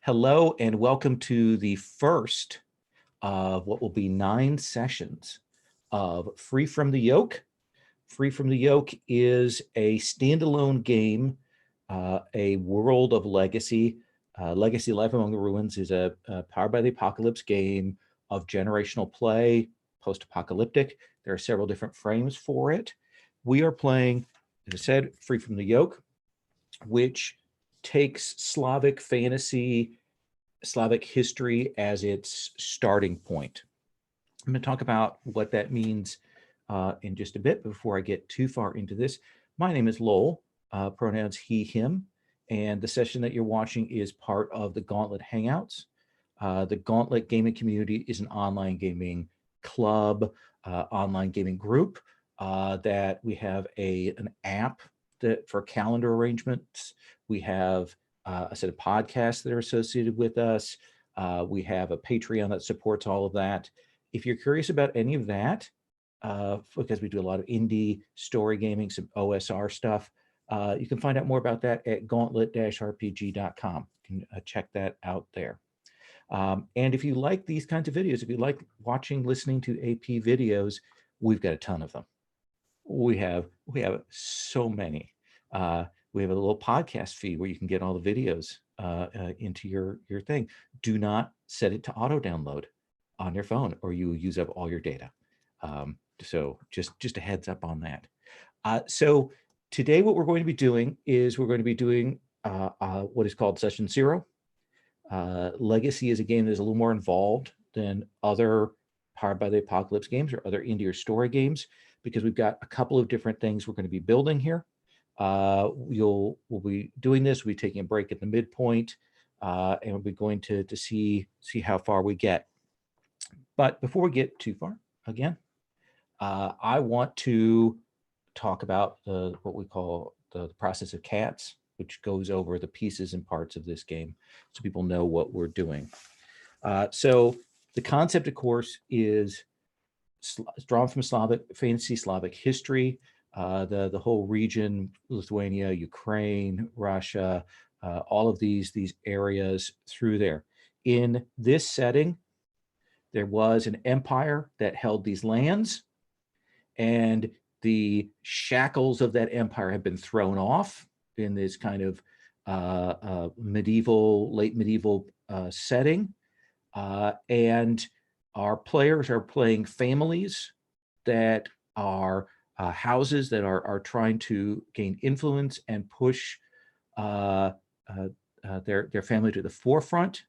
Hello and welcome to the first of what will be 9 sessions of Free from the Yoke. Free from the Yoke is a standalone game, a world of legacy. Legacy Life Among the Ruins is a Powered by the Apocalypse game of generational play, post-apocalyptic. There are several different frames for it. We are playing, as I said, Free from the Yoke, which takes Slavic fantasy, Slavic history as its starting point. I'm going to talk about what that means in just a bit before I get too far into this. My name is Lowell, pronouns he, him, and the session that you're watching is part of the Gauntlet Hangouts. The Gauntlet gaming community is an online gaming club, online gaming group that we have an app that for calendar arrangements. We have a set of podcasts that are associated with us. We have a Patreon that supports all of that. If you're curious about any of that, because we do a lot of indie story gaming, some OSR stuff, you can find out more about that at gauntlet-rpg.com. You can check that out there. And if you like these kinds of videos, if you like watching, listening to AP videos, we've got a ton of them. We have so many. We have a little podcast feed where you can get all the videos into your thing. Do not set it to auto download on your phone or you will use up all your data. So just a heads up on that. So today what we're going to be doing is we're going to be doing what is called Session 0. Legacy is a game that is a little more involved than other Powered by the Apocalypse games or other indie or story games, because we've got a couple of different things we're going to be building here. We'll be doing this. We'll be taking a break at the midpoint, and we'll be going to see how far we get. But before we get too far, again, I want to talk about what we call the process of CATS, which goes over the pieces and parts of this game so people know what we're doing. So the concept, of course, is drawn from Slavic fantasy, Slavic history, the whole region, Lithuania, Ukraine, Russia, all of these areas through there. In this setting, there was an empire that held these lands, and the shackles of that empire have been thrown off in this kind of late medieval setting. And our players are playing families that are houses that are trying to gain influence and push their family to the forefront.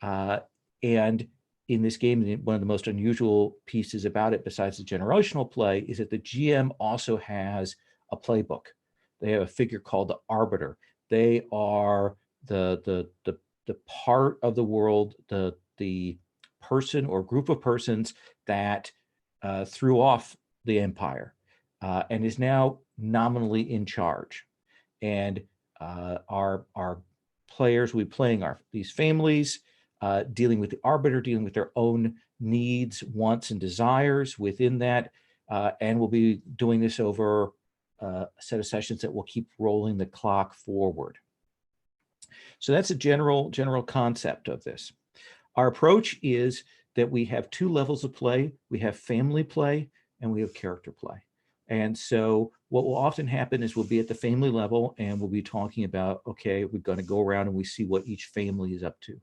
And in this game, one of the most unusual pieces about it, besides the generational play, is that the GM also has a playbook. They have a figure called the Arbiter. They are the part of the world, the person or group of persons that threw off the empire and is now nominally in charge. And our players will be playing these families, dealing with the Arbiter, dealing with their own needs, wants, and desires within that. And we'll be doing this over a set of sessions that will keep rolling the clock forward. So that's a general concept of this. Our approach is that we have 2 levels of play. We have family play and we have character play. And so what will often happen is we'll be at the family level and we'll be talking about, okay, we're going to go around and we see what each family is up to.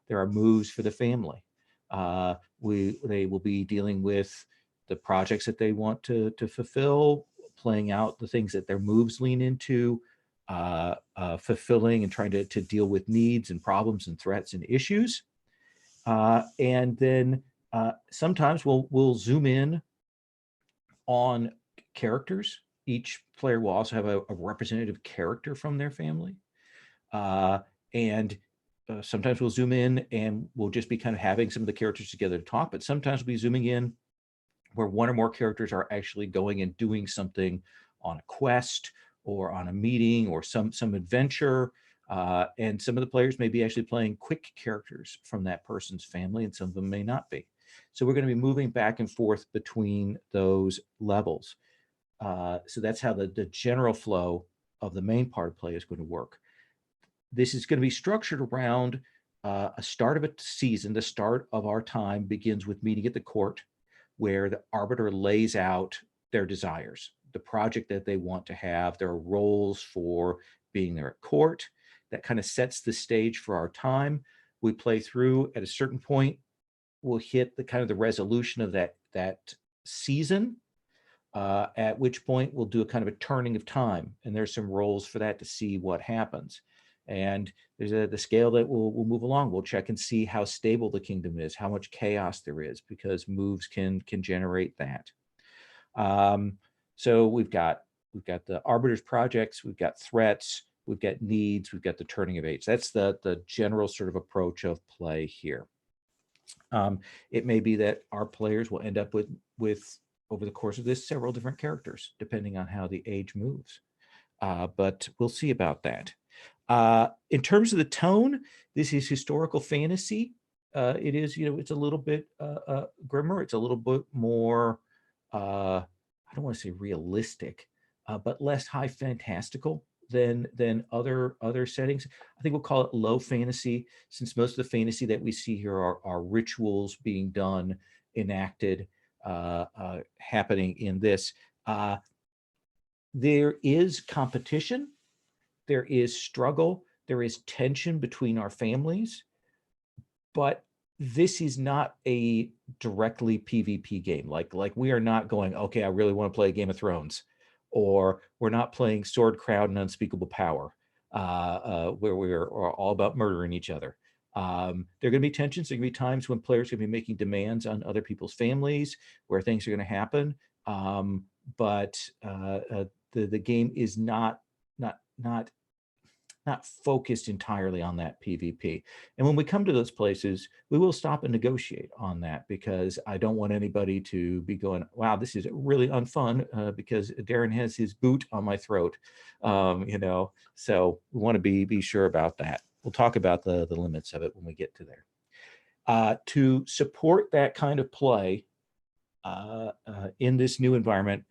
There are moves for the family. They will be dealing with the projects that they want to fulfill, playing out the things that their moves lean into, fulfilling and trying to deal with needs and problems and threats and issues. And then sometimes we'll zoom in on characters. Each player will also have a representative character from their family. And sometimes we'll zoom in and we'll just be kind of having some of the characters together to talk, but sometimes we'll be zooming in where one or more characters are actually going and doing something on a quest or on a meeting or some adventure. And some of the players may be actually playing quick characters from that person's family, and some of them may not be. So we're going to be moving back and forth between those levels. So that's how the general flow of the main part of play is going to work. This is going to be structured around a start of a season, the start of our time begins with meeting at the court, where the arbiter lays out their desires, the project that they want to have, their roles for being there at court. That kind of sets the stage for our time. We play through. At a certain point, we'll hit the kind of the resolution of that season, at which point we'll do a kind of a turning of time, and there's some roles for that to see what happens. And there's the scale that we'll move along. We'll check and see how stable the kingdom is, how much chaos there is, because moves can generate that. So we've got the arbiter's projects, we've got threats, we've got needs, we've got the turning of age. That's the general sort of approach of play here. It may be that our players will end up with over the course of this several different characters, depending on how the age moves. But we'll see about that. In terms of the tone, this is historical fantasy. It is, it's a little bit grimmer. It's a little bit more, I don't want to say realistic, but less high fantastical than other settings. I think we'll call it low fantasy, since most of the fantasy that we see here are rituals being done, enacted, happening in this. There is competition, there is struggle, there is tension between our families, but this is not a directly PvP game. Like we are not going, okay, I really want to play Game of Thrones, or we're not playing Sword, Crowd, and Unspeakable Power, where we're all about murdering each other. There are going to be tensions. There are going to be times when players are going to be making demands on other people's families, where things are going to happen. But the game is not focused entirely on that PvP. And when we come to those places, we will stop and negotiate on that, because I don't want anybody to be going, wow, this is really unfun because Darren has his boot on my throat, so we want to be sure about that. We'll talk about the limits of it when we get to there. To support that kind of play in this new environment,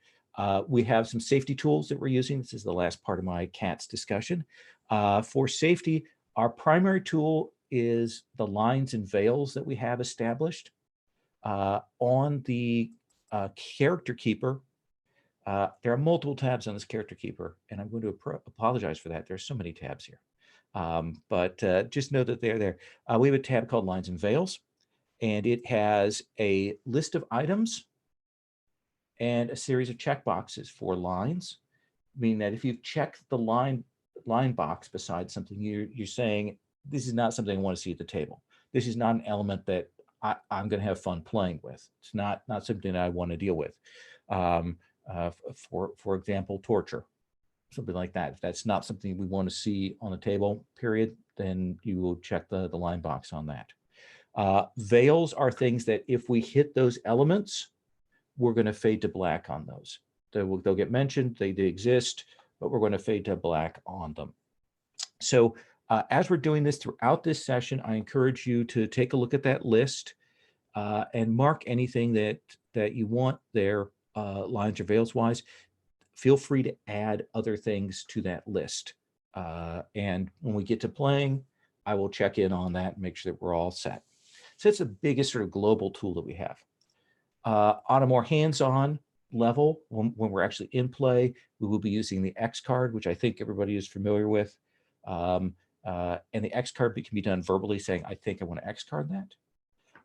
we have some safety tools that we're using. This is the last part of my CATS discussion. For safety, our primary tool is the lines and veils that we have established. On the character keeper, there are multiple tabs on this character keeper, and I'm going to apologize for that. There's so many tabs here. But just know that they're there. We have a tab called Lines and Veils, and it has a list of items and a series of checkboxes for lines, meaning that if you've checked the line box beside something, you're saying, this is not something I want to see at the table. This is not an element that I'm going to have fun playing with. It's not something I want to deal with. For example, torture, something like that. If that's not something we want to see on the table, period, then you will check the line box on that. Veils are things that if we hit those elements, we're going to fade to black on those. They'll get mentioned, they exist, but we're going to fade to black on them. So as we're doing this throughout this session, I encourage you to take a look at that list and mark anything that you want there, lines or veils wise. Feel free to add other things to that list. And when we get to playing, I will check in on that and make sure that we're all set. So it's the biggest sort of global tool that we have. On a more hands-on level, when we're actually in play, we will be using the X card, which I think everybody is familiar with. And the X card can be done verbally, saying, I think I want to X card that.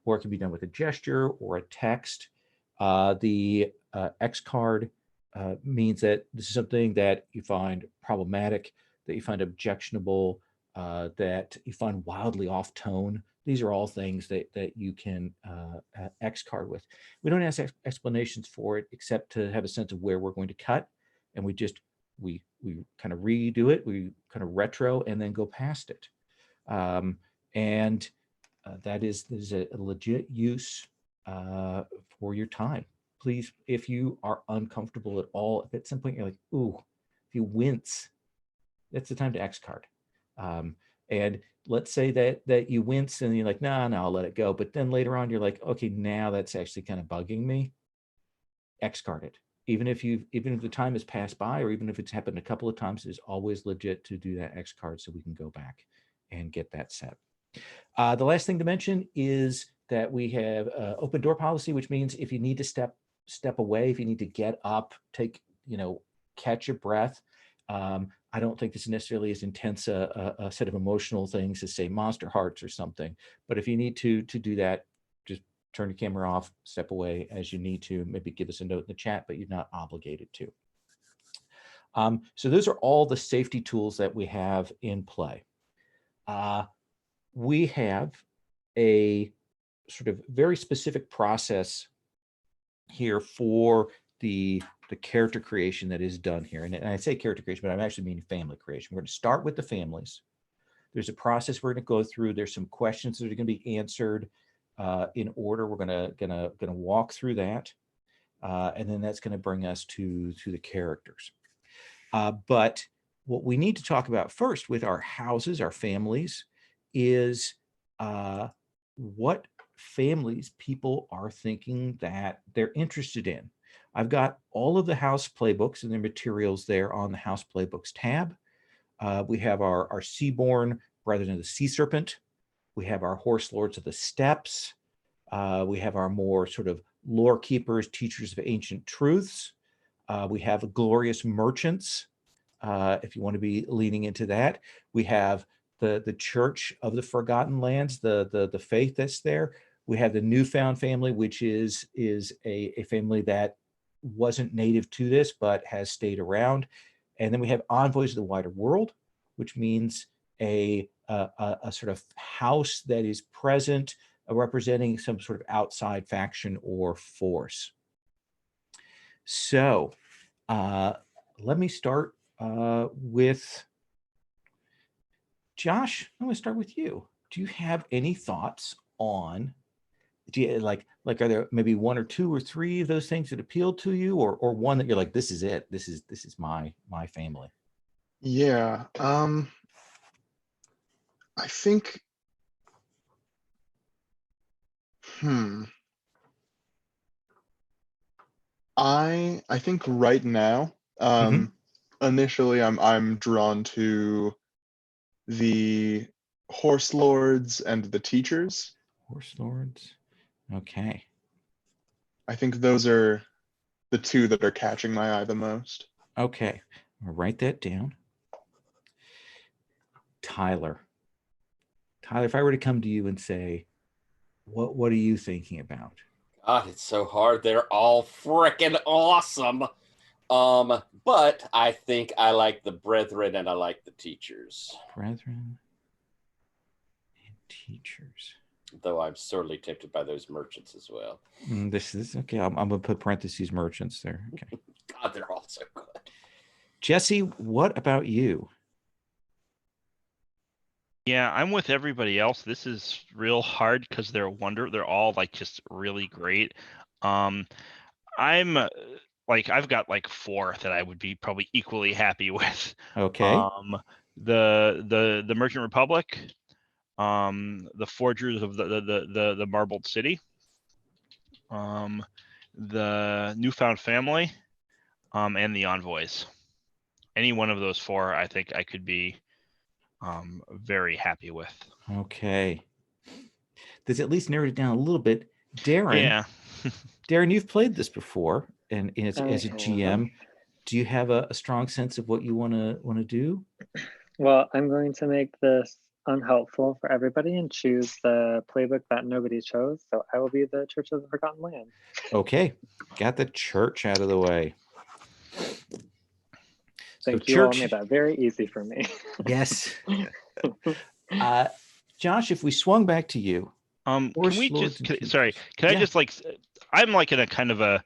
Or it can be done with a gesture or a text. The X card means that this is something that you find problematic, that you find objectionable, that you find wildly off tone. These are all things that you can X card with. We don't ask explanations for it, except to have a sense of where we're going to cut. And we kind of redo it, we kind of retro, and then go past it. That is a legit use for your time. Please, if you are uncomfortable at all, if at some point you're like, ooh, if you wince, that's the time to X card. And let's say that you wince and you're like, no, I'll let it go. But then later on, you're like, okay, now that's actually kind of bugging me. X card it. Even if the time has passed by, or even if it's happened a couple of times, it's always legit to do that X card so we can go back and get that set. The last thing to mention is that we have open door policy, which means if you need to step away, if you need to get up, take, catch your breath. I don't think this is necessarily as intense a set of emotional things as, say, Monster Hearts or something. But if you need to do that, just turn your camera off, step away as you need to, maybe give us a note in the chat, but you're not obligated to. So those are all the safety tools that we have in play. We have a sort of very specific process here for the character creation that is done here. And I say character creation, but I'm actually meaning family creation. We're going to start with the families. There's a process we're going to go through. There's some questions that are going to be answered in order. We're going to walk through that. And then that's going to bring us to the characters. But what we need to talk about first with our houses, our families, is what families people are thinking that they're interested in. I've got all of the house playbooks and their materials there on the house playbooks tab. We have our Seaborn Brethren of the Sea Serpent. We have our Horse Lords of the Steppes. We have our more sort of lore keepers, teachers of ancient truths. We have glorious merchants, if you want to be leaning into that. We have the Church of the Forgotten Lands, the faith that's there. We have the Newfound family, which is a family that wasn't native to this, but has stayed around. And then we have Envoys of the Wider World, which means a sort of house that is present, representing some sort of outside faction or force. So let me start with Josh. I'm going to start with you. Do you have any thoughts on, do you like are there maybe one or two or three of those things that appeal to you, or one that you're like, this is it, this is my family? Yeah. I think I think right now, initially I'm drawn to the horse lords and the teachers. Horse lords. Okay. I think those are the two that are catching my eye the most. Okay. I'll write that down. Tyler, if I were to come to you and say, what are you thinking about? God, it's so hard. They're all freaking awesome. But I think I like the brethren and I like the teachers. Brethren and teachers. Though I'm sorely tempted by those merchants as well. This is okay. I'm going to put parentheses merchants there. Okay. God, they're all so good. Jesse, what about you? Yeah, I'm with everybody else. This is real hard because they're all like just really great. I'm like, I've got like four that I would be probably equally happy with. Okay. The Merchant Republic, the Forgers of the Marbled City, the Newfound Family, and the Envoys. Any one of those four, I think I could be very happy with. Okay. Does at least narrow it down a little bit. Darren. Yeah. Darren, you've played this before, and as a GM, do you have a strong sense of what you want to do? Well, I'm going to make this unhelpful for everybody and choose the playbook that nobody chose. So I will be the Church of the Forgotten Land. Okay. Got the church out of the way. Thank you all made that very easy for me. Yes. Josh, if we swung back to you. Can I just like, I'm like in a kind of a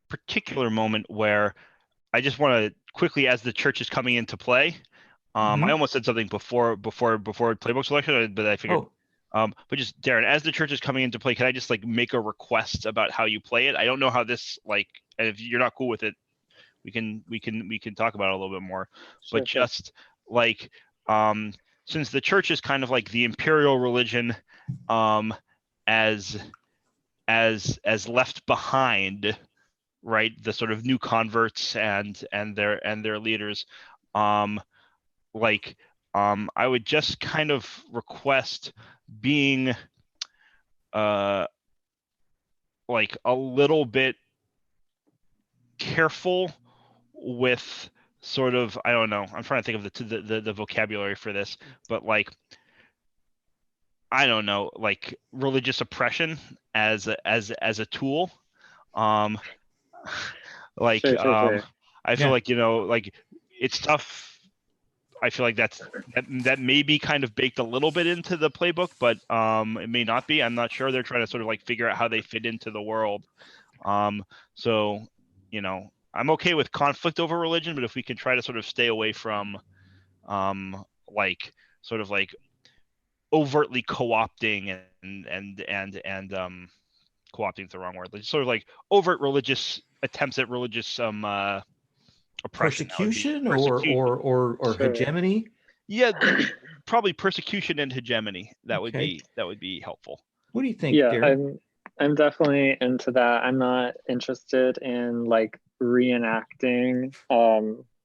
particular moment where I just want to quickly, as the church is coming into play, I almost said something before playbook selection, but I figured, but just Darren, as the church is coming into play, can I just like make a request about how you play it? I don't know how this like, and if you're not cool with it, we can talk about it a little bit more. Sure, but just like, since the church is kind of like the imperial religion, as left behind, right? The sort of new converts and their leaders, like I would just kind of request being like a little bit careful with sort of, I don't know, I'm trying to think of the vocabulary for this, but like, I don't know, like religious oppression as a tool. Like Sure. I feel Yeah. like, like it's tough. I feel like that may be kind of baked a little bit into the playbook, but it may not be. I'm not sure. They're trying to sort of like figure out how they fit into the world. So, I'm okay with conflict over religion, but if we can try to sort of stay away from like sort of like overtly co-opting and co-opting is the wrong word. Like sort of like overt religious attempts at religious oppression. Persecution, Persecution. or Sure. hegemony. Yeah, probably persecution and hegemony. That would Okay. be helpful. What do you think, Yeah, Darren? I'm definitely into that. I'm not interested in like reenacting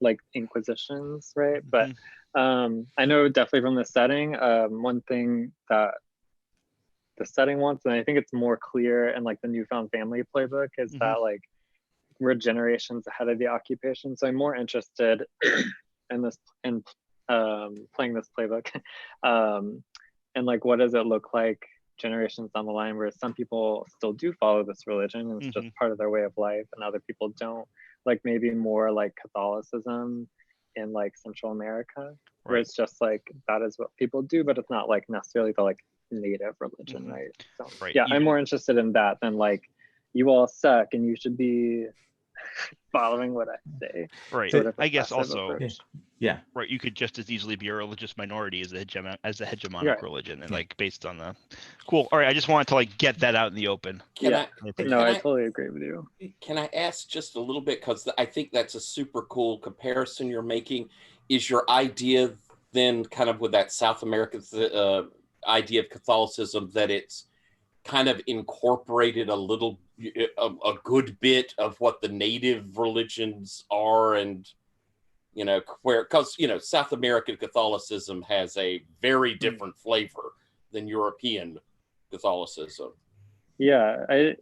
like inquisitions, right? But I know definitely from the setting, one thing that the setting wants, and I think it's more clear in like the Newfound Family playbook, is that like we're generations ahead of the occupation. So I'm more interested in this in playing this playbook. And like what does it look like generations down the line, where some people still do follow this religion and it's just part of their way of life, and other people don't, like maybe more like Catholicism in like Central America, where it's just like that is what people do, but it's not like necessarily the like native religion, right? So yeah, I'm more interested in that than like you all suck and you should be following what I say. Right. Sort of I guess passive also, approach. Yeah. right. You could just as easily be a religious minority as a hegemonic religion, and like based on the cool. All right. I just wanted to like get that out in the open. I totally agree with you. Can I ask just a little bit, because I think that's a super cool comparison you're making. Is your idea then kind of with that South American idea of Catholicism that it's kind of incorporated a good bit of what the native religions are, and because South American Catholicism has a very different flavor than European Catholicism. I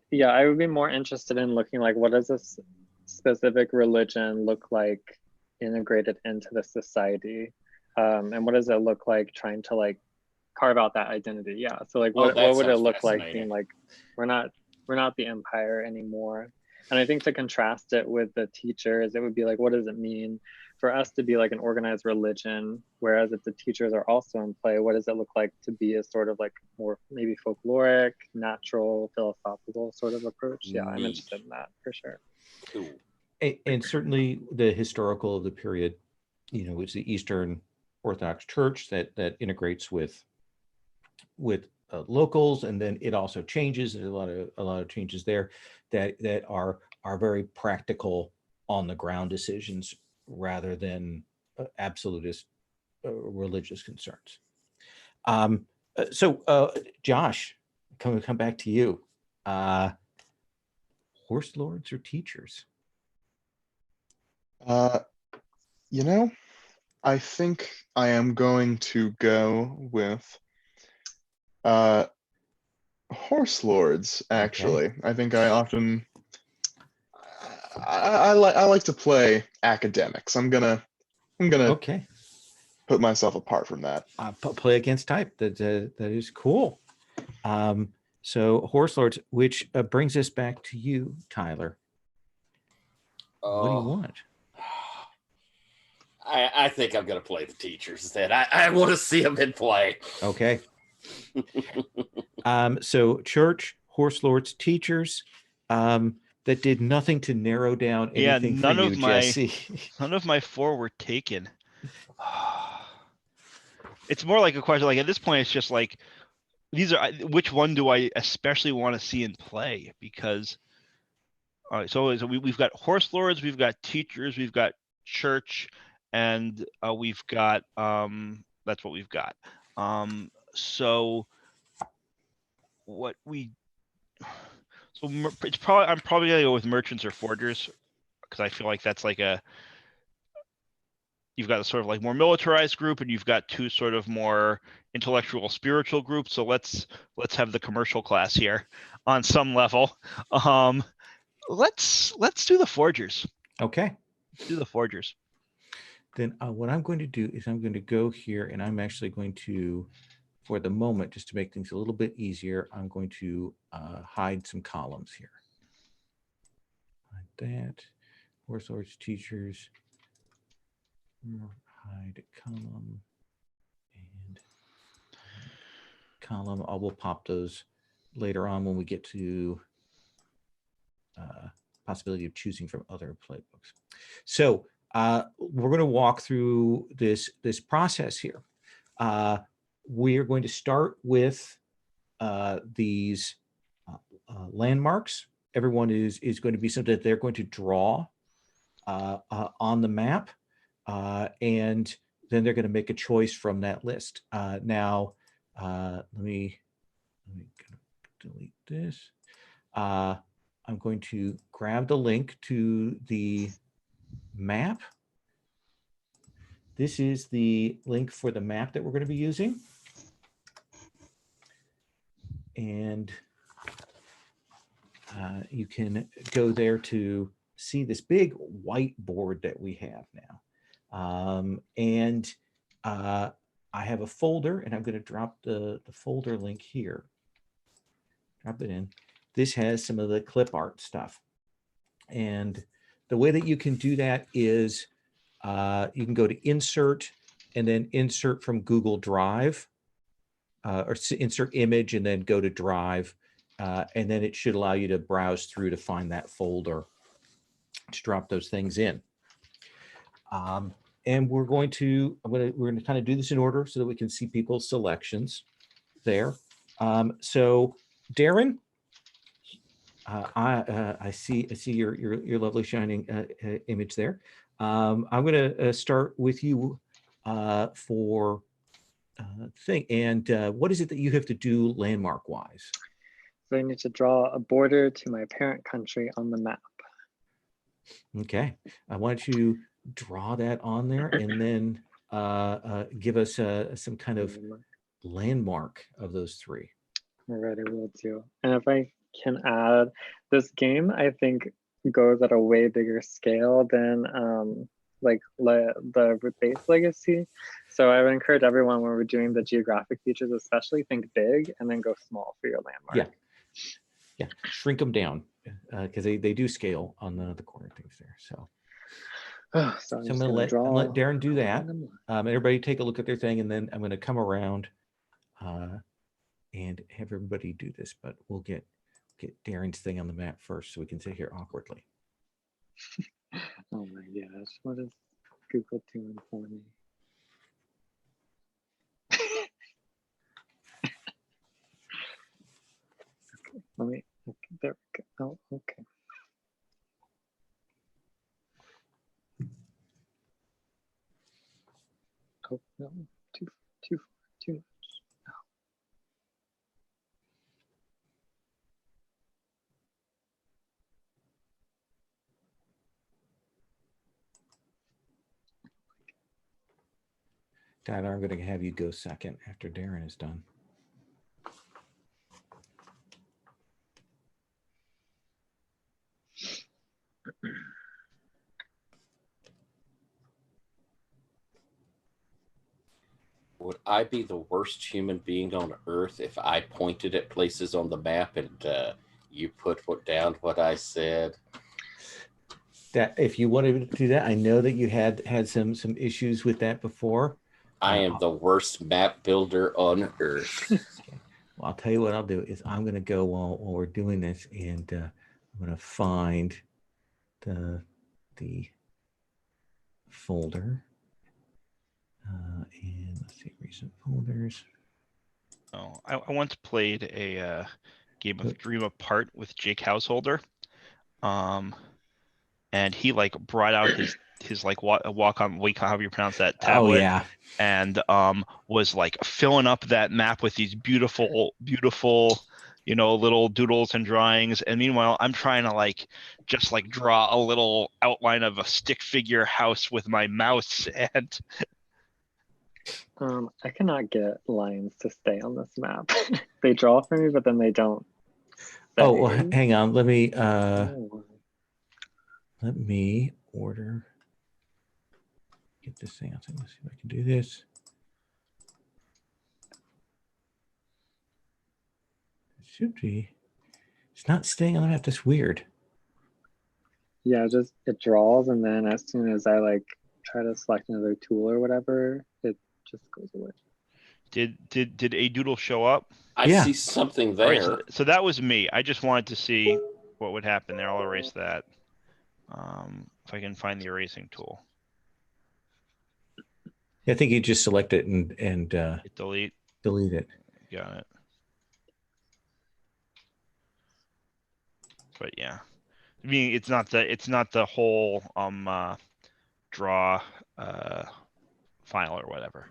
would be more interested in looking like what does this specific religion look like integrated into the society, and what does it look like trying to like carve out that identity. So like what would it look like being like we're not the empire anymore? And I think to contrast it with the teachers, it would be like, what does it mean for us to be like an organized religion, whereas if the teachers are also in play, what does it look like to be a sort of like more maybe folkloric, natural, philosophical sort of approach? I'm interested in that for sure. Cool. And certainly the historical of the period, it's the Eastern Orthodox Church that integrates with locals, and then it also changes. There's a lot of changes there that are very practical on the ground decisions rather than absolutist religious concerns. So Josh, come back to you. Horse lords or teachers? I think I am going to go with horse lords, actually. Okay. I think I often I like to play academics. I'm gonna put myself apart from that. Play against type. That is cool. So horse lords, which brings us back to you, Tyler. What do you want? I think I'm going to play the teachers then. I want to see them in play. Okay. So church, horse lords, teachers, that did nothing to narrow down anything for you, Jesse. None of my four were taken. It's more like a question. Like at this point, it's just like, which one do I especially want to see in play? Because, all right, so we've got horse lords, we've got teachers, we've got church, and we've got that's what we've got. So I'm probably gonna go with merchants or forgers, because I feel like that's like you've got a sort of like more militarized group, and you've got two sort of more intellectual, spiritual groups. So let's have the commercial class here on some level. Let's do the forgers. Okay. Let's do the forgers. Then what I'm going to do is I'm going to go here, and I'm actually going to, for the moment, just to make things a little bit easier, I'm going to hide some columns here. Like that. Horselords, teachers. Hide column. And column. I will pop those later on when we get to possibility of choosing from other playbooks. So we're going to walk through this process here. We are going to start with these landmarks. Everyone is going to be something that they're going to draw on the map, and then they're going to make a choice from that list. Now, let me delete this. I'm going to grab the link to the map. This is the link for the map that we're going to be using. And you can go there to see this big whiteboard that we have now. I have a folder, and I'm going to drop the folder link here. Drop it in. This has some of the clip art stuff. And the way that you can do that is you can go to Insert and then Insert from Google Drive, or Insert Image and then go to Drive. And then it should allow you to browse through to find that folder to drop those things in. And we're going to kind of do this in order so that we can see people's selections there. So Darren, I see your lovely shining image there. I'm going to start with you for thing. And what is it that you have to do landmark wise? So I need to draw a border to my parent country on the map. Okay, I want you to draw that on there, and then give us some kind of landmark of those three. Alright, I will do. And if I can add, this game I think goes at a way bigger scale than like the base legacy. So I would encourage everyone when we're doing the geographic features, especially think big and then go small for your landmark. Yeah, shrink them down because they do scale on the corner things there. So, so I'm going to let Darren do that. Everybody take a look at their thing, and then I'm going to come around and have everybody do this. But we'll get Darren's thing on the map first, so we can sit here awkwardly. Oh my gosh, what is Google doing for me? Let me, okay, there we go. Oh, okay. Oh no, too much. Oh. Tyler, I'm going to have you go second after Darren is done. Would I be the worst human being on earth if I pointed at places on the map and you put down what I said? That if you wanted to do that, I know that you had some issues with that before. I am the worst map builder on earth. Okay. Well, I'll tell you what I'll do is I'm going to go while we're doing this, and I'm going to find the folder. And let's see, recent folders. Oh, I once played a game of Dream Apart with Jake Householder, and he like brought out his like walk on however you pronounce that tablet. Oh yeah, and was like filling up that map with these beautiful you know, little doodles and drawings. And meanwhile, I'm trying to like just like draw a little outline of a stick figure house with my mouse. And I cannot get lines to stay on this map. They draw for me, but then they don't stay. Oh, well, hang on. Let me Oh. order. Get this thing out. Let's see if I can do this. It should be. It's not staying on the map. That's weird. Yeah, just it draws, and then as soon as I like try to select another tool or whatever, it just goes away. did a doodle show up? I Yeah. see something All right, there. so that was me. I just wanted to see what would happen there. I'll erase that. If I can find the erasing tool. I think you just select it and Hit delete. delete it. Got it. But yeah, I mean, it's not the whole draw file or whatever.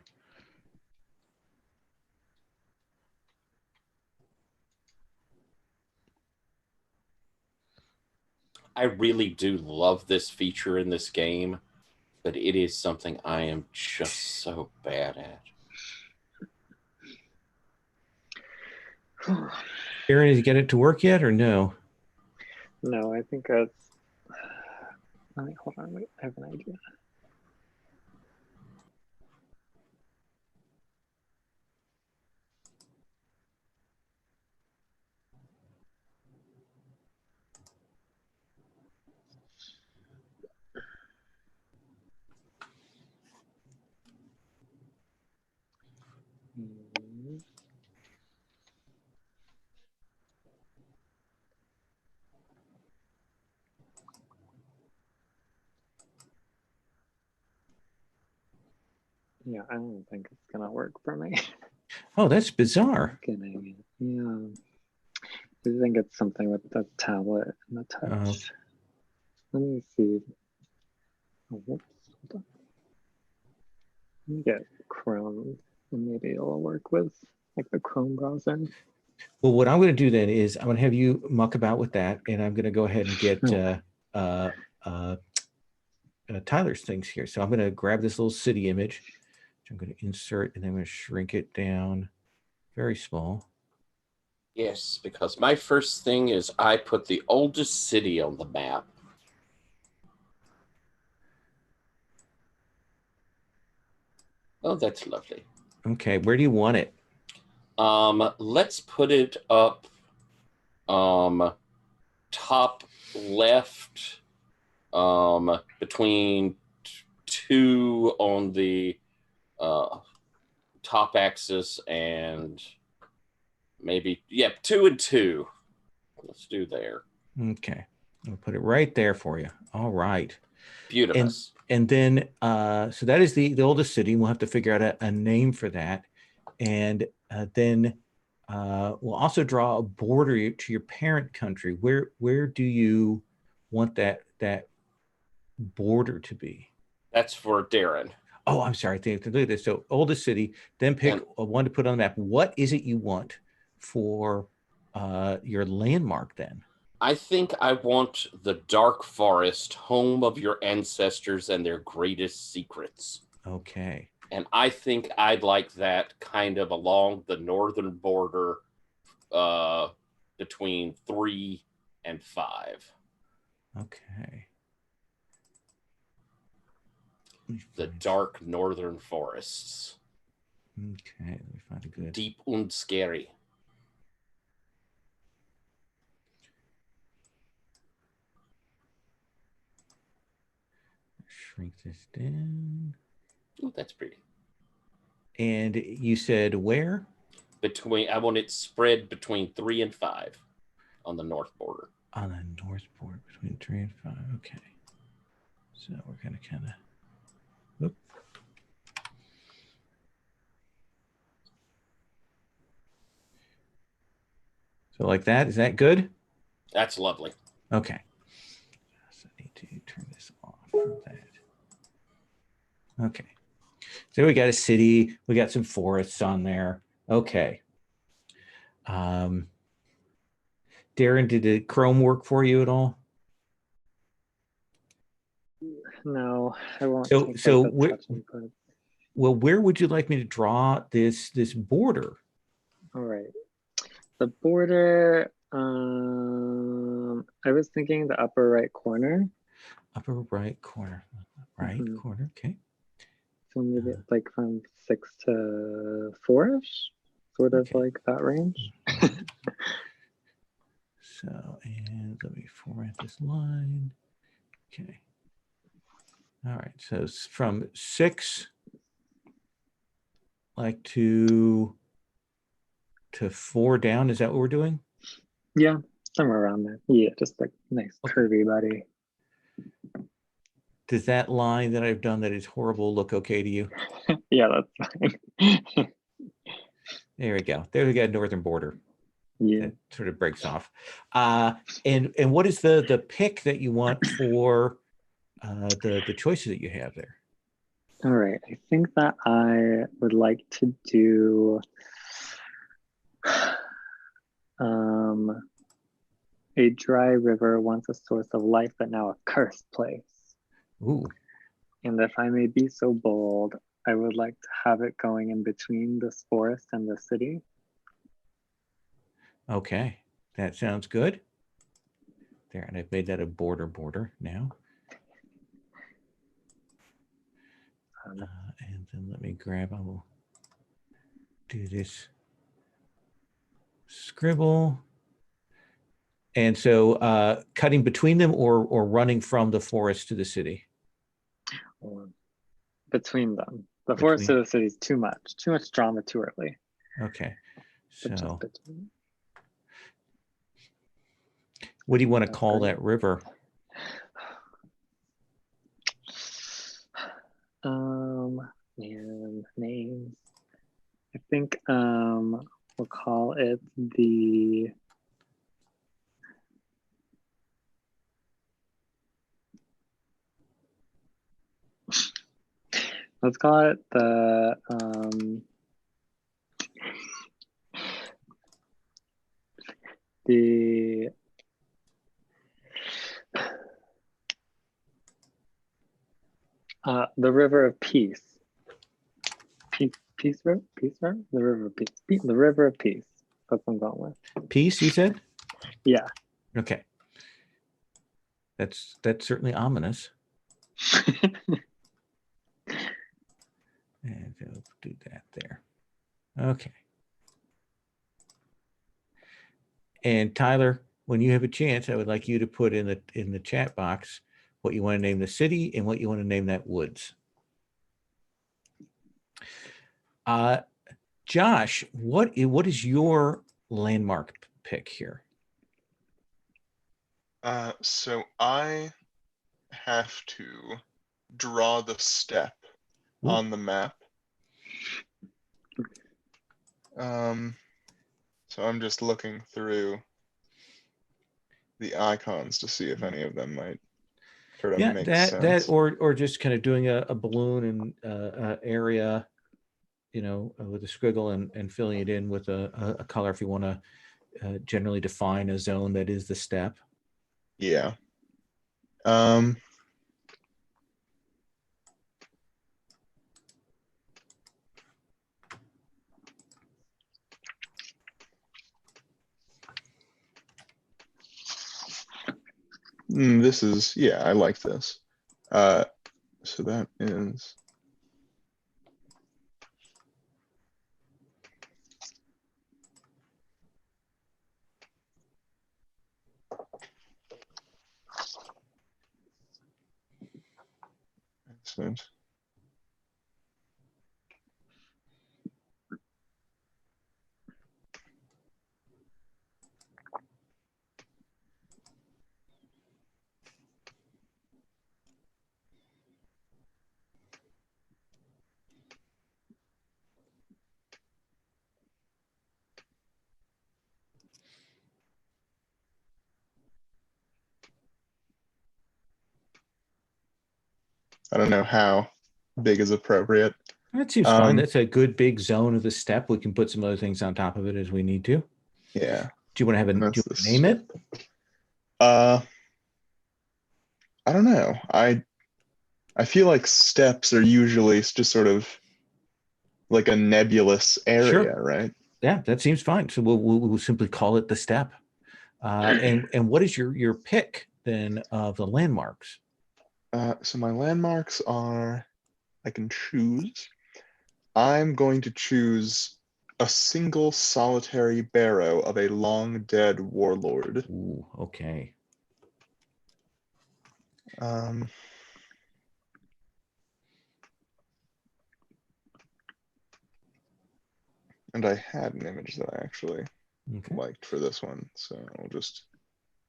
I really do love this feature in this game, but it is something I am just so bad at. Aaron, did you get it to work yet or no? No, I think that's. Hold on, wait, I have an idea. Yeah, I don't think it's gonna work for me. Oh, that's bizarre. Kidding. Yeah, I think it's something with the tablet and the touch. Let me see. Oh, whoops. Hold on. Let me get Chrome, and maybe it'll work with like the Chrome browser. Well, what I'm going to do then is I'm going to have you muck about with that, and I'm going to go ahead and get Tyler's things here. So I'm going to grab this little city image, which I'm going to insert, and then I'm going to shrink it down very small. Yes, because my first thing is I put the oldest city on the map. Oh, that's lovely. Okay, where do you want it? Let's put it up top left, between two on the top axis, and maybe 2 and 2. Let's do there. Okay, I'll put it right there for you. All right. Beautiful. And then, so that is the oldest city. We'll have to figure out a name for that. And then we'll also draw a border to your parent country. Where do you want that border to be? That's for Darren. Oh, I'm sorry. Look at this. So oldest city, then pick one to put on the map. What is it you want for your landmark then? I think I want the dark forest, home of your ancestors and their greatest secrets. Okay. And I think I'd like that kind of along the northern border, between 3 and 5. Okay. The dark northern forests. Okay, let me find a good. Deep and scary. Shrink this down. Oh, that's pretty. And you said where? I want it spread between 3 and 5 on the north border. On the north border between 3 and 5. Okay. So we're going to kind of. So like that, is that good? That's lovely. Okay. So I need to turn this off from that. Okay. So we got a city, we got some forests on there. Okay. Darren, did Chrome work for you at all? No, I won't So- take so like, the wh- touch input. Well, where would you like me to draw this border? All right. The border, I was thinking the upper right corner. Upper right corner. Right Mhm. corner. Okay. So maybe like from 6 to 4-ish, sort of Okay. like that range. So, and let me format this line. Okay. All right. So it's from 6 like to 4 down. Is that what we're doing? Yeah, somewhere around there. Yeah, just like nice Okay. curvy body. Does that line that I've done that is horrible look okay to you? Yeah, that's fine. There we go. There we go. Northern border. Yeah. That sort of breaks off. And what is the pick that you want for the choices that you have there? All right. I think that I would like to do a dry river, once a source of life, but now a cursed place. Ooh, And if I may be so bold, I would like to have it going in between this forest and the city. okay. That sounds good. There, and I've made that a border now. And then let me grab, I will do this scribble. And so cutting between them or running from the forest to the city? Between them. The forest to the city is too much drama too early. Okay. But So just between. what do you want to call that river? Man, names. I think we'll call it the let's call it the river of peace. Peace river? The river of peace. The river of peace. That's what I'm going with. Peace, you said? Yeah. Okay. That's certainly ominous. And we'll do that there. Okay. And Tyler, when you have a chance, I would like you to put in the chat box what you want to name the city and what you want to name that woods. Josh, what is your landmark pick here? So I have to draw the step on the map. So I'm just looking through the icons to see if any of them might sort of make sense. that or just kind of doing a balloon and area, with a squiggle and filling it in with a color if you want to generally define a zone that is the step. Yeah. This is, I like this. So that is. Excellent. I don't know how big is appropriate. That seems fine. That's a good big zone of the step. We can put some other things on top of it as we need to. Yeah. Do you want to have a And do that's you want to name it? I don't know. I feel like steppes are usually just sort of like a nebulous area, Sure. right? Yeah, that seems fine. So we'll simply call it the steppe. And what is your pick then of the landmarks? So my landmarks are, I can choose. I'm going to choose a single solitary barrow of a long dead warlord. Ooh, okay. Um, and I had an image that I actually Okay. liked for this one, so I'll just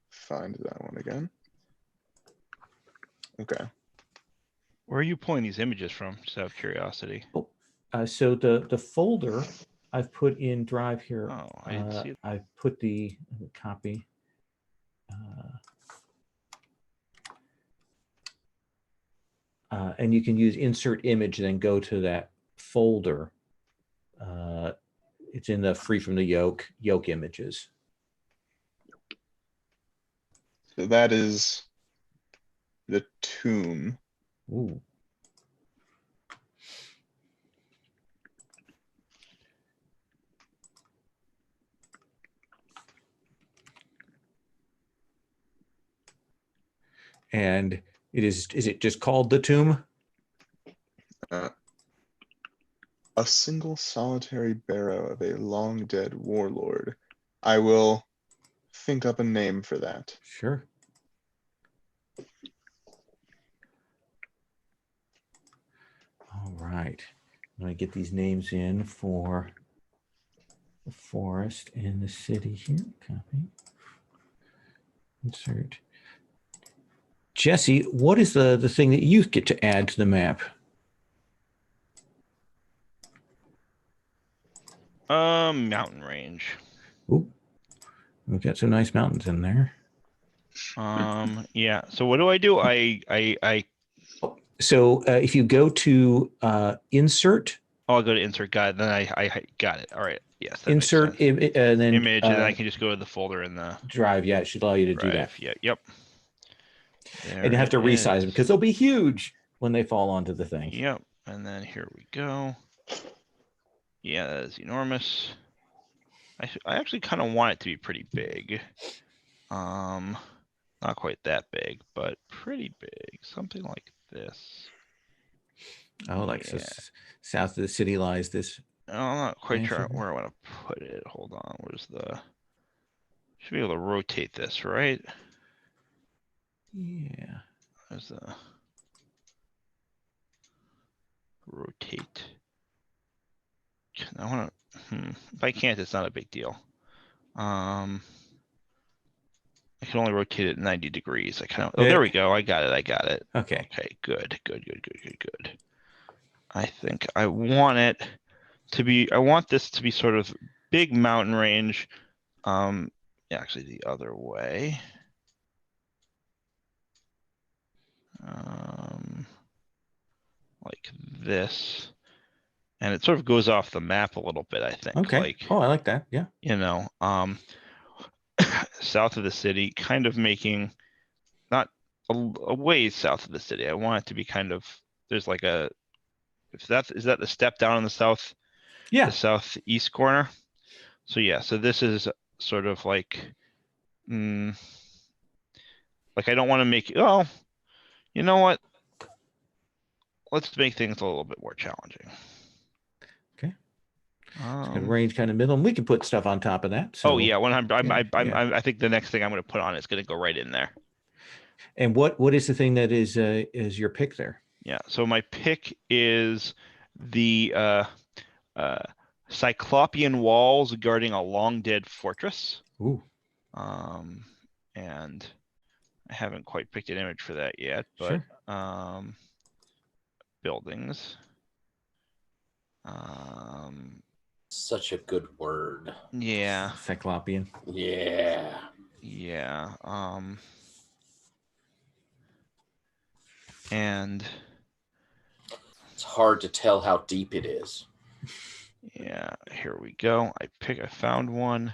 find that one again. Okay. Where are you pulling these images from? Just out of curiosity. Oh, so the folder I've put in Drive here. Oh, I didn't see it. I've put the copy. And you can use insert image, then go to that folder. It's in the Free from the Yoke images. So that is the tomb. Ooh. And is it just called the tomb? A single solitary barrow of a long dead warlord. I will think up a name for that. Sure. All right. I'm going to get these names in for the forest and the city here. Copy. Insert. Jesse, what is the thing that you get to add to the map? Mountain range. Ooh, we've got some nice mountains in there. Yeah. So what do? So if you go to insert. Oh, I'll go to insert. Got it. Then I got it. All right. Yes. Insert and then image, and then I can just go to the folder in the Drive. Yeah, it should allow you to do that. Yeah. Yep. And you have to resize them because they'll be huge when they fall onto the thing. Yep. And then here we go. Yeah, that is enormous. I actually kind of want it to be pretty big. Not quite that big, but pretty big. Something like this. Oh, like so south of the city lies this. I'm not quite sure where I want to put it. Hold on. Where's the? Should be able to rotate this, right? Yeah. There's the rotate. I want to. If I can't, it's not a big deal. I can only rotate it 90 degrees. I kind of. Oh, there we go. I got it. Okay. Okay. Good. I think I want it to be. I want this to be sort of big mountain range. Actually, the other way. Like this, and it sort of goes off the map a little bit. I think. Okay. Like, oh, I like that. Yeah. South of the city, kind of making not a ways south of the city. I want it to be kind of. There's like a. Is that the step down in the south? Yeah. The southeast corner. So yeah. So this is sort of like. Like I don't want to make. Oh, you know what? Let's make things a little bit more challenging. Okay. Range kind of middle, and we can put stuff on top of that. So, oh yeah, I think the next thing I'm going to put on is going to go right in there. And what is the thing that is your pick there? Yeah. So my pick is the Cyclopean walls guarding a long dead fortress. Ooh. And I haven't quite picked an image for that yet, but sure. Buildings. Such a good word. Yeah. Cyclopean. Yeah. Yeah. And it's hard to tell how deep it is. Yeah, here we go. I found one.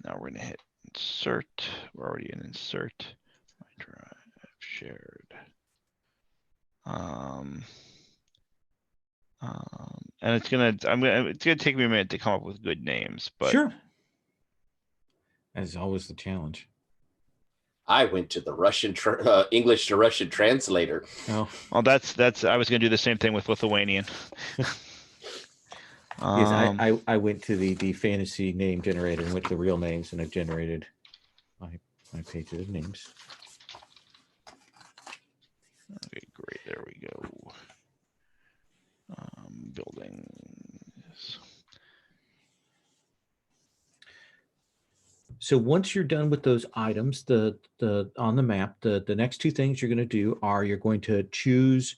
Now we're going to hit insert. We're already in insert. My drive shared. And it's gonna take me a minute to come up with good names, but sure. As always, the challenge. I went to the English to Russian translator. Oh, well, that's. I was gonna do the same thing with Lithuanian. yes, I went to the fantasy name generator and went to the real names, and I've generated my pages of names. Okay, great. There we go. Buildings. So once you're done with those items, the on the map, the next two things you're going to do are you're going to choose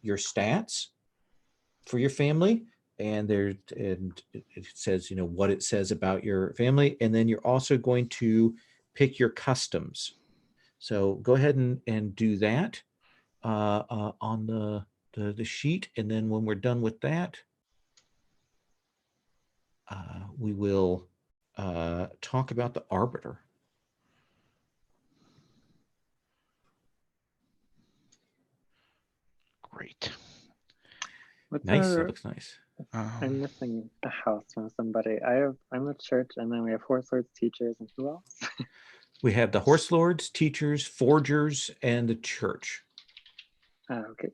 your stats for your family, and it says, you know, what it says about your family, and then you're also going to pick your customs. So go ahead and do that on the sheet, and then when we're done with that, we will talk about the Arbiter. Great. Nice. It looks nice. I'm missing a house from somebody. I'm a church, and then we have horselords, teachers, and who else? We have the horselords, teachers, forgers, and the church. Okay.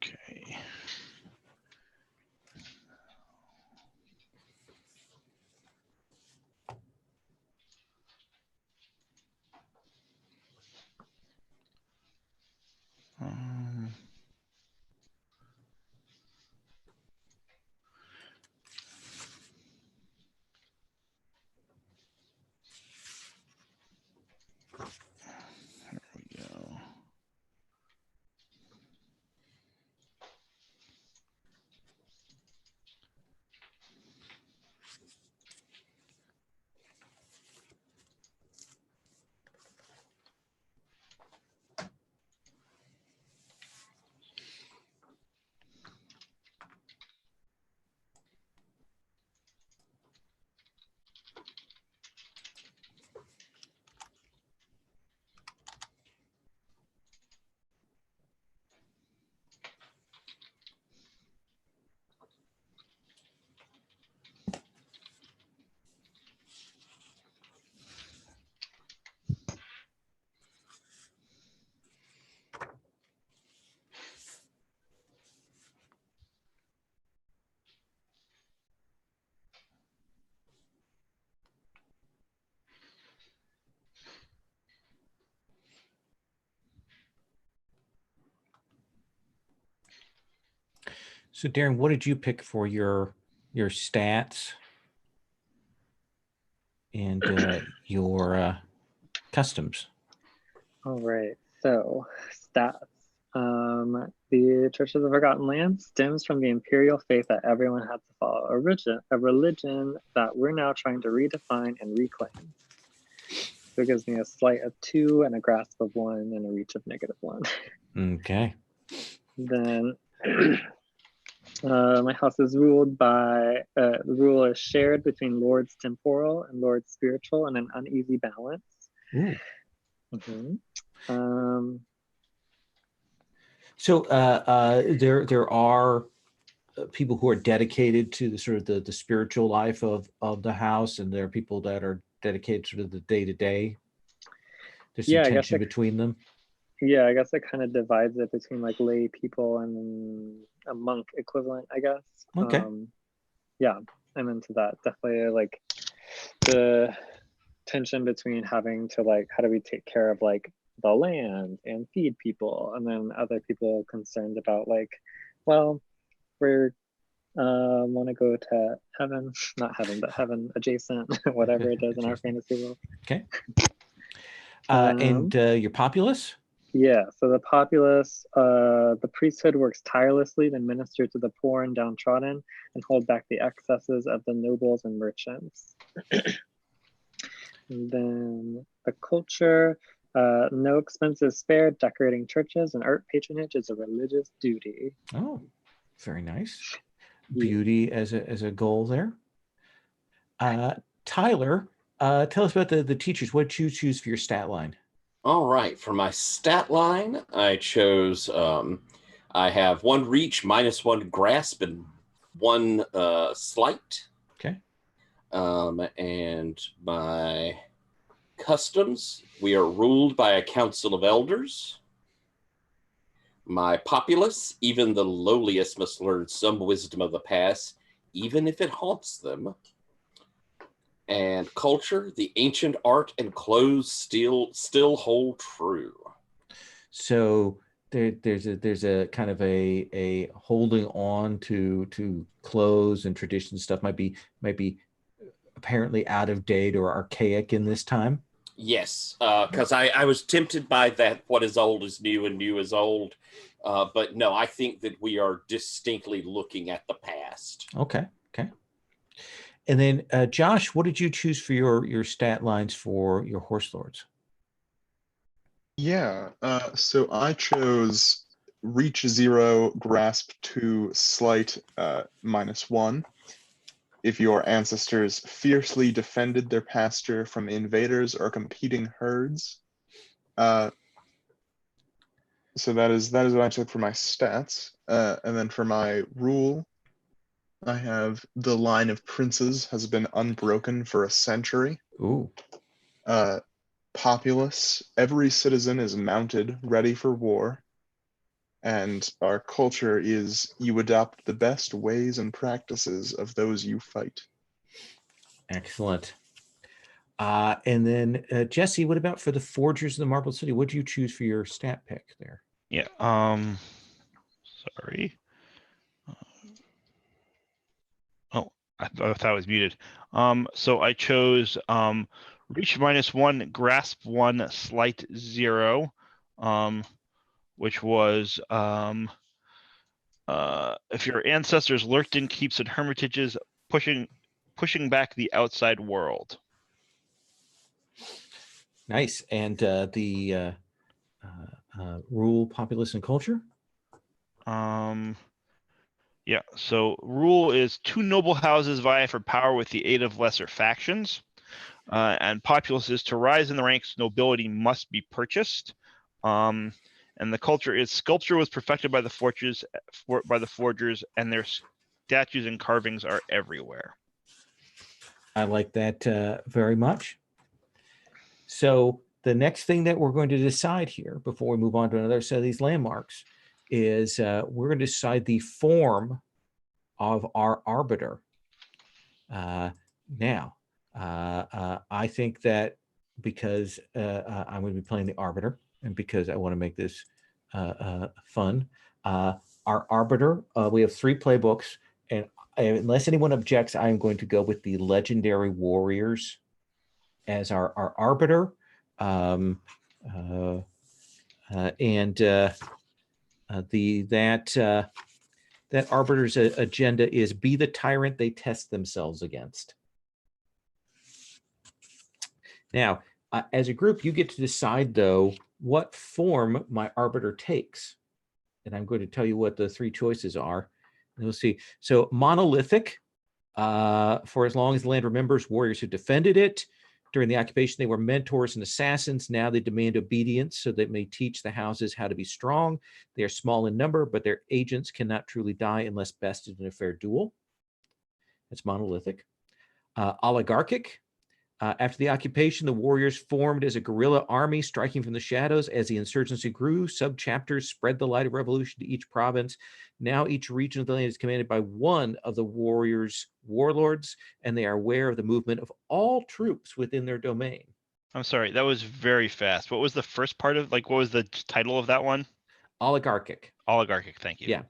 Okay. There we go. So Darren, what did you pick for your stats and your customs. All right, so stats. The Church of the Forgotten Land stems from the imperial faith that everyone had to follow, a religion that we're now trying to redefine and reclaim. So it gives me a sleight of 2 and a grasp of 1 and a reach of -1. Okay. Then my house is ruled by, the rule is shared between Lords Temporal and Lords Spiritual in an uneasy balance. Ooh. So there are people who are dedicated to the sort of the spiritual life of the house, and there are people that are dedicated to the day-to-day. There's some tension between them. Yeah, I guess it kind of divides it between like lay people and a monk equivalent, I guess. Okay. Yeah, I'm into that. Definitely like the tension between having to like, how do we take care of like the land and feed people, and then other people concerned about like, well, we're want to go to heaven, not heaven, but heaven adjacent, whatever it is in our fantasy world. Okay. And your populace? Yeah, so the populace, the priesthood works tirelessly to minister to the poor and downtrodden and hold back the excesses of the nobles and merchants. And then the culture, no expenses spared, decorating churches and art patronage is a religious duty. Oh, very nice. Beauty as a goal there. Tyler, tell us about the teachers. What did you choose for your stat line? All right, for my stat line, I chose, I have 1 reach, -1 grasp, and 1 sleight. Okay. And my customs, we are ruled by a council of elders. My populace, even the lowliest must learn some wisdom of the past, even if it haunts them. And culture, the ancient art and clothes still hold true. So there's a kind of a holding on to clothes and tradition stuff might be apparently out of date or archaic in this time. Yes, because I was tempted by that. What is old is new, and new is old. But no, I think that we are distinctly looking at the past. Okay. And then, Josh, what did you choose for your stat lines for your horse lords? Yeah, so I chose reach 0, grasp 2, sleight -1. If your ancestors fiercely defended their pasture from invaders or competing herds. So that is what I took for my stats. And then for my rule, I have the line of princes has been unbroken for a century. Ooh. Populace, every citizen is mounted, ready for war. And our culture is you adopt the best ways and practices of those you fight. Excellent. And then Jesse, what about for the Forgers of the Marble City? What do you choose for your stat pick there? Yeah. Sorry. Oh, I thought I was muted. So I chose reach -1, grasp 1, sleight 0, which was if your ancestors lurked in keeps and hermitages, pushing back the outside world. Nice. And the rule, populace, and culture? Yeah, so rule is 2 noble houses vie for power with the aid of lesser factions. And populace is to rise in the ranks, nobility must be purchased. And the culture is sculpture was perfected by the forgers, and their statues and carvings are everywhere. I like that very much. So the next thing that we're going to decide here before we move on to another set of these landmarks is we're going to decide the form of our arbiter. Now, I think that because I'm going to be playing the arbiter and because I want to make this fun, our arbiter, we have 3 playbooks, and unless anyone objects, I'm going to go with the legendary warriors as our arbiter, that arbiter's agenda is be the tyrant they test themselves against. Now, as a group, you get to decide, though, what form my arbiter takes. And I'm going to tell you what the three choices are. And we'll see. So monolithic, for as long as the land remembers warriors who defended it. During the occupation, they were mentors and assassins. Now they demand obedience so they may teach the houses how to be strong. They are small in number, but their agents cannot truly die unless bested in a fair duel. That's monolithic. Oligarchic. After the occupation, the warriors formed as a guerrilla army, striking from the shadows. As the insurgency grew, sub-chapters spread the light of revolution to each province. Now each region of the land is commanded by one of the warriors' warlords, and they are aware of the movement of all troops within their domain. I'm sorry, that was very fast. What was the first part of, like, what was the title of that one? Oligarchic. Oligarchic, thank you. Yeah.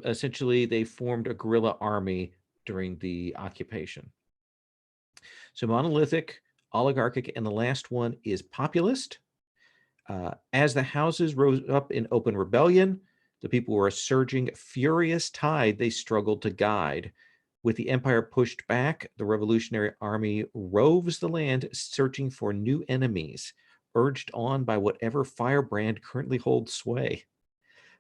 Essentially, they formed a guerrilla army during the occupation. So monolithic, oligarchic, and the last one is populist. As the houses rose up in open rebellion, the people were a surging, furious tide they struggled to guide. With the empire pushed back, the revolutionary army roves the land, searching for new enemies, urged on by whatever firebrand currently holds sway.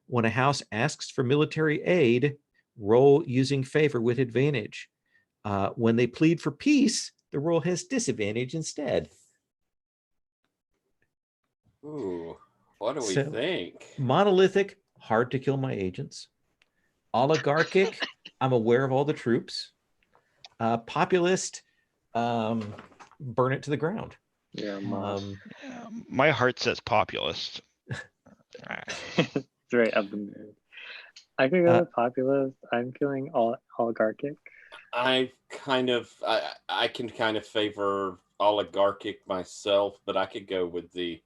When a house asks for military aid, roll using favor with advantage. When they plead for peace, the roll has disadvantage instead. Ooh, what do we think? Monolithic, hard to kill my agents. Oligarchic, I'm aware of all the troops. Populist, burn it to the ground. Yeah, my heart says populist. It's right up the mood. I could go with populist. I'm feeling oligarchic. I can kind of favor oligarchic myself, but I could go with the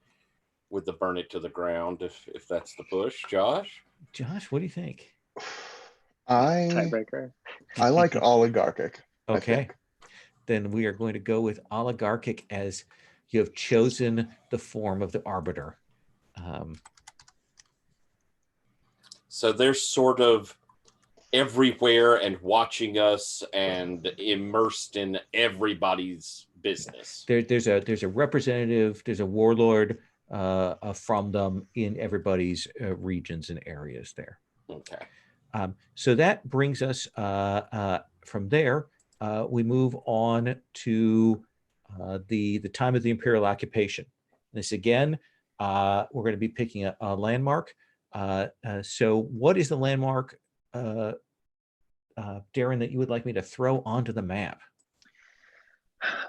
burn it to the ground if that's the push. Josh, what do you think? Tiebreaker. I like oligarchic. Okay, then we are going to go with oligarchic as you have chosen the form of the arbiter. So they're sort of everywhere and watching us and immersed in everybody's business. There's a representative, there's a warlord from them in everybody's regions and areas there. Okay. So that brings us from there. We move on to the time of the Imperial occupation. This again, we're going to be picking a landmark. So what is the landmark, Darren, that you would like me to throw onto the map?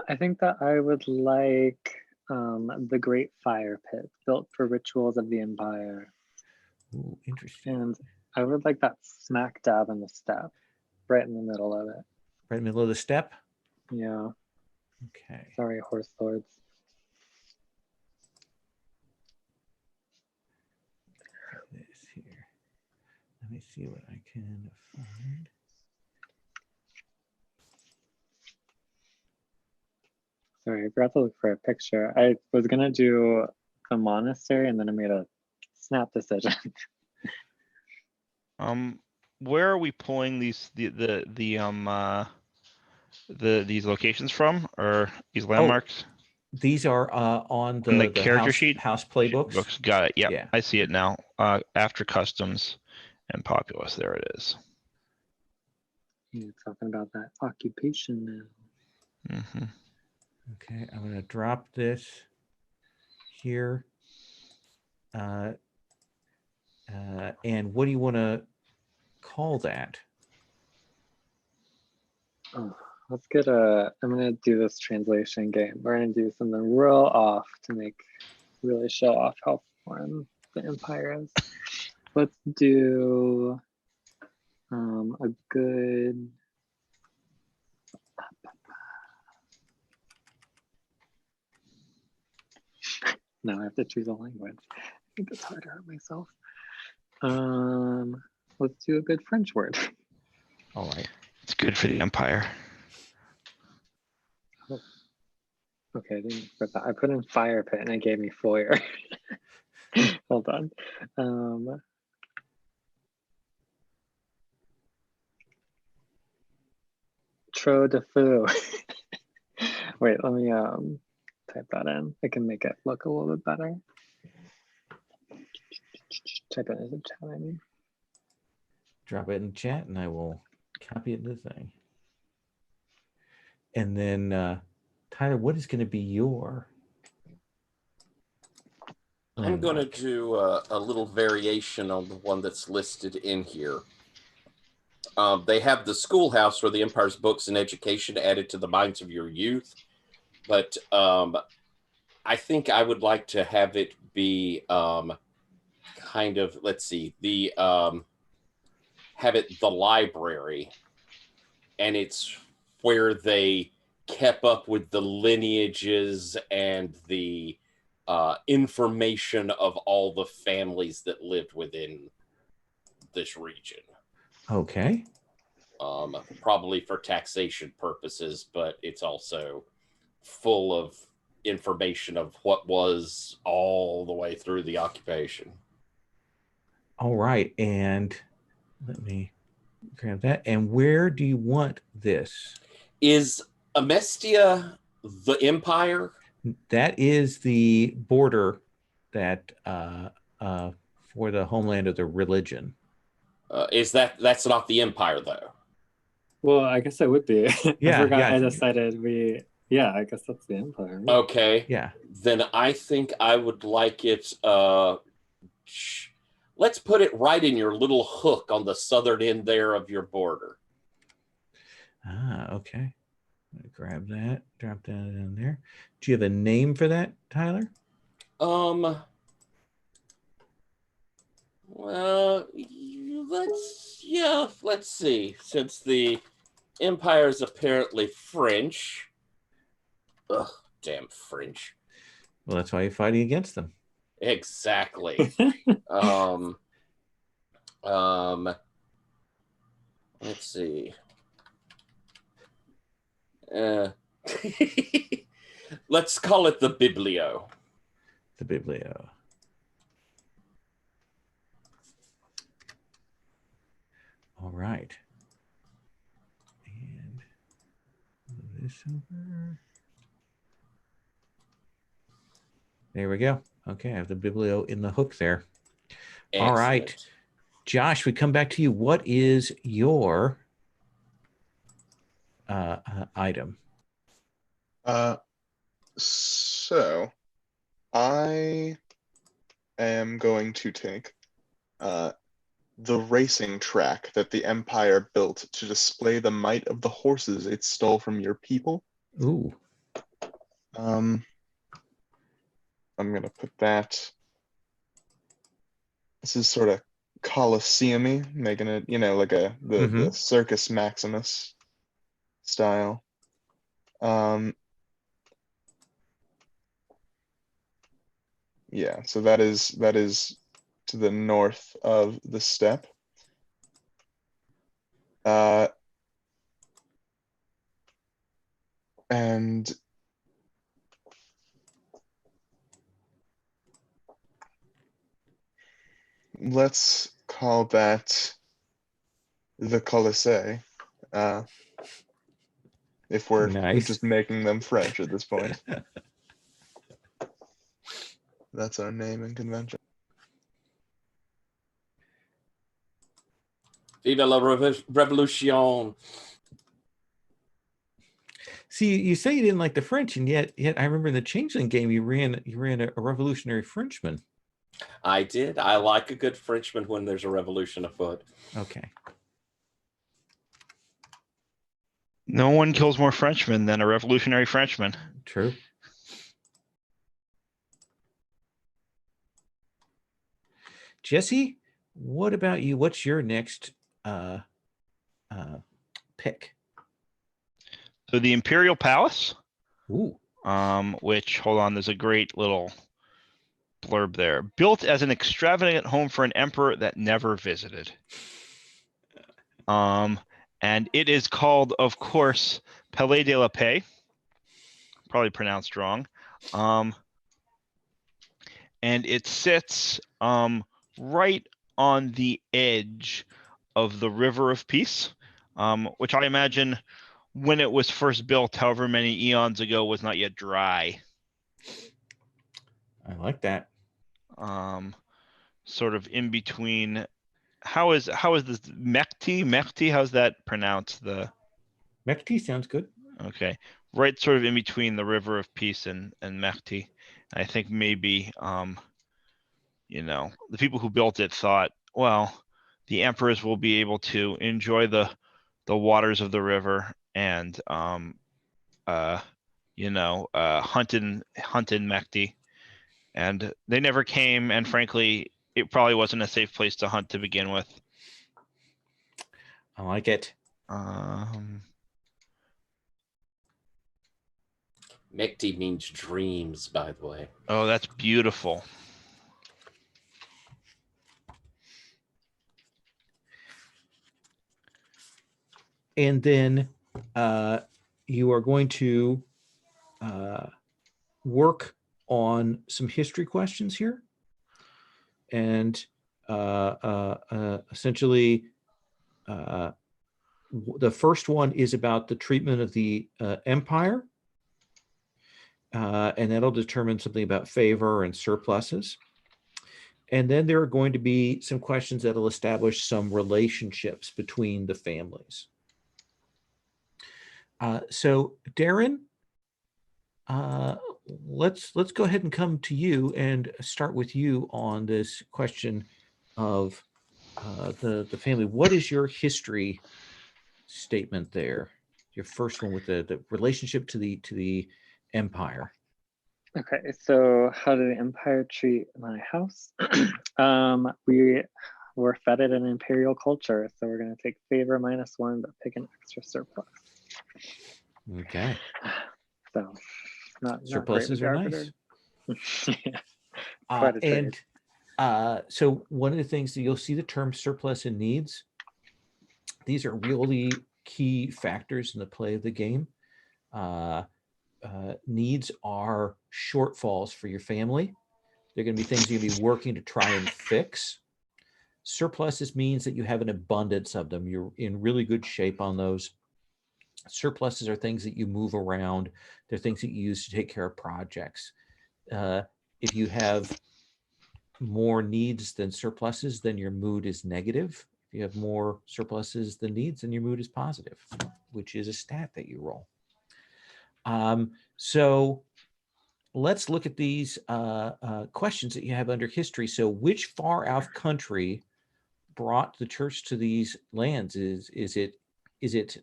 I think that I would like the Great Fire Pit, built for rituals of the Empire. Ooh, interesting. And I would like that smack dab in the steppe, right in the middle of it. Right in the middle of the steppe? Yeah. Okay. Sorry, horse lords. This here. Let me see what I can find. Sorry, I forgot to look for a picture. I was gonna do the monastery, and then I made a snap decision. Where are we pulling these these locations from, or these landmarks? These are on the character sheet house playbooks. Books. Got it. Yep. Yeah, I see it now. After customs and populace, there it is. You're talking about that occupation now. Mm-hmm. Okay, I'm going to drop this here. And what do you want to call that? Oh, let's get I'm gonna do this translation game. We're gonna do something real off to really show off how foreign the Empire is. Let's do a good. Now I have to choose a language. I think it's hard to hurt myself. Let's do a good French word. All right. It's good for the Empire. Okay, I didn't put that. I put in fire pit and it gave me foyer. Hold on. Tro de feu. Wait, let me type that in. I can make it look a little bit better. Type it in the chat, I mean. Drop it in the chat and I will copy it to the thing. And then, Tyler, what is going to be your? I'm going to do a little variation on the one that's listed in here. They have the schoolhouse where the Empire's books and education added to the minds of your youth. But I think I would like to have it be kind of, let's see, the have it the library. And it's where they kept up with the lineages and the information of all the families that lived within this region. Okay. Probably for taxation purposes, but it's also full of information of what was all the way through the occupation. All right. And let me grab that. And where do you want this? Is Amestia the Empire? That is the border that for the homeland of the religion. Is that's not the Empire though? Well, I guess it would be. Yeah, I forgot. yeah. I decided yeah, I guess that's the Empire. Right? Okay. Yeah. Then I think I would like it. Let's put it right in your little hook on the southern end there of your border. Ah, okay. Grab that, drop that in there. Do you have a name for that, Tyler? Well, let's see. Since the Empire is apparently French. Ugh, damn French. Well, that's why you're fighting against them. Exactly. Let's see. Let's call it the Biblio. The Biblio. All right. And move this over. There we go. Okay, I have the Biblio in the hook there. Excellent. All right. Josh, we come back to you. What is your item? So I am going to take the racing track that the Empire built to display the might of the horses it stole from your people. Ooh. I'm gonna put that. This is sort of Colosseum-y, making it, like the Circus Maximus style. Yeah, so that is to the north of the steppe. And let's call that the Colisée, if we're just making them French at this point. That's our naming convention. Vive la Revolution. See, you say you didn't like the French, and yet I remember in the Changeling game you ran a revolutionary Frenchman. I did. I like a good Frenchman when there's a revolution afoot. Okay. No one kills more Frenchmen than a revolutionary Frenchman. True. Jesse, what about you? What's your next pick? So the Imperial Palace. Ooh. Which, hold on, there's a great little blurb there. Built as an extravagant home for an emperor that never visited. And it is called, of course, Palais de la Paix. probably pronounced wrong. And it sits right on the edge of the River of Peace, which I imagine when it was first built, however many eons ago, was not yet dry. I like that. Sort of in between. How is this Mekti? Mekti, how's that pronounced? The Mekti sounds good. Okay, right, sort of in between the River of Peace and Mekti. I think maybe the people who built it thought, well, the emperors will be able to enjoy the waters of the river and hunt in Mekti, and they never came. And frankly, it probably wasn't a safe place to hunt to begin with. I like it. Mekti means dreams, by the way. Oh, that's beautiful. And then you are going to work on some history questions here. And essentially, the first one is about the treatment of the empire. And that'll determine something about favor and surpluses. And then there are going to be some questions that'll establish some relationships between the families. So Darren, let's go ahead and come to you and start with you on this question of the family. What is your history statement there? Your first one with the relationship to the empire. Okay, so how did the empire treat my house? We were fed it an imperial culture, so we're going to take favor -1, but pick an extra surplus. Okay. So not surpluses not are Arbiter. nice. Yeah, And so one of the things that you'll see the term surplus and needs. These are really key factors in the play of the game. Needs are shortfalls for your family. They're going to be things you're going to be working to try and fix. Surpluses means that you have an abundance of them. You're in really good shape on those. Surpluses are things that you move around. They're things that you use to take care of projects. If you have more needs than surpluses, then your mood is negative. If you have more surpluses than needs, then your mood is positive, which is a stat that you roll. So let's look at these questions that you have under history. So which far out country brought the church to these lands? Is it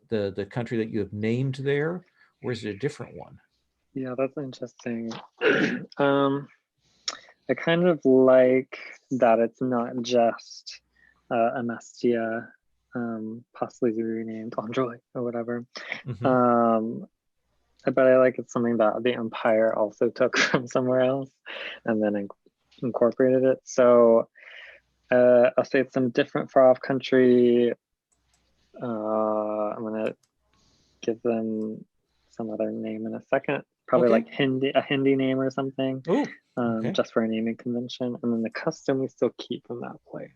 the country that you have named there, or is it a different one? Yeah, that's interesting. I kind of like that it's not just Amestia, possibly renamed Android or whatever. Mm-hmm. But I like it's something that the Empire also took from somewhere else and then incorporated it. So I'll say it's some different far off country. I'm gonna give them some other name in a second. Probably like a Hindi name or something. Oh, just for a naming convention. And then the custom we still keep from that place.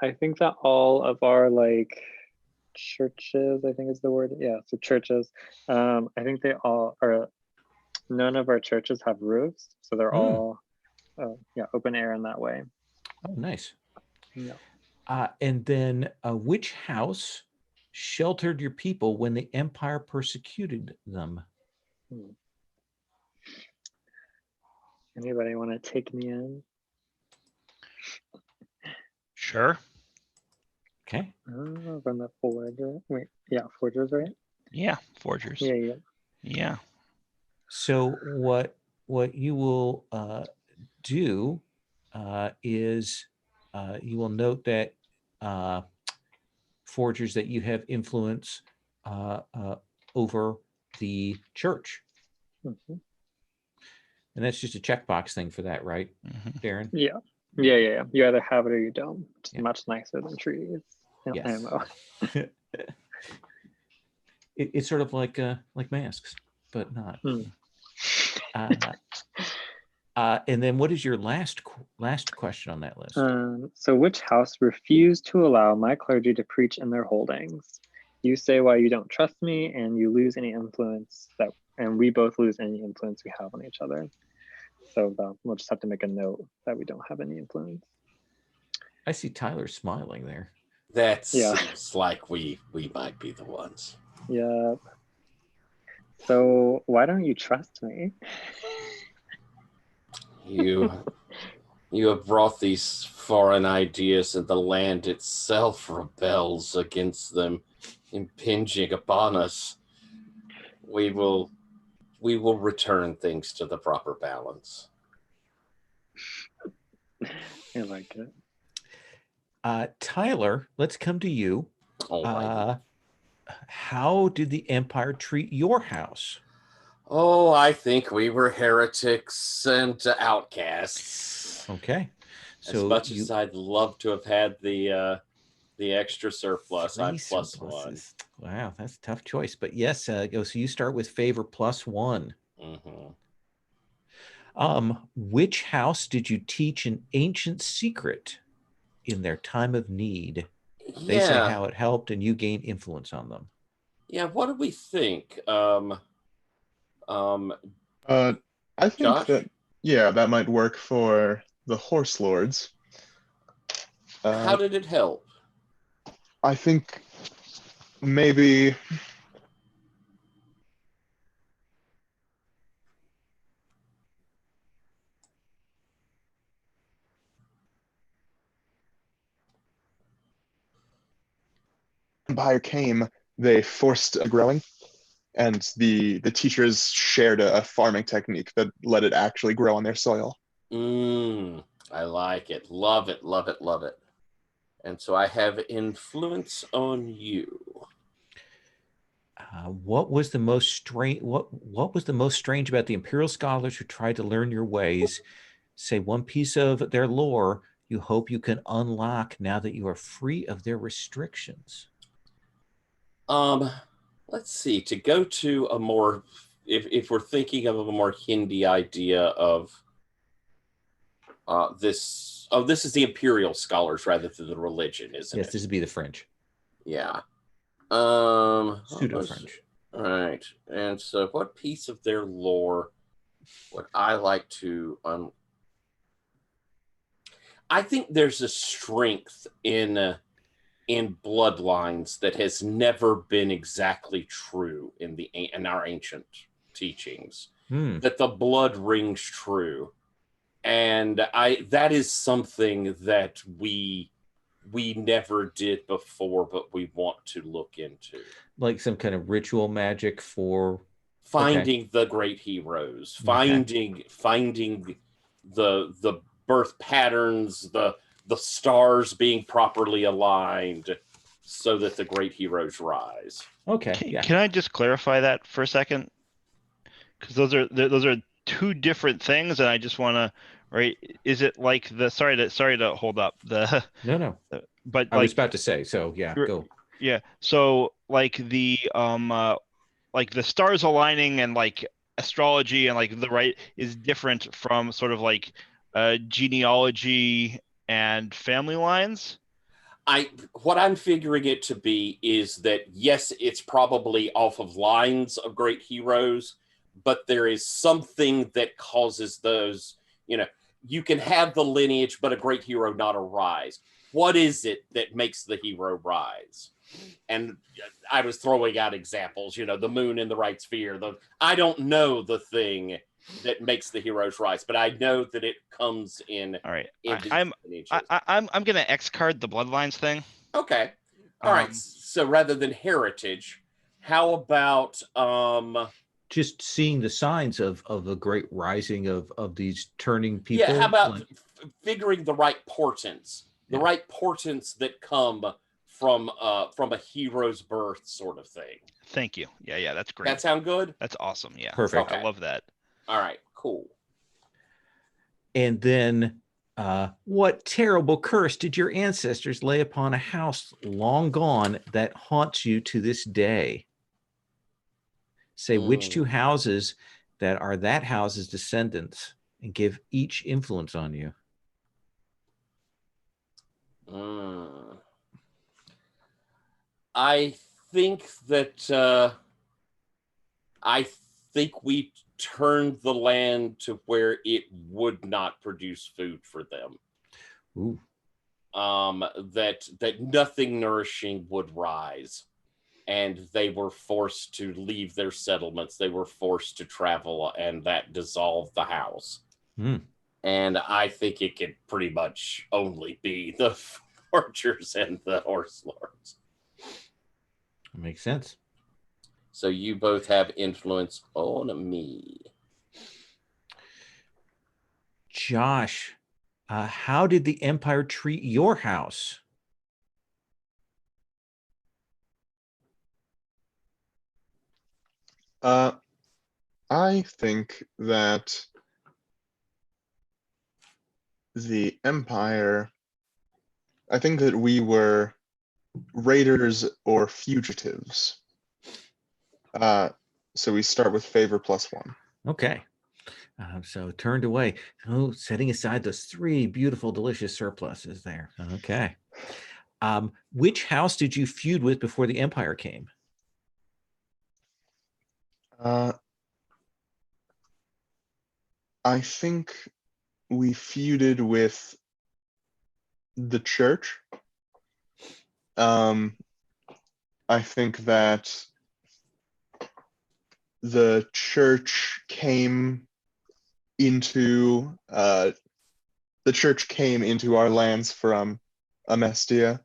I think that all of our churches, I think is the word. Yeah, so churches. I think they all are. None of our churches have roofs, so they're all open air in that way. Oh, nice. Yeah. And then which house sheltered your people when the empire persecuted them? Anybody want to take me in? Sure. Okay. From the forger. Wait, yeah, forgers, right? Yeah, forgers. Yeah. So what you will do is you will note that forgers that you have influence over the church. Mm-hmm. And that's just a checkbox thing for that, right, Darren? Yeah. You either have it or you don't, which is much nicer than treaties. Yes. ammo. It's sort of like masks, but not. And then what is your last question on that list? So which house refused to allow my clergy to preach in their holdings? You say why you don't trust me, and you lose any influence and we both lose any influence we have on each other. So we'll just have to make a note that we don't have any influence. I see Tyler smiling there. That seems like we might be the ones. Yep. So why don't you trust me? You have brought these foreign ideas, and the land itself rebels against them, impinging upon us. We will return things to the proper balance. I like it. Tyler, let's come to you. How did the Empire treat your house? Oh, I think we were heretics and outcasts. Okay. So as much as I'd love to have had the extra surplus, I'm +1. Wow, that's a tough choice. But yes, so you start with favor +1. Mm-hmm. Which house did you teach an ancient secret in their time of need? They say how it helped, and you gain influence on them. Yeah, what do we think? I think that might work for the horselords. How did it help? I think maybe Empire came, they forced a growing, and the teachers shared a farming technique that let it actually grow on their soil. I like it. Love it, love it, love it. And so I have influence on you. What was the most strange? What was the most strange about the Imperial scholars who tried to learn your ways? Say one piece of their lore you hope you can unlock now that you are free of their restrictions. Let's see. To go to a more, if we're thinking of a more Hindi idea of this. Oh, this is the Imperial scholars rather than the religion, isn't it? Yes, this would be the French. Yeah. Pseudo-French. All right. And so what piece of their lore would I like to I think there's a strength in bloodlines that has never been exactly true in our ancient teachings. That the blood rings true. And that is something that we never did before, but we want to look into. Like some kind of ritual magic for finding the great heroes, finding the birth patterns, the stars being properly aligned so that the great heroes rise. Okay. Can I just clarify that for a second? Because those are two different things, and I just want to, right? Is it like the sorry to hold up the no, but I was about to say, so yeah, go. Yeah, so like the stars aligning and like astrology and like the right is different from sort of like genealogy and family lines. What I'm figuring it to be is that yes, it's probably off of lines of great heroes, but there is something that causes those, you can have the lineage, but a great hero not arise. What is it that makes the hero rise? And I was throwing out examples, the moon in the right sphere. I don't know the thing that makes the heroes rise, but I know that it comes in. All right, I'm gonna X card the bloodlines thing. Okay, all right. So rather than heritage, how about just seeing the signs of a great rising of these turning people? Yeah, how about figuring the right portents, right portents that come from a hero's birth, sort of thing. Thank you. Yeah, that's great. That sound good? That's awesome. Yeah, perfect. I love that. All right, cool. And then What terrible curse did your ancestors lay upon a house long gone that haunts you to this day? Say which two houses that are that house's descendants and give each influence on you. I think that we turned the land to where it would not produce food for them. Ooh. That nothing nourishing would rise, and they were forced to leave their settlements. They were forced to travel, and that dissolved the house. And I think it could pretty much only be the forgers and the horse lords. Makes sense. So you both have influence on me. Josh, how did the Empire treat your house? I think that the Empire, I think that we were raiders or fugitives. So we start with favor +1. Okay. So turned away. Oh, setting aside those 3 beautiful, delicious surpluses there. Okay. Which house did you feud with before the Empire came? I think we feuded with the church. I think that the church came into our lands from Amestia,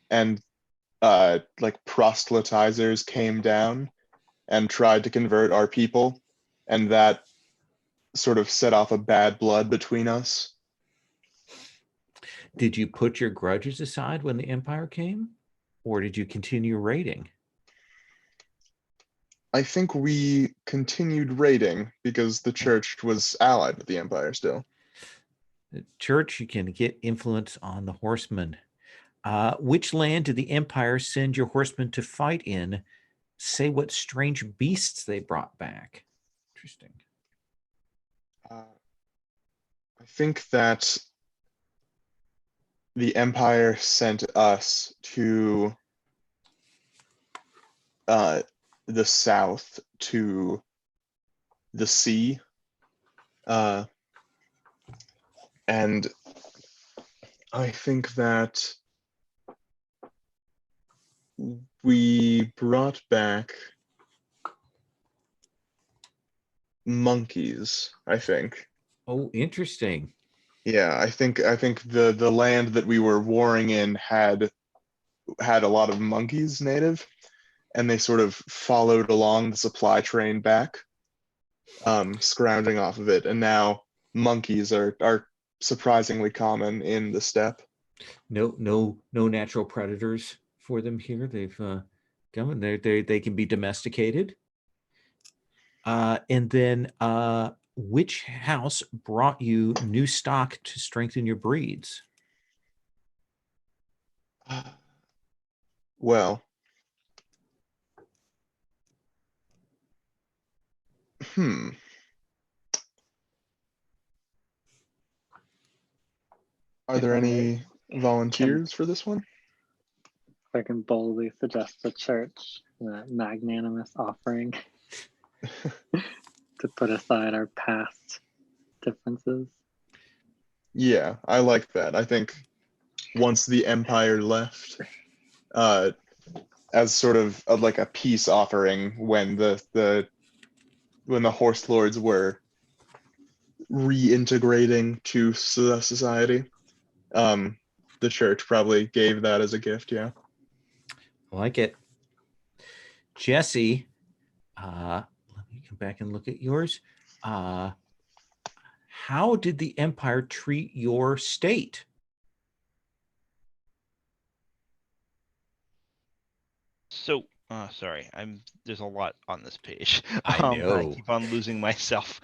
and like proselytizers came down and tried to convert our people, and that sort of set off a bad blood between us. Did you put your grudges aside when the Empire came, or did you continue raiding? I think we continued raiding because the church was allied with the Empire still. The church, you can get influence on the horsemen. Which land did the Empire send your horsemen to fight in? Say what strange beasts they brought back. Interesting. I think that the Empire sent us to the south to the sea, and I think that we brought back monkeys, I think. Oh, interesting. Yeah, I think the land that we were warring in had a lot of monkeys native, and they sort of followed along the supply train back, scrounging off of it. And now monkeys are surprisingly common in the steppe. No natural predators for them here. They've come and they can be domesticated. And then which house brought you new stock to strengthen your breeds? Well, Are there any volunteers for this one? I can boldly suggest the church, the magnanimous offering to put aside our past differences. Yeah, I like that. I think once the Empire left, as sort of like a peace offering when the horse lords were reintegrating to society, the church probably gave that as a gift. Yeah, I like it. Jesse, let me come back and look at yours. How did the Empire treat your state? So, sorry, there's a lot on this page. I know. I keep on losing myself.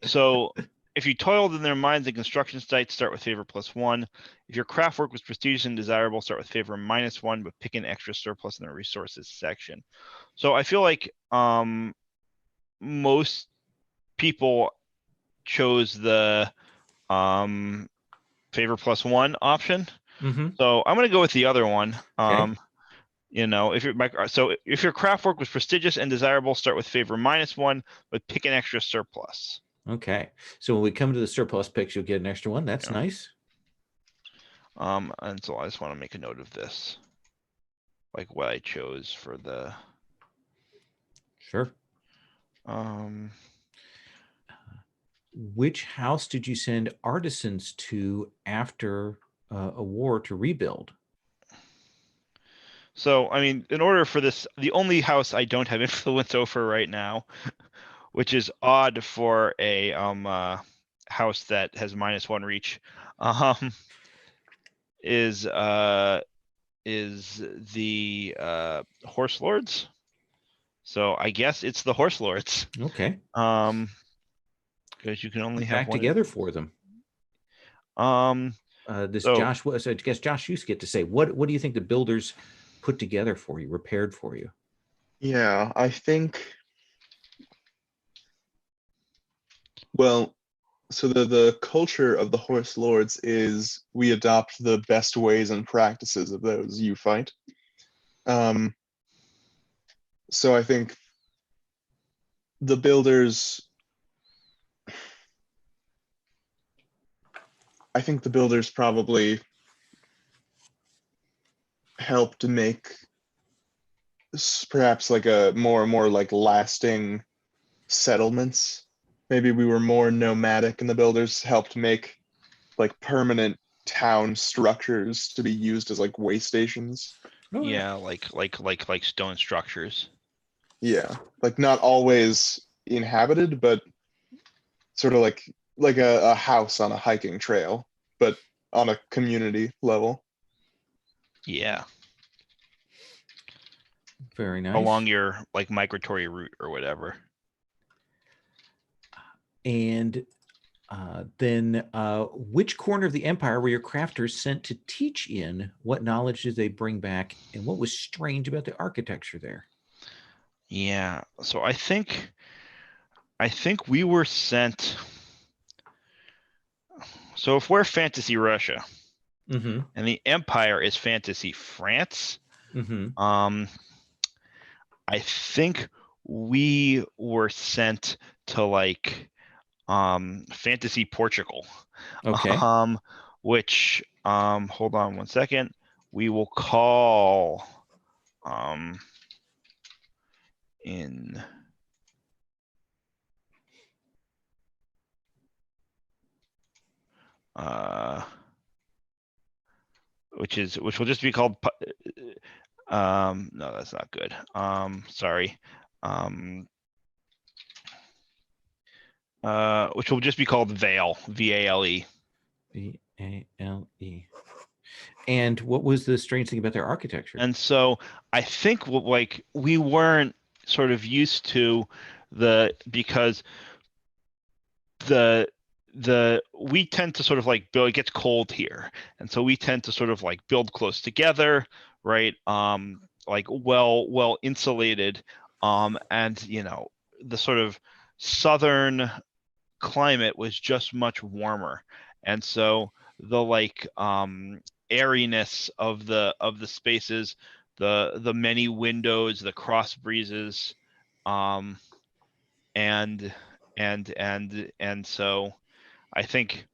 So if you toiled in their mines and construction sites, start with favor +1. If your craft work was prestigious and desirable, start with favor -1, but pick an extra surplus in the resources section. So I feel like most people chose the favor +1 option. So I'm going to go with the other one. Okay. You know, if your craft work was prestigious and desirable, start with favor -1, but pick an extra surplus. Okay. So when we come to the surplus picks, you'll get an extra one. That's nice. And so I just want to make a note of this, like what I chose for the. Sure. Which house did you send artisans to after a war to rebuild? So, I mean, in order for this, the only house I don't have influence over right now, which is odd for a house that has -1 reach, is the horselords. So I guess it's the horselords. Okay. Because you can only have back one together for them. Josh, so I guess Josh, you get to say what do you think the builders put together for you, repaired for you? Yeah, I think. Well, so the culture of the horse lords is we adopt the best ways and practices of those you fight. So I think the builders. I think the builders probably helped make perhaps like a more like lasting settlements. Maybe we were more nomadic, and the builders helped make like permanent town structures to be used as like way stations. Yeah, like stone structures. Yeah, like not always inhabited, but sort of like a house on a hiking trail, but on a community level. Yeah. Very nice. Along your like migratory route or whatever. And then which corner of the empire were your crafters sent to teach in? What knowledge did they bring back? And what was strange about the architecture there? Yeah. So I think we were sent. So if we're fantasy Russia, and the empire is fantasy France, I think we were sent to like fantasy Portugal. Okay. Which hold on one second. We will call in which will just be called no, that's not good. Sorry. Which will just be called Vale, VALE. VALE. And what was the strange thing about their architecture? And so I think like we weren't sort of used to because we tend to sort of like build, it gets cold here. And so we tend to sort of like build close together, right? Like well insulated. And you know, the sort of southern climate was just much warmer. And so the like airiness of the spaces, the many windows, the cross breezes, and so I think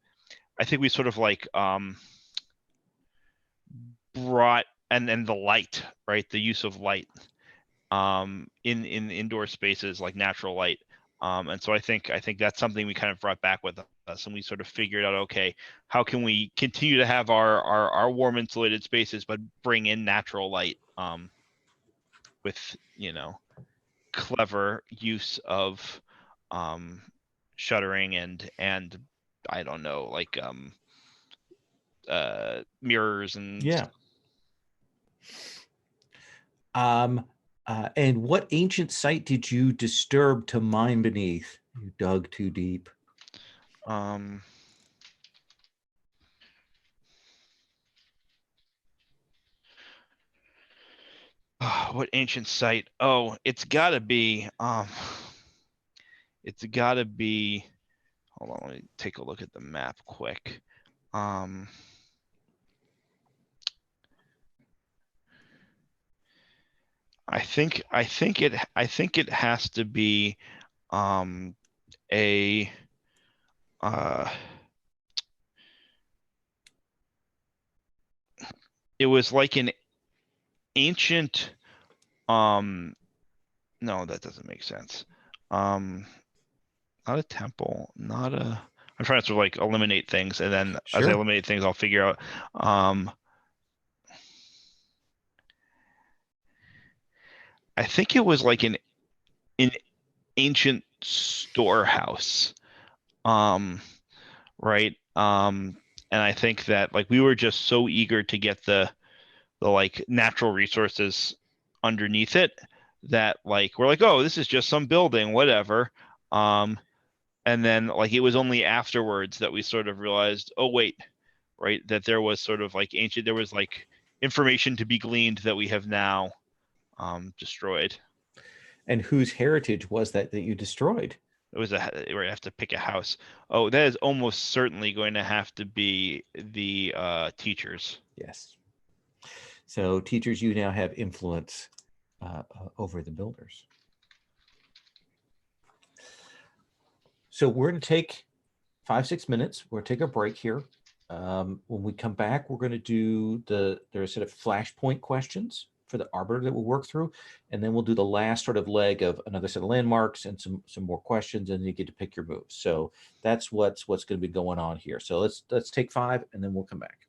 we sort of like brought and the light, right? The use of light in indoor spaces, like natural light. And so I think that's something we kind of brought back with us, and we sort of figured out, okay, how can we continue to have our warm insulated spaces, but bring in natural light with, you know, clever use of shuttering and I don't know, like mirrors and and what ancient site did you disturb to mine beneath? You dug too deep. What ancient site? Oh, it's gotta be hold on, let me take a look at the map quick. I think it has to be a it was like an ancient no, that doesn't make sense. Not a temple, not a I'm trying to sort of like eliminate things, and then as I eliminate things I'll figure out I think it was like an ancient storehouse. Right. And I think that like we were just so eager to get the like natural resources underneath it that like we're like, oh, this is just some building, whatever. And then like it was only afterwards that we sort of realized, oh wait, right, that there was sort of like there was like information to be gleaned that we have now destroyed. And whose heritage was that you destroyed? It was we have to pick a house. Oh, that is almost certainly going to have to be the teachers. Yes. So teachers, you now have influence over the builders. So we're going to take 5-6 minutes. We're going to take a break here. When we come back, we're going to do there are a set of flashpoint questions for the Arbiter that we'll work through, and then we'll do the last sort of leg of another set of landmarks and some more questions, and you get to pick your moves. So that's what's going to be going on here. So let's take 5, and then we'll come back.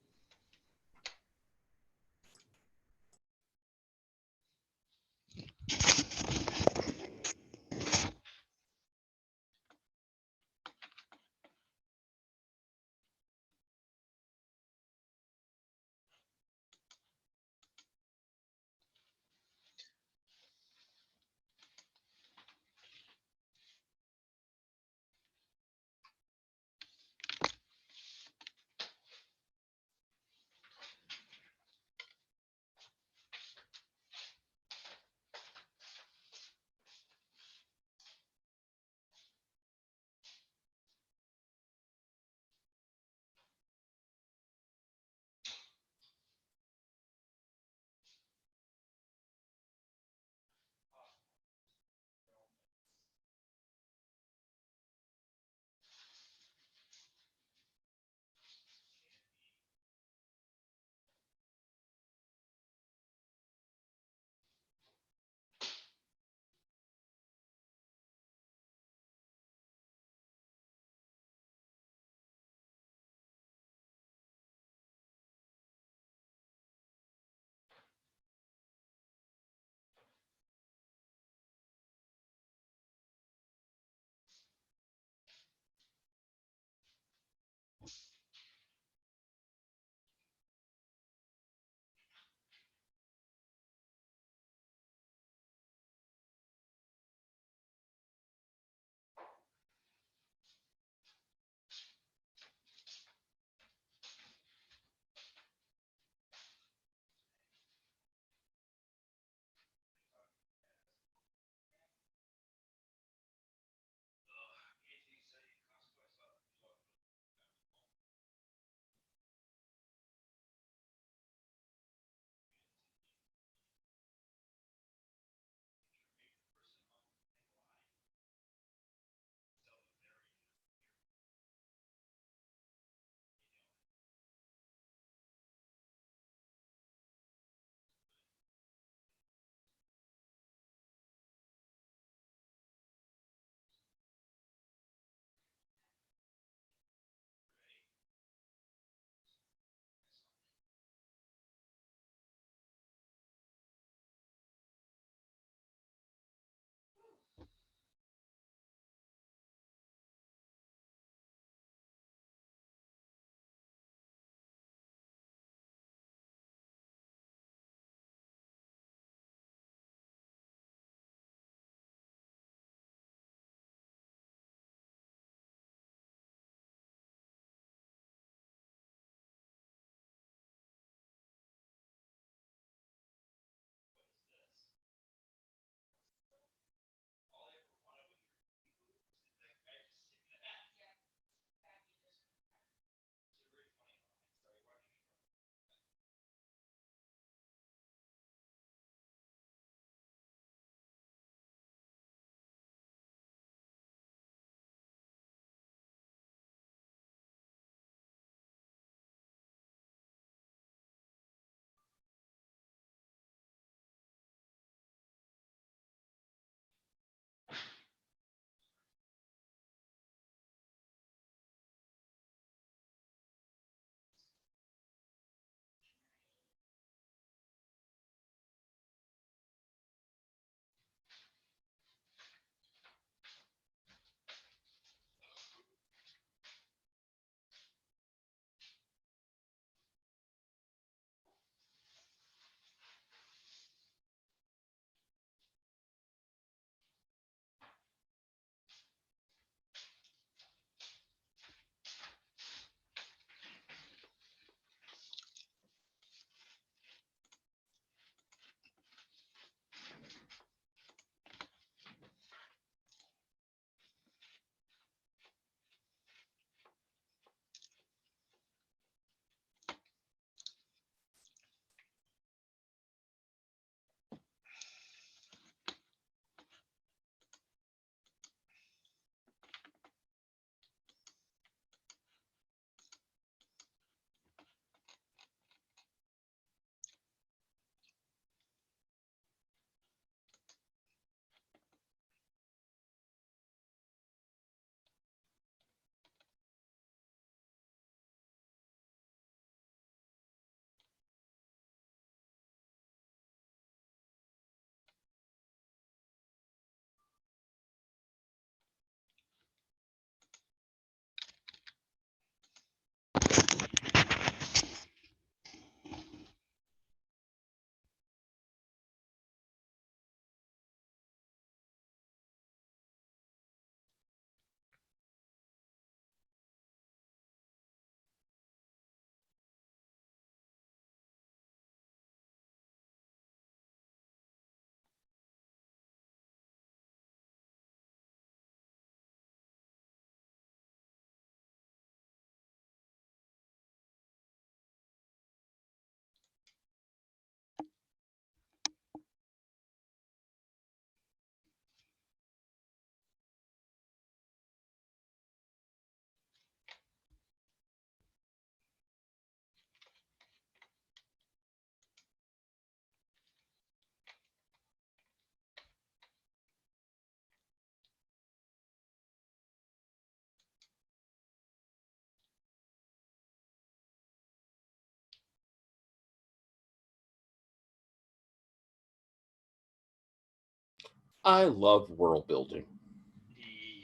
I love world building.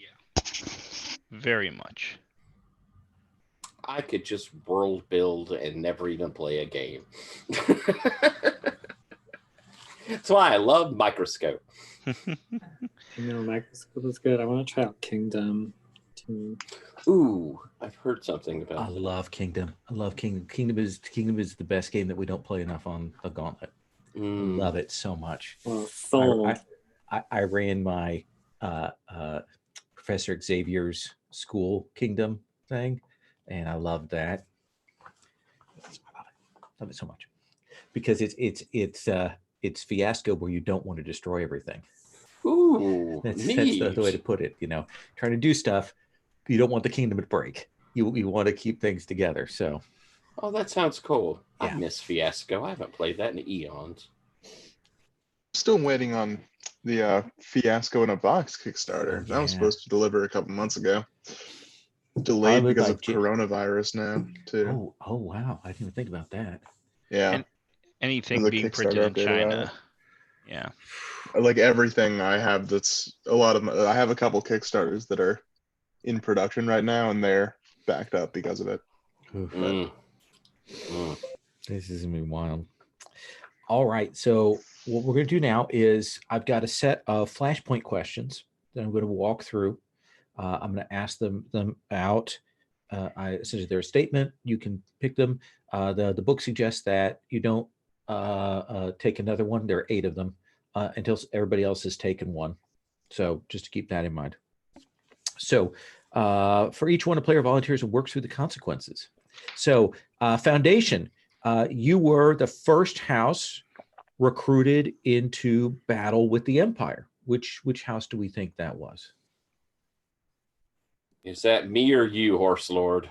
Yeah. Very much. I could just world build and never even play a game. That's why I love Microscope. You know, Microscope is good. I want to try out Kingdom too. Ooh, I've heard something about I that. love Kingdom. I love Kingdom. Kingdom is the best game that we don't play enough on the Gauntlet. I love it so much. Well, sold. I ran my Professor Xavier's school Kingdom thing, and I love that. Love it so much because it's Fiasco where you don't want to destroy everything. Ooh, That's neat. the way to put it. You know, trying to do stuff, you don't want the kingdom to break. You want to keep things together. So, Oh, that sounds cool. Yeah. I miss Fiasco. I haven't played that in eons. Still waiting on the Fiasco in a Box Kickstarter. Oh, That was yeah. supposed to deliver a couple months ago. Delayed Probably because by of coronavirus now, too. Oh wow! I didn't even think about that. Yeah. And anything There's a being Kickstarter printed in update about China. it. Yeah. Like everything I have that's a lot of I have a couple Kickstarters that are in production right now and they're backed up because of it. Oof. Mm. This is gonna be wild. All right, so what we're going to do now is I've got a set of flashpoint questions that I'm going to walk through. I'm going to ask them out. Essentially, they're a statement. You can pick them. The book suggests that you don't take another one. There are 8 of them until everybody else has taken one. So just to keep that in mind. So for each one, a player volunteers and works through the consequences. So Foundation. You were the first house recruited into battle with the Empire. Which house do we think that was? Is that me or you, Horse Lord?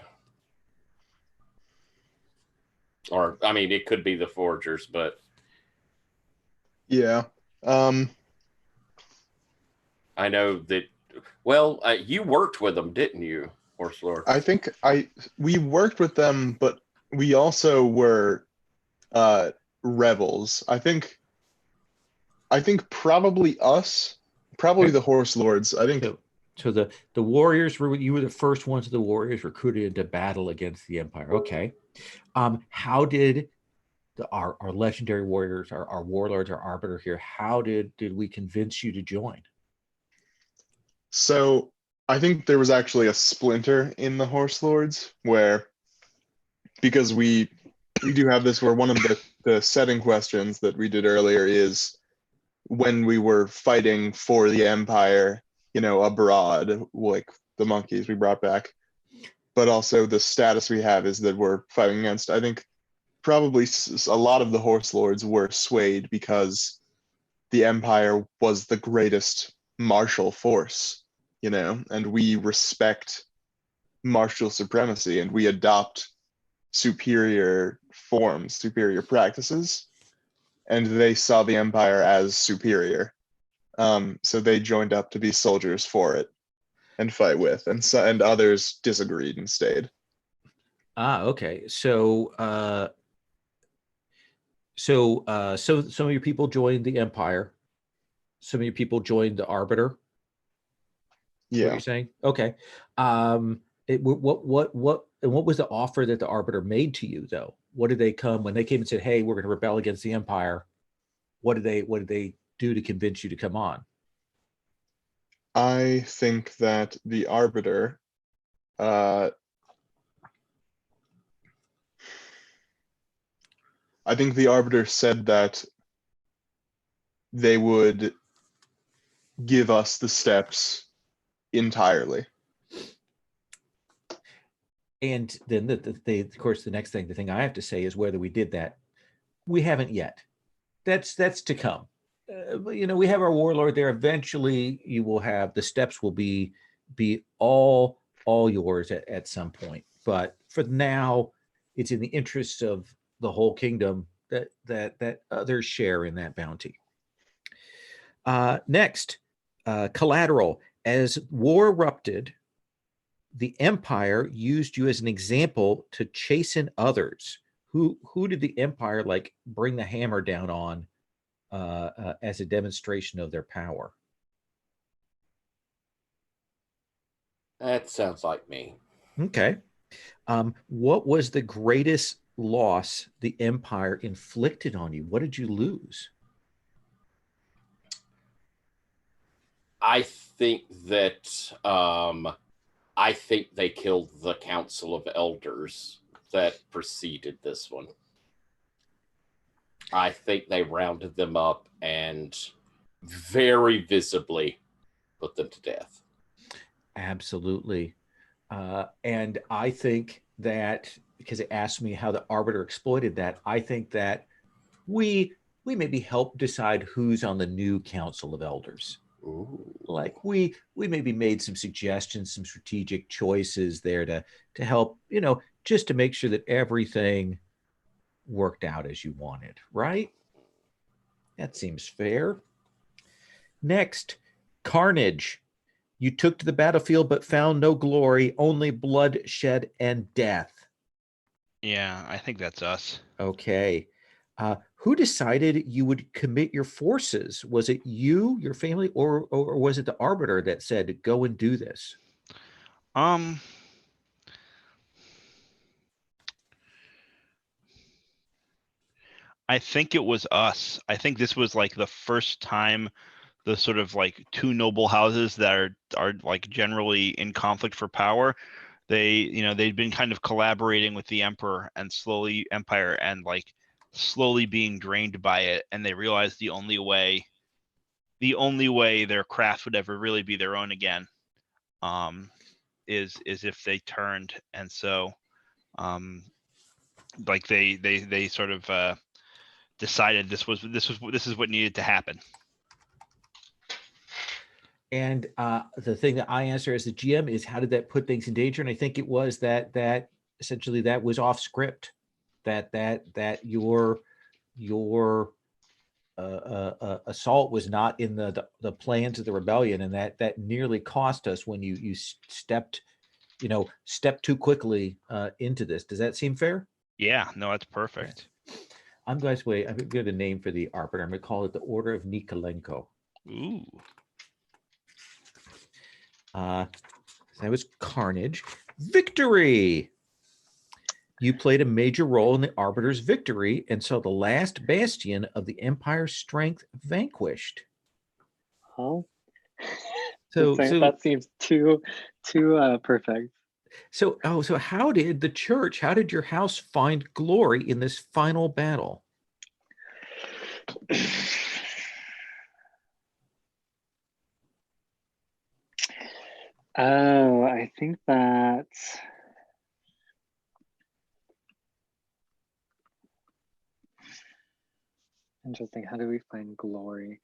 Or, I mean, it could be the Forgers, but Yeah. I know that, well, you worked with them, didn't you, Horse Lord? I think we worked with them, but we also were rebels. I think probably us, probably the Horse Lords. I think So the warriors you were the first ones of the warriors recruited into battle against the Empire. Okay. How did our legendary warriors, our warlords, our Arbiter here, how did we convince you to join? so. I think there was actually a splinter in the Horse Lords where, because we do have this, where one of the setting questions that we did earlier is when we were fighting for the Empire, abroad, like the monkeys we brought back, but also the status we have is that we're fighting against, I think probably a lot of the Horse Lords were swayed because the Empire was the greatest martial force, and we respect martial supremacy and we adopt superior forms, superior practices, and they saw the Empire as superior. So they joined up to be soldiers for it and fight with, and others disagreed and stayed. Okay. So some of your people joined the Empire. Some of your people joined the Arbiter. Yeah. What you're saying? Okay. What was the offer that the Arbiter made to you, though? What did they come when they came and said, "Hey, we're going to rebel against the Empire"? What did they do to convince you to come on? I think that the Arbiter, I think the Arbiter said that they would give us the steps entirely. And then of course, the next thing, the thing I have to say is whether we did that. We haven't yet. That's to come. We have our warlord there. Eventually, you will have the steps will be all yours at some point. But for now, it's in the interests of the whole kingdom that others share in that bounty. Next, collateral. As war erupted, the Empire used you as an example to chasten others. Who did the Empire bring the hammer down on as a demonstration of their power? That sounds like me. Okay. What was the greatest loss the Empire inflicted on you? What did you lose? I think that I think they killed the Council of Elders that preceded this one. I think they rounded them up and very visibly put them to death. Absolutely. And I think that, because it asked me how the Arbiter exploited that, I think that we maybe help decide who's on the new Council of Elders. Ooh. Like we maybe made some suggestions, some strategic choices there to help, just to make sure that everything worked out as you wanted, right? That seems fair. Next, Carnage. You took to the battlefield but found no glory, only bloodshed and death. Yeah, I think that's us. Okay. Who decided you would commit your forces? Was it you, your family, or was it the Arbiter that said, go and do this? I think it was us. I think this was like the first time the sort of like two noble houses that are like generally in conflict for power, they'd been kind of collaborating with the Empire and like slowly being drained by it, and they realized the only way their craft would ever really be their own again is if they turned. And so like they sort of decided this is what needed to happen. And the thing that I answer as the GM is, how did that put things in danger? And I think it was that essentially that was off script, that your assault was not in the plans of the rebellion, and that nearly cost us when you stepped too quickly into this. Does that seem fair? Yeah, no, that's perfect. Okay. I'm going to get a name for the Arbiter. I'm going to call it the Order of Nikolenko. Ooh. That was Carnage. Victory. You played a major role in the Arbiter's victory and saw the last bastion of the Empire's strength vanquished. Oh, So that seems too perfect. So how did your house find glory in this final battle? Oh, I think that interesting. How do we find glory?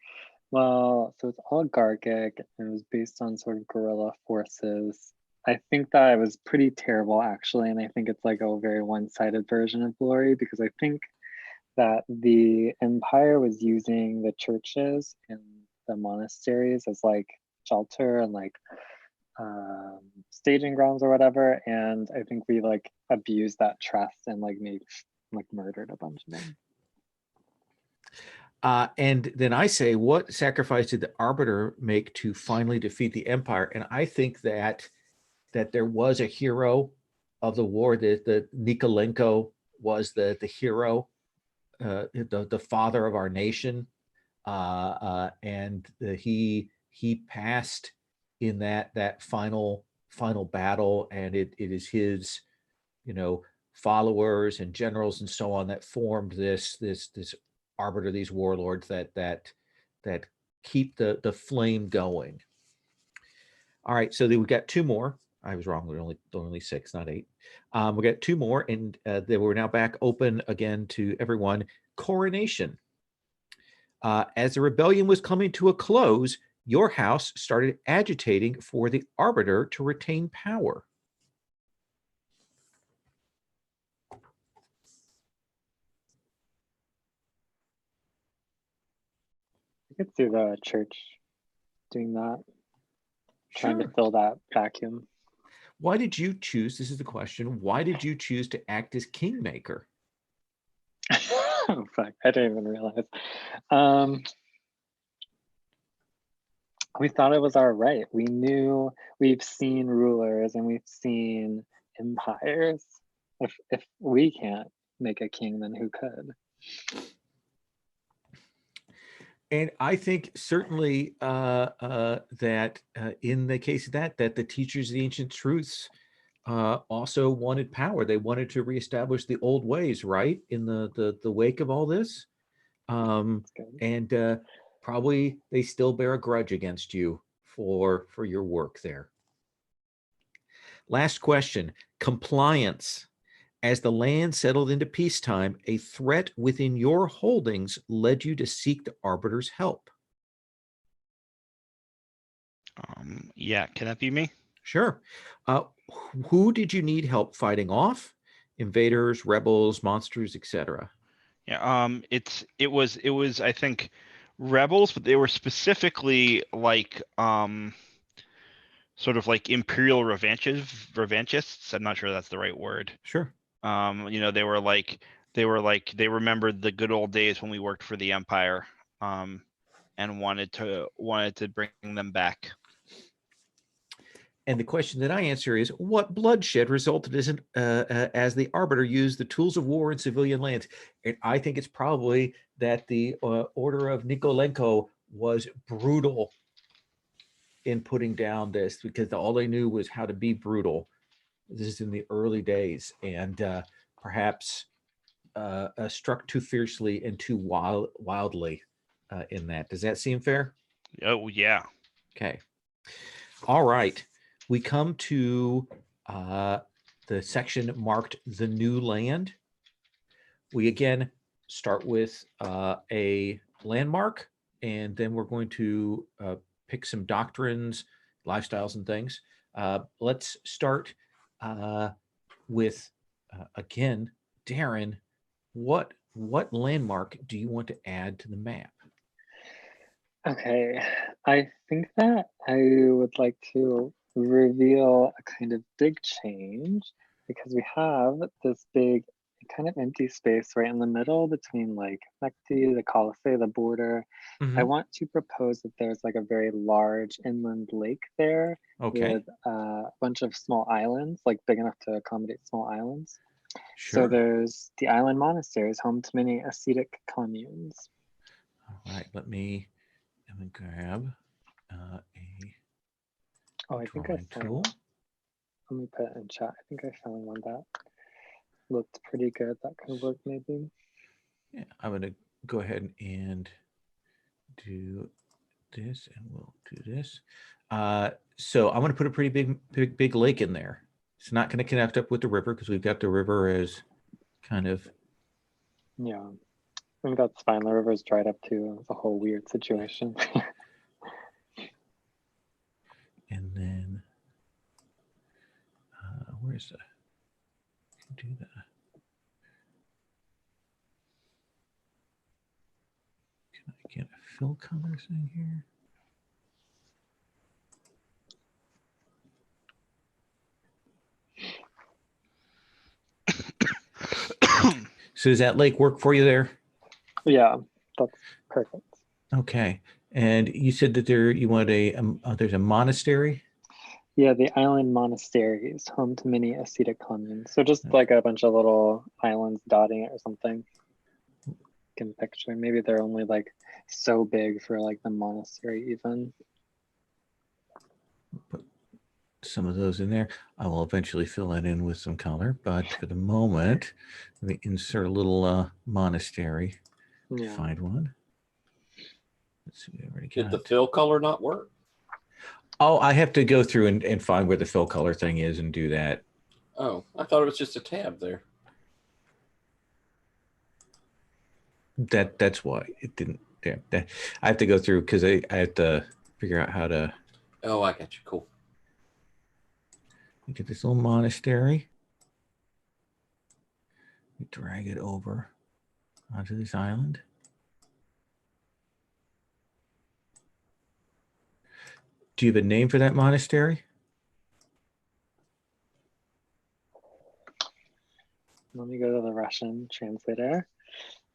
Well, so it's oligarchic and it was based on sort of guerrilla forces. I think that it was pretty terrible actually, and I think it's like a very one-sided version of glory, because I think that the Empire was using the churches and the monasteries as like shelter and like staging grounds or whatever, and I think we like abused that trust and like murdered a bunch of them. And then I say, what sacrifice did the Arbiter make to finally defeat the Empire? And I think that there was a hero of the war. That Nikolenko was the hero, the father of our nation, and he passed in that final battle, and it is his followers and generals and so on that formed this Arbiter, these warlords that keep the flame going. All right, so we've got two more. I was wrong. We're only 6, not 8. We got 2 more, and we're now back open again to everyone. Coronation. As the rebellion was coming to a close, your house started agitating for the Arbiter to retain power. I could see the church doing that, trying to Sure. fill that vacuum. Why did you choose? This is the question. Why did you choose to act as kingmaker? Oh, fuck. I didn't even realize. We thought it was our right. We knew, we've seen rulers and we've seen empires. If we can't make a king, then who could? And I think certainly that in the case of that the teachers of the ancient truths also wanted power. They wanted to reestablish the old ways, right? In the wake of all this. And probably they still bear a grudge against you for your work there. Last question, compliance. As the land settled into peacetime, a threat within your holdings led you to seek the Arbiter's help. Yeah, can that be me? Sure. Who did you need help fighting off? Invaders, rebels, monsters, etc. Yeah, it was I think rebels, but they were specifically like sort of like imperial revanchists. I'm not sure that's the right word. Sure. They remembered the good old days when we worked for the Empire, and wanted to bring them back. And the question that I answer is, what bloodshed resulted as the Arbiter used the tools of war in civilian lands? And I think it's probably that the Order of Nikolenko was brutal in putting down this, because all they knew was how to be brutal. This is in the early days, and perhaps struck too fiercely and too wildly in that. Does that seem fair? Oh, yeah. Okay. All right. We come to the section marked the new land. We again start with a landmark, and then we're going to pick some doctrines, lifestyles, and things. Let's start with, again, Darren, what landmark do you want to add to the map? Okay, I think that I would like to reveal a kind of big change, because we have this big kind of empty space right in the middle between like Mekti, the Colossae, the border. I want to propose that there's like a very large inland lake there, Okay. with a bunch of small islands, like big enough to accommodate small islands. Sure. So there's the island monasteries, home to many ascetic communes. All right, let me grab a I think I drawing tool. Let me put it in chat. I think I found one that looked pretty good. That could work maybe. Yeah, I'm going to go ahead and do this, and we'll do this. So I'm going to put a pretty big lake in there. It's not going to connect up with the river because we've got the river as kind of. Yeah, I think that's fine. The river's dried up too. It's a whole weird situation. And then, where's the? Do that. Can I get a fill color thing here? So does that lake work for you there? Yeah, that's perfect. Okay. And you said that you want there's a monastery? Yeah, the island monasteries, home to many ascetic communes. So just like a bunch of little islands dotting it or something. You can picture. Maybe they're only like so big for like the monastery even. Put some of those in there. I will eventually fill that in with some color, but for the moment, let me insert a little monastery. Yeah. Find one. Let's see, we already got. Did the fill color not work? Oh, I have to go through and find where the fill color thing is and do that. Oh, I thought it was just a tab there. That's why it didn't. Yeah, I have to go through because I have to figure out how to. Oh, I got you. Cool. Get this little monastery. We drag it over onto this island. Do you have a name for that monastery? Let me go to the Russian translator,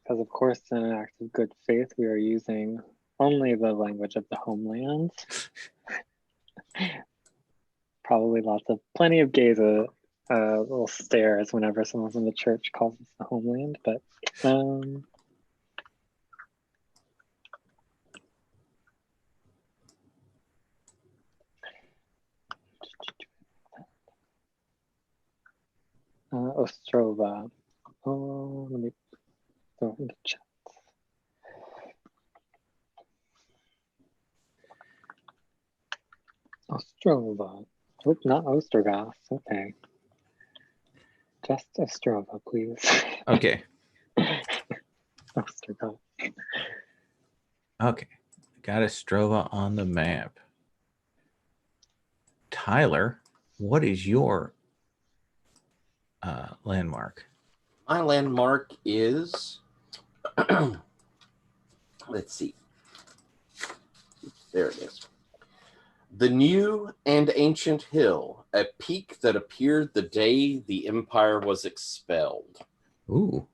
because of course in an act of good faith we are using only the language of the homeland. Probably plenty of gays little stares whenever someone from the church calls us the homeland, but Ostrova. Oh, let me throw it in the chat. Ostrova. Oh, not Ostergas. Okay. Just Ostrova, please. Okay. Ostergas. Okay. Got Ostrova on the map. Tyler, what is your landmark? My landmark is, let's see. There it is. The new and ancient hill, a peak that appeared the day the empire was expelled. Ooh.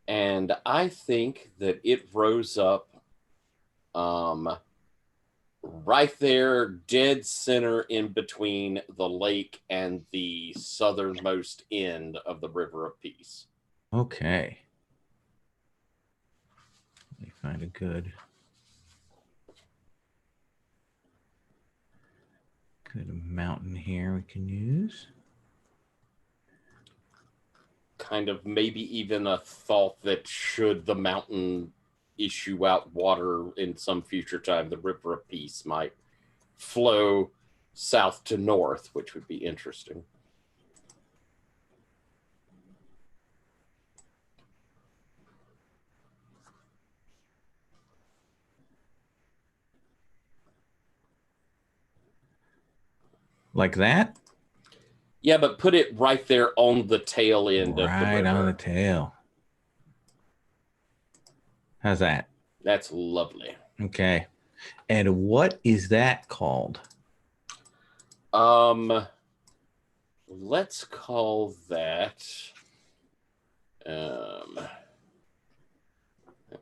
And I think that it rose up right there, dead center in between the lake and the southernmost end of the River of Peace. Okay. Let me find a good mountain here we can use. Kind of maybe even a thought that should the mountain issue out water in some future time, the River of Peace might flow south to north, which would be interesting. Like that? Yeah, but put it right there on the tail end of the river. Right on the tail. How's that? That's lovely. Okay. And what is that called? Let's call that let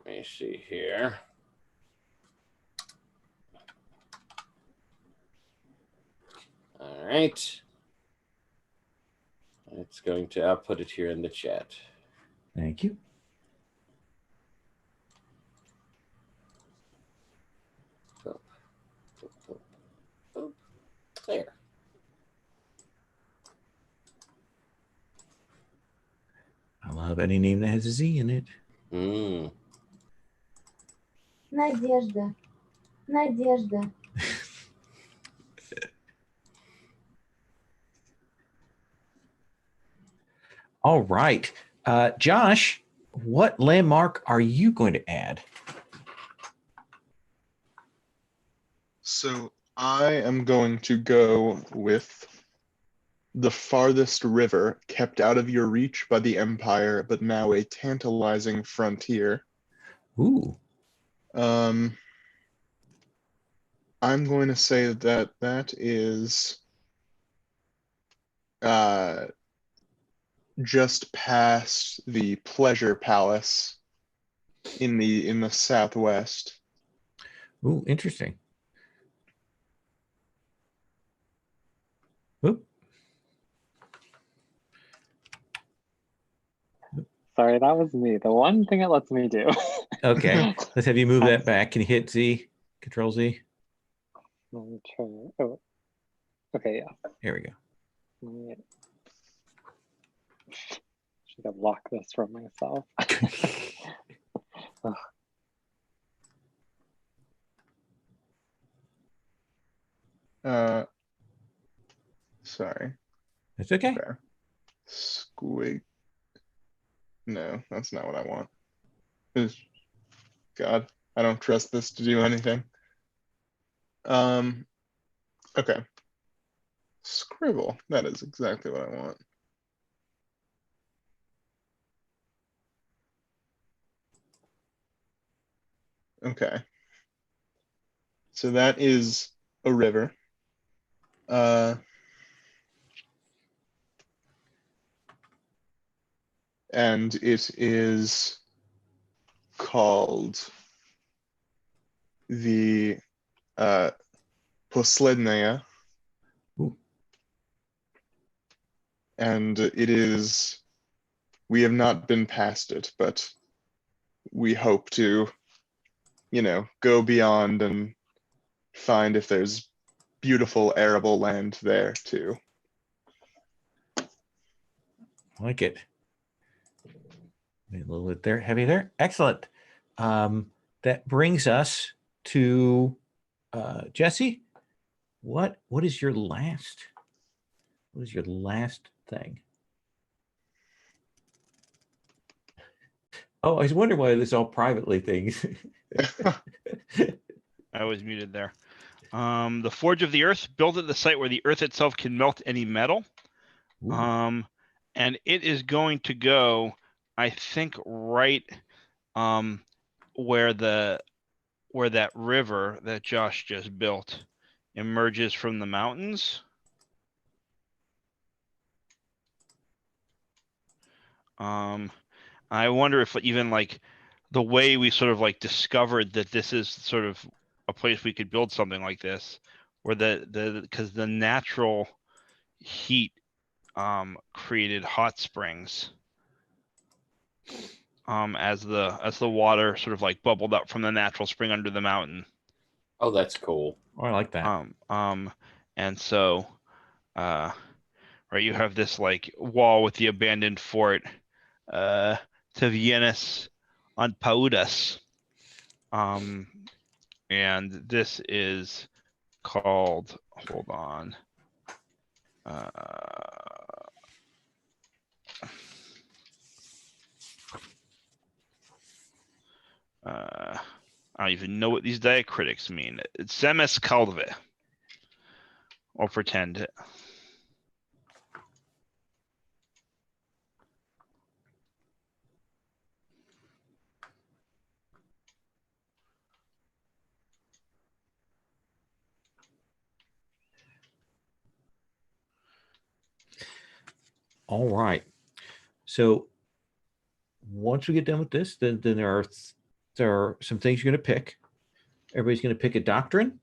me see here. All right. It's going to, I'll put it here in the chat. Thank you. There. I love any name that has a Z in it. Надежда. Надежда. All right. Josh, what landmark are you going to add? So I am going to go with the farthest river kept out of your reach by the Empire, but now a tantalizing frontier. Ooh. I'm going to say that that is just past the Pleasure Palace in the southwest. Ooh, interesting. Oop. Sorry, that was me. The one thing it lets me do. Okay. Let's have you move that back. Can you hit Z? Control Z? Let me try. Oh, okay, yeah. Here we go. Should have locked this from myself. Sorry. That's okay. Okay. Squig. No, that's not what I want. God, I don't trust this to do anything. Okay. Scribble. That is exactly what I want. Okay. So that is a river. And it is called the Poslednaya. Ooh. And we have not been past it, but we hope to, go beyond and find if there's beautiful arable land there too. Like it. A little bit there, heavy there. Excellent. That brings us to Jesse. What is your last? What is your last thing? Oh, I was wondering why this all privately things. I was muted there. The Forge of the Earth, built at the site where the earth itself can melt any metal. Ooh. And it is going to go, I think, right where that river that Josh just built emerges from the mountains. I wonder if even like the way we sort of like discovered that this is sort of a place we could build something like this, or because the natural heat created hot springs as the water sort of like bubbled up from the natural spring under the mountain. Oh, that's cool. Oh, I like that. And so right, you have this like wall with the abandoned fort Tavienus on Paudas. And this is called, hold on. I don't even know what these diacritics mean. It's Semes Calve. I'll pretend it. All right. So once we get done with this, then there are some things you're going to pick. Everybody's going to pick a doctrine,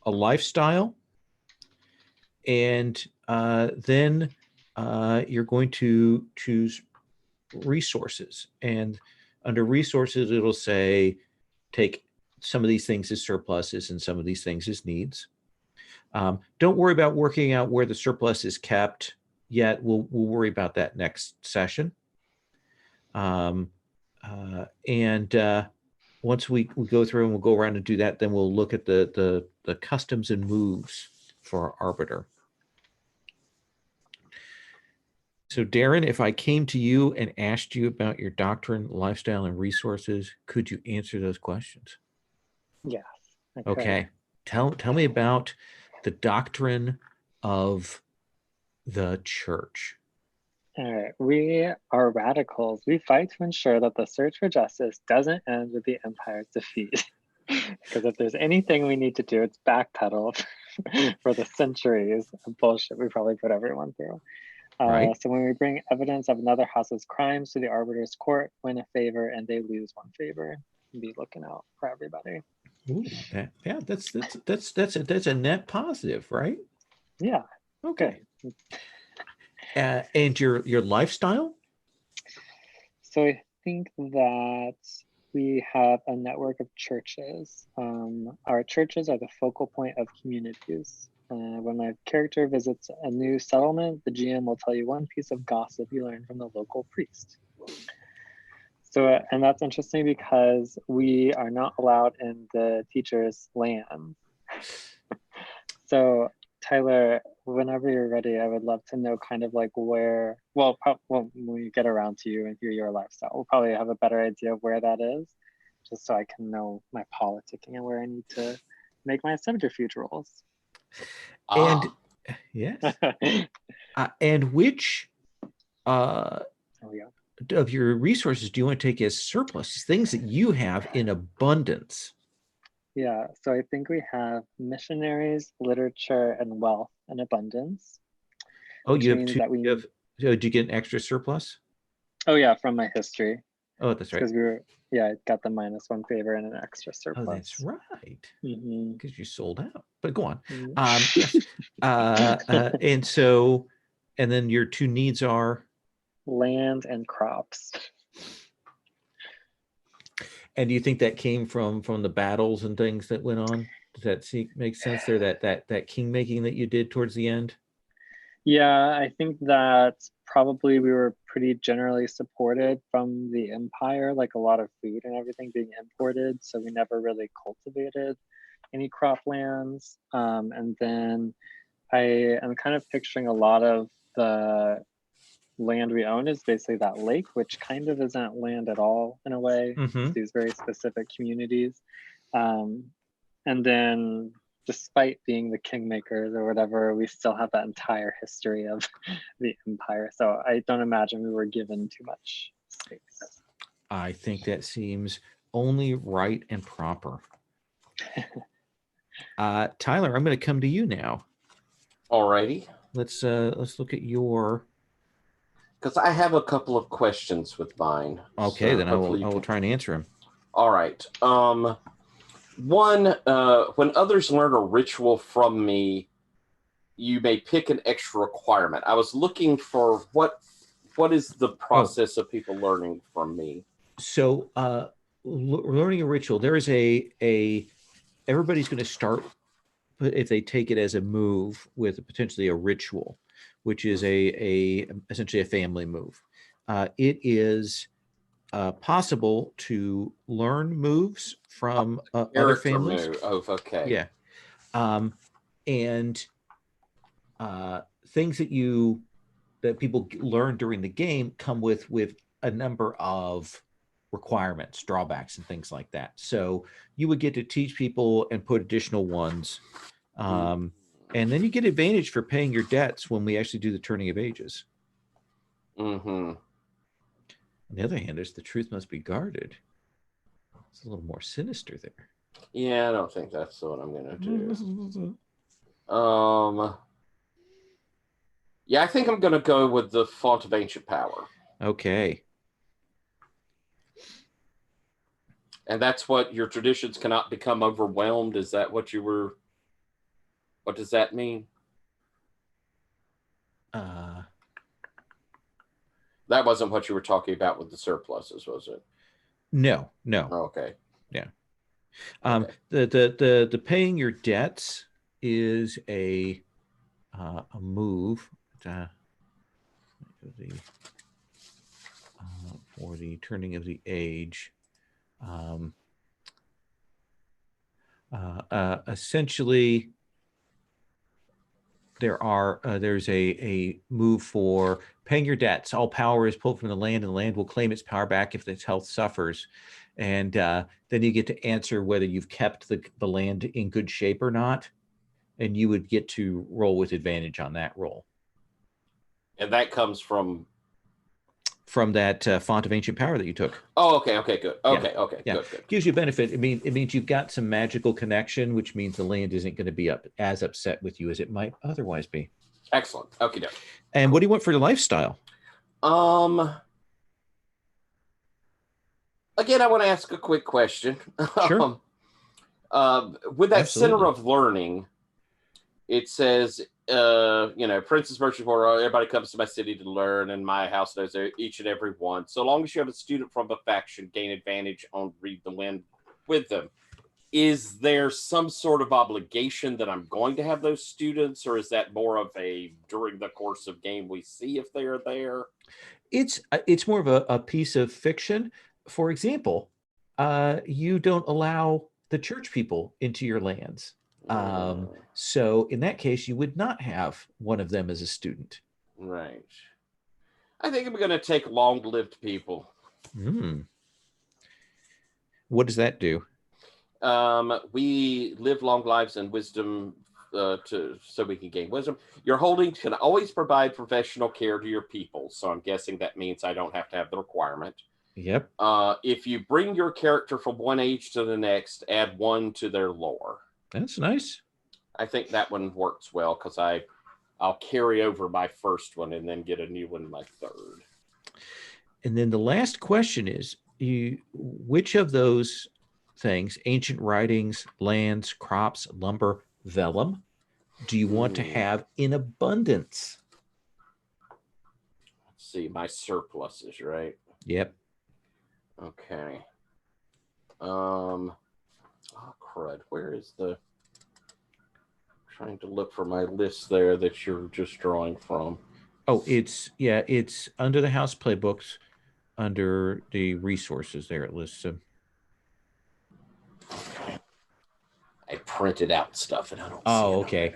a lifestyle, and then you're going to choose resources. And under resources, it'll say take some of these things as surpluses and some of these things as needs. Don't worry about working out where the surplus is kept yet. We'll worry about that next session. Once we go through and we'll go around and do that, then we'll look at the customs and moves for our Arbiter. So Darren, if I came to you and asked you about your doctrine, lifestyle, and resources, could you answer those questions? Yes. Okay. Tell me about the doctrine of the church. All right. We are radicals. We fight to ensure that the search for justice doesn't end with the empire's defeat. Because if there's anything we need to do, it's backpedal for the centuries of bullshit we probably put everyone through. Right. So when we bring evidence of another house's crimes to the arbiter's court, win a favor and they lose one favor, be looking out for everybody. Ooh, that's a net positive, right? Yeah. Okay. And your lifestyle? So I think that we have a network of churches. Our churches are the focal point of communities. When my character visits a new settlement, the GM will tell you one piece of gossip you learned from the local priest. So, and that's interesting because we are not allowed in the teacher's land. So, Tyler, whenever you're ready, I would love to know kind of like where, well, when we get around to you and hear your lifestyle, we'll probably have a better idea of where that is, just so I can know my politicking and where I need to make my subterfuge rolls. And yes. And which of your resources do you want to take as surplus? Things that you have in abundance. Yeah, so I think we have missionaries, literature, and wealth in abundance. Oh, you have two. Did you get an extra surplus? Oh yeah, from my history. Oh, that's right. Because Yeah, it got the -1 favor and an extra surplus. Oh, that's right. Mm-hmm. Because you sold out. But go on. Mm-hmm. Yes. And so, and then your two needs are Land and crops. And do you think that came from the battles and things that went on? Does that make sense there? That king making that you did towards the end? Yeah, I think that probably we were pretty generally supported from the empire, like a lot of food and everything being imported. So we never really cultivated any croplands. And then I am kind of picturing a lot of the land we own is basically that lake, which kind of isn't land at all in a way. Mhm. These very specific communities. And then despite being the kingmakers or whatever, we still have that entire history of the empire. So I don't imagine we were given too much space. I think that seems only right and proper. Tyler, I'm going to come to you now. Alrighty. Let's look at your. Because I have a couple of questions with mine. Okay, so then I will try and answer them. All right. One, when others learn a ritual from me, you may pick an extra requirement. I was looking for what is the process of people learning from me? So, learning a ritual, there is everybody's going to start, if they take it as a move, with potentially a ritual, which is essentially a family move. It is possible to learn moves from other families. Move. Oh, okay. Yeah. And things that people learn during the game come with a number of requirements, drawbacks, and things like that. So you would get to teach people and put additional ones. And then you get advantage for paying your debts when we actually do the turning of ages. Mm-hmm. On the other hand, there's the truth must be guarded. It's a little more sinister there. Yeah, I don't think that's what I'm going to do. Yeah, I think I'm going to go with the Font of Ancient Power. Okay. And that's what your traditions cannot become overwhelmed. Is that what you were? What does that mean? That wasn't what you were talking about with the surpluses, was it? No. Okay. Yeah. Okay. The paying your debts is a move for the turning of the age. Essentially, there's a move for paying your debts. All power is pulled from the land, and the land will claim its power back if its health suffers. And then you get to answer whether you've kept the land in good shape or not, and you would get to roll with advantage on that roll. And that comes from that Font of Ancient Power that you took. Oh, okay, good. Okay, yeah. okay, yeah. Good. Gives you a benefit. It means you've got some magical connection, which means the land isn't going to be as upset with you as it might otherwise be. Excellent. Okay, no. And what do you want for your lifestyle? Again, I want to ask a quick question. Sure. With that center of learning, it says, Princess Merchant for everybody comes to my city to learn, and my house knows each and every one. So long as you have a student from a faction, gain advantage on Read the Wind with them. Is there some sort of obligation that I'm going to have those students, or is that more of a during the course of game we see if they're there? It's more of a piece of fiction. For example, you don't allow the church people into your lands. So in that case, you would not have one of them as a student. Right. I think I'm going to take long-lived people. What does that do? We live long lives and wisdom so we can gain wisdom. Your holdings can always provide professional care to your people. So I'm guessing that means I don't have to have the requirement. Yep. If you bring your character from one age to the next, add 1 to their lore. That's nice. I think that one works well because I'll carry over my first one and then get a new one my third. And then the last question is, which of those things, ancient writings, lands, crops, lumber, vellum, do you want to have in abundance? Let's see, my surpluses, right? Yep. Okay. Oh crud. Where is the trying to look for my list there that you're just drawing from? Oh, it's under the house playbooks, under the resources there it lists them. Okay. I printed out stuff and I don't see it. Oh, okay.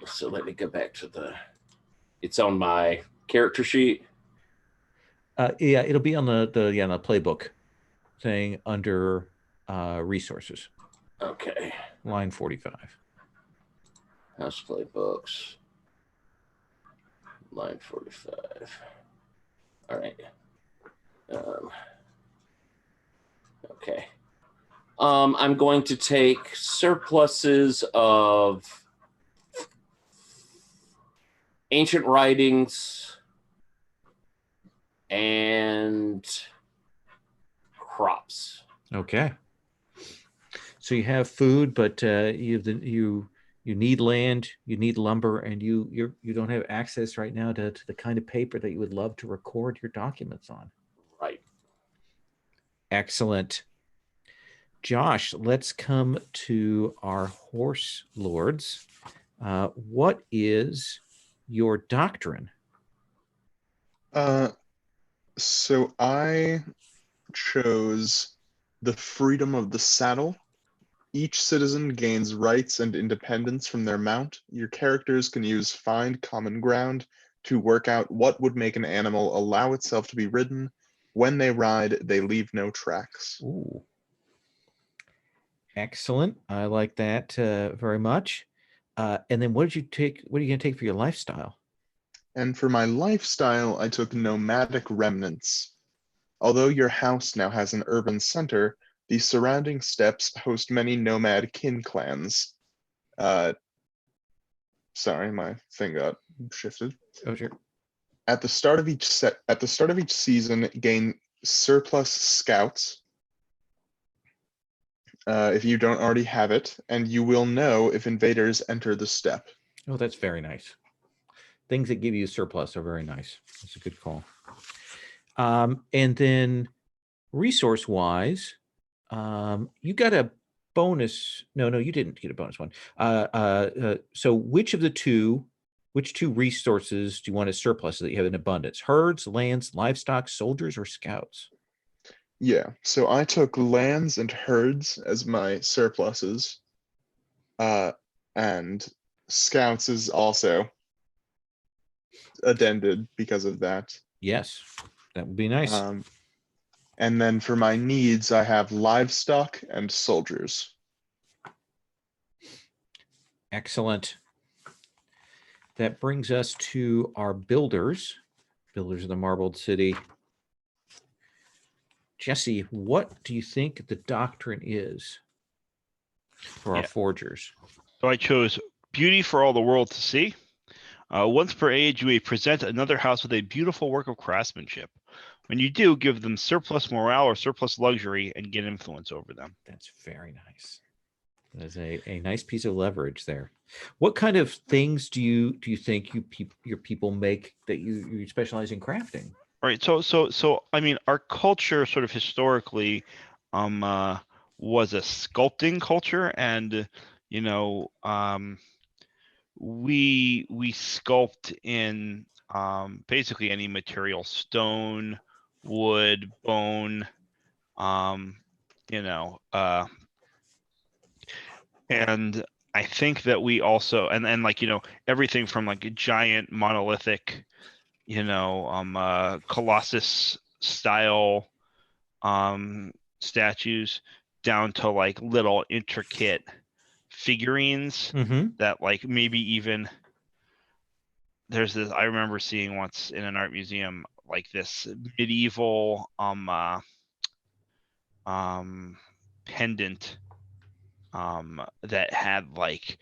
So let me go back to it's on my character sheet. Yeah, it'll be on the playbook thing under resources. Okay. Line 45. House playbooks. Line 45. All right. Okay. I'm going to take surpluses of ancient writings and crops. Okay. So you have food, but you need land, you need lumber, and you don't have access right now to the kind of paper that you would love to record your documents on. Right. Excellent. Josh, let's come to our horse lords. What is your doctrine? So I chose the freedom of the saddle. Each citizen gains rights and independence from their mount. Your characters can use find common ground to work out what would make an animal allow itself to be ridden. When they ride, they leave no tracks. Ooh. Excellent. I like that very much. And then what are you going to take for your lifestyle? And for my lifestyle, I took nomadic remnants. Although your house now has an urban center, the surrounding steppes host many nomad kin clans. Sorry, my thing got shifted. Oh, sure. At the start of each season, gain surplus scouts. If you don't already have it, and you will know if invaders enter the steppe. Oh, that's very nice. Things that give you surplus are very nice. That's a good call. And then resource-wise, you got a bonus. No, you didn't get a bonus one. So which two resources do you want as surplus that you have in abundance? Herds, lands, livestock, soldiers, or scouts? Yeah, so I took lands and herds as my surpluses. And scouts is also addended because of that. Yes, that would be nice. And then for my needs, I have livestock and soldiers. Excellent. That brings us to our builders of the Marbled City. Jesse, what do you think the doctrine is for our forgers? So I chose beauty for all the world to see. Once per age, you may present another house with a beautiful work of craftsmanship. When you do, give them surplus morale or surplus luxury and get influence over them. That's very nice. That is a nice piece of leverage there. What kind of things do you think your people make that you specialize in crafting? Right. So I mean, our culture sort of historically was a sculpting culture, and we sculpt in basically any material: stone, wood, bone, and I think that we also and like everything from like a giant monolithic Colossus style statues down to like little intricate figurines that like maybe even there's this I remember seeing once in an art museum like this medieval pendant that had like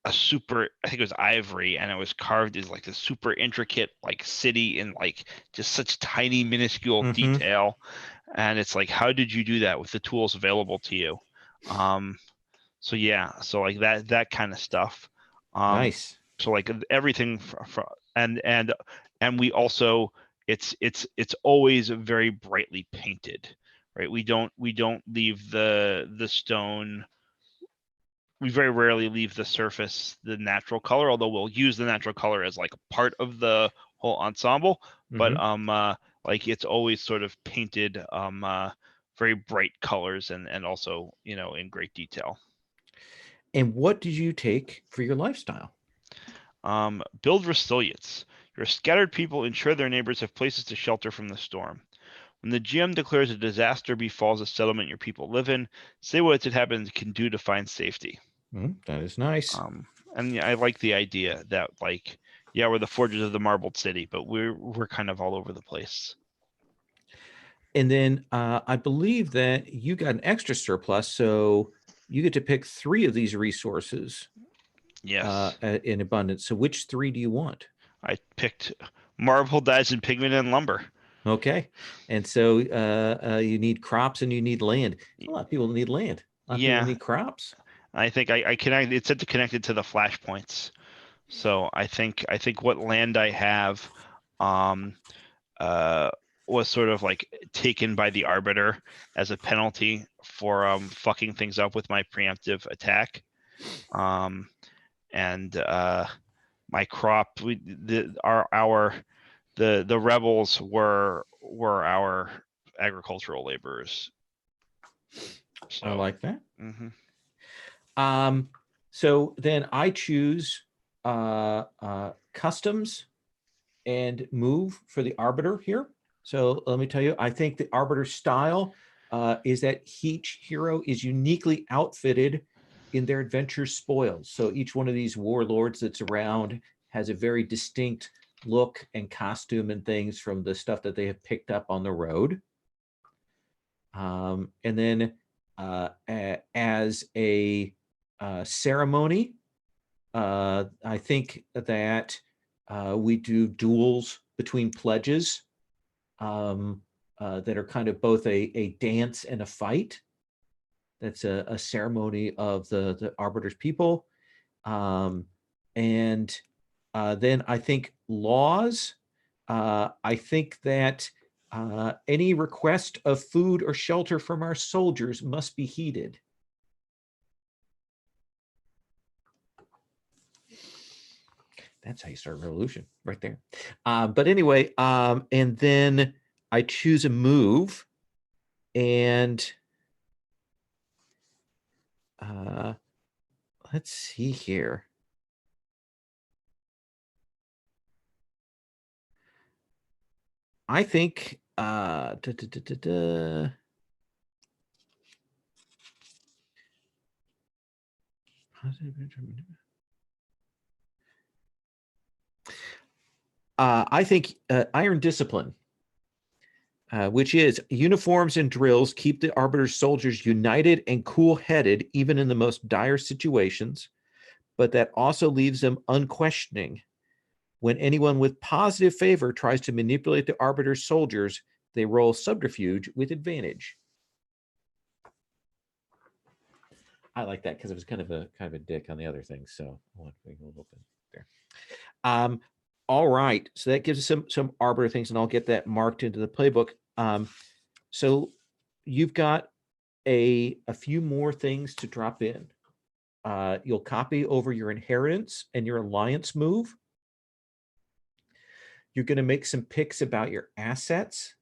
super, I think it was ivory, and it was carved as like a super intricate like city in like just such tiny minuscule detail. And it's like, how did you do that with the tools available to you? So yeah, so like that kind of stuff. Nice. So like everything and we also, it's always very brightly painted, right? We don't leave the stone. We very rarely leave the surface the natural color, although we'll use the natural color as like a part of the whole ensemble. But like it's always sort of painted very bright colors and also, you know, in great detail. And what did you take for your lifestyle? Build resilience. Your scattered people ensure their neighbors have places to shelter from the storm. When the GM declares a disaster befalls a settlement your people live in, say what it happens can do to find safety. That is nice. And yeah, I like the idea that, like, yeah, we're the forgers of the marbled city, but we're kind of all over the place. And then I believe that you got an extra surplus, so you get to pick 3 of these resources. Yes. In abundance. So which 3 do you want? I picked marble, dyes, and pigment and lumber. Okay. And so you need crops and you need land. A lot of people need land. A lot of people need crops. I think I connect. It said to connect it to the flashpoints. So I think what land I have was sort of like taken by the Arbiter as a penalty for fucking things up with my preemptive attack. And my crop, the rebels were our agricultural laborers. So I like that. So then I choose customs and move for the Arbiter here. So let me tell you, I think the Arbiter style is that each hero is uniquely outfitted in their adventure spoils. So each one of these warlords that's around has a very distinct look and costume and things from the stuff that they have picked up on the road. And then as a ceremony, I think that we do duels between pledges that are kind of both a dance and a fight. That's a ceremony of the Arbiter's people. And then I think laws. I think that any request of food or shelter from our soldiers must be heeded. That's how you start a revolution, right there. But anyway, and then I choose a move, and let's see here. I think I think Iron Discipline, which is uniforms and drills keep the Arbiter's soldiers united and cool-headed even in the most dire situations, but that also leaves them unquestioning. When anyone with positive favor tries to manipulate the Arbiter's soldiers, they roll subterfuge with advantage. I like that because it was kind of a dick on the other thing. So I want to make a little bit there. All right. So that gives us some Arbiter things, and I'll get that marked into the playbook. So you've got a few more things to drop in. You'll copy over your inheritance and your alliance move. You're going to make some picks about your assets.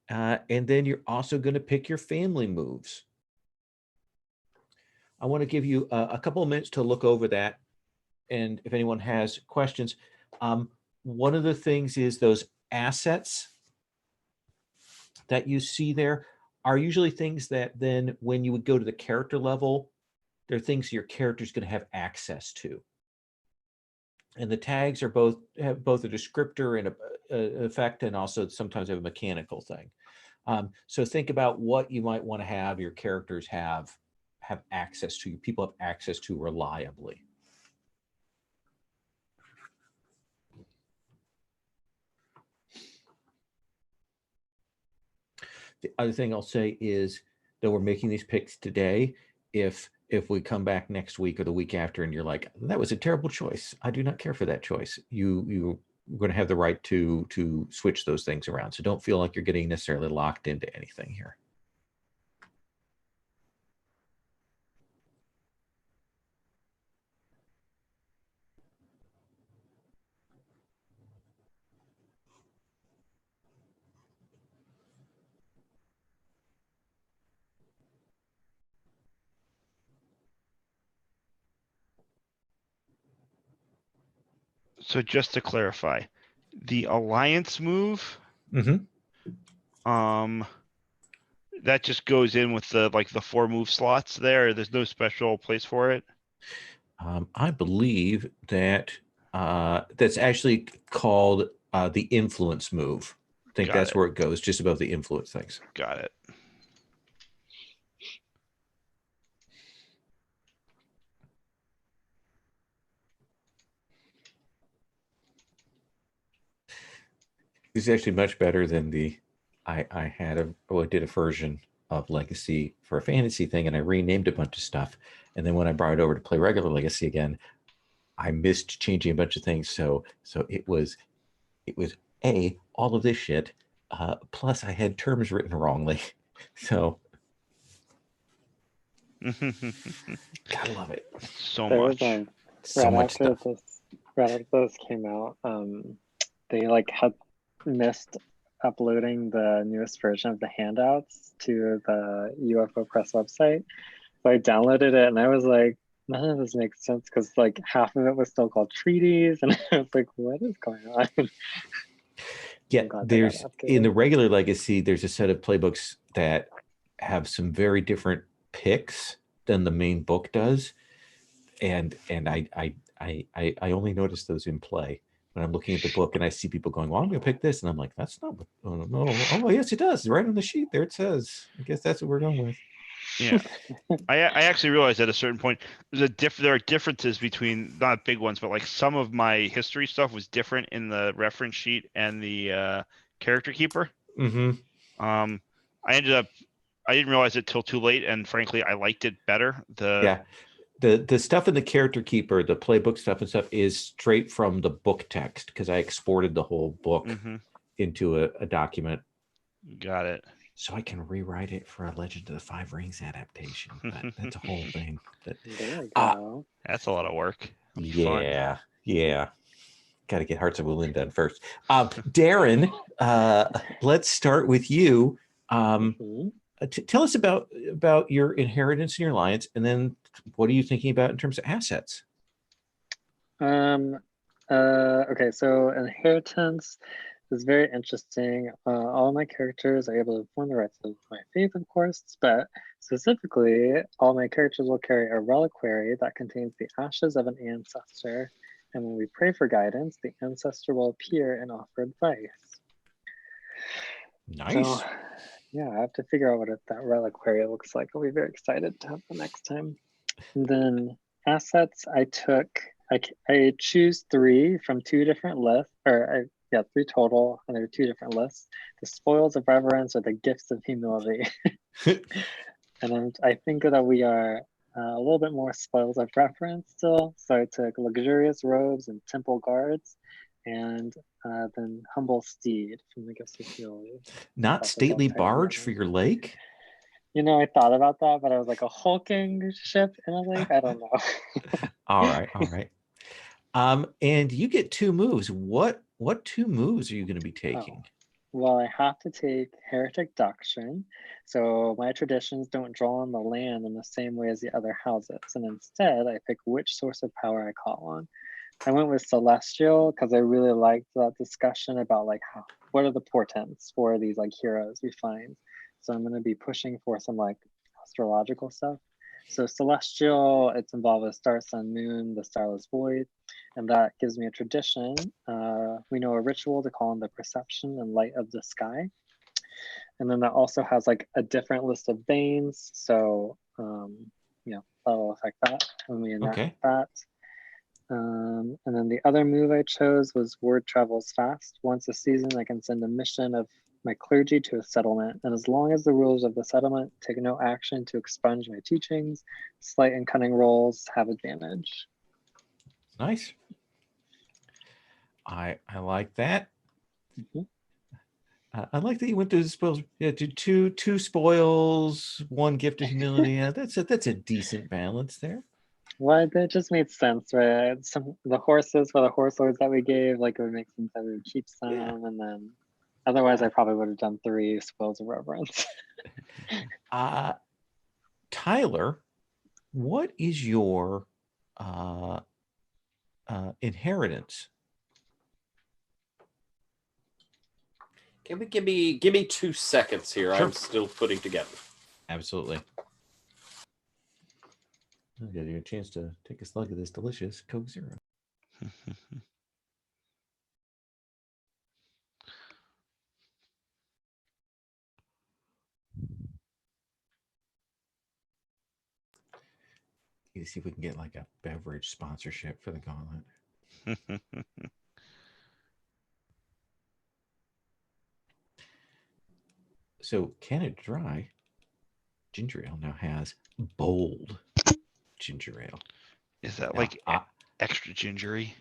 And then you're also going to pick your family moves. I want to give you a couple of minutes to look over that. And if anyone has questions, one of the things is those assets that you see there are usually things that then when you would go to the character level, they're things your character's going to have access to. And the tags are have both a descriptor and an effect, and also sometimes have a mechanical thing. So think about what you might want to have your characters have have access to, your people have access to reliably. The other thing I'll say is that we're making these picks today. If we come back next week or the week after and you're like, that was a terrible choice, I do not care for that choice, you're going to have the right to switch those things around. So don't feel like you're getting necessarily locked into anything here. So just to clarify, the alliance move, that just goes in with the the 4 move slots there. There's no special place for it. I believe that that's actually called the influence move. I think that's where it goes, just above the influence things. Got it. It's actually much better than the I did a version of Legacy for a fantasy thing, and I renamed a bunch of stuff. And then when I brought it over to play regular Legacy again, I missed changing a bunch of things. So it was all of this shit. Plus I had terms written wrongly. So gotta love it. So much. So much stuff. Right after this came out, they had missed uploading the newest version of the handouts to the UFO Press website. So I downloaded it and I was like, none of this makes sense, because half of it was still called treaties, and I was like, what is going on? Yeah, there's in the regular Legacy, there's a set of playbooks that have some very different picks than the main book does, and I only notice those in play when I'm looking at the book and I see people going, well, I'm going to pick this, and I'm like, that's not. Oh no! Oh yes, it does. Right on the sheet there it says. I guess that's what we're going with. Yeah, I actually realized at a certain point there are differences between, not big ones, but some of my history stuff was different in the reference sheet and the character keeper. I didn't realize it till too late, and frankly, I liked it better. The stuff in the character keeper, the playbook stuff and stuff, is straight from the book text, because I exported the whole book into a document. Got it. So I can rewrite it for a Legend of the Five Rings adaptation. But that's a whole thing. But, there you go. That's a lot of work. Yeah. Got to get Hearts of Wulin done first. Darren, let's start with you. Tell us about your inheritance and your alliance, and then what are you thinking about in terms of assets? Okay, so inheritance is very interesting. All my characters are able to form the rights of my faith, of course, but specifically, all my characters will carry a reliquary that contains the ashes of an ancestor, and when we pray for guidance, the ancestor will appear and offer advice. Nice. So, yeah, I have to figure out what that reliquary looks like. I'll be very excited to have the next time. And then assets, I choose 3 from 2 different lists, 3 total, and there are 2 different lists. The spoils of reverence or the gifts of humility. And I think that we are a little bit more spoils of reverence still. So I took luxurious robes and temple guards, and then humble steed from the gifts of humility. Not stately barge for your lake? I thought about that, but I was like, a hulking ship in a lake? I don't know. All right. And you get 2 moves. What 2 moves are you going to be taking? Well, I have to take Heretic Doctrine. So my traditions don't draw on the land in the same way as the other houses. And instead, I pick which source of power I call on. I went with Celestial because I really liked that discussion about what are the portents for these heroes we find. So I'm going to be pushing for some astrological stuff. So Celestial, it's involved with Star, Sun, Moon, the Starless Void, and that gives me a tradition. We know a ritual to call on the perception and light of the sky. And then that also has a different list of veins. So, that'll affect that when we enact Okay. that. And then the other move I chose was Word Travels Fast. Once a season, I can send a mission of my clergy to a settlement, and as long as the rulers of the settlement take no action to expunge my teachings, sleight and cunning rolls have advantage. Nice. I like that. Mhm. I like that you went through the spoils. Yeah, two spoils, one gift of humility. Yeah, that's a decent balance there. Well, that just made sense, right? The horses for the horselords that we gave, like it would make sense that we would keep some, Yeah. and then otherwise I probably would have done 3 spoils of reverence. Tyler, what is your inheritance? Can we give me 2 seconds here? Sure. I'm still putting together. Absolutely. I'll give you a chance to take a slug of this delicious Coke Zero. Need to see if we can get like a beverage sponsorship for the Gauntlet. So Canada Dry ginger ale now has bold ginger ale. Is that Now, like extra gingery?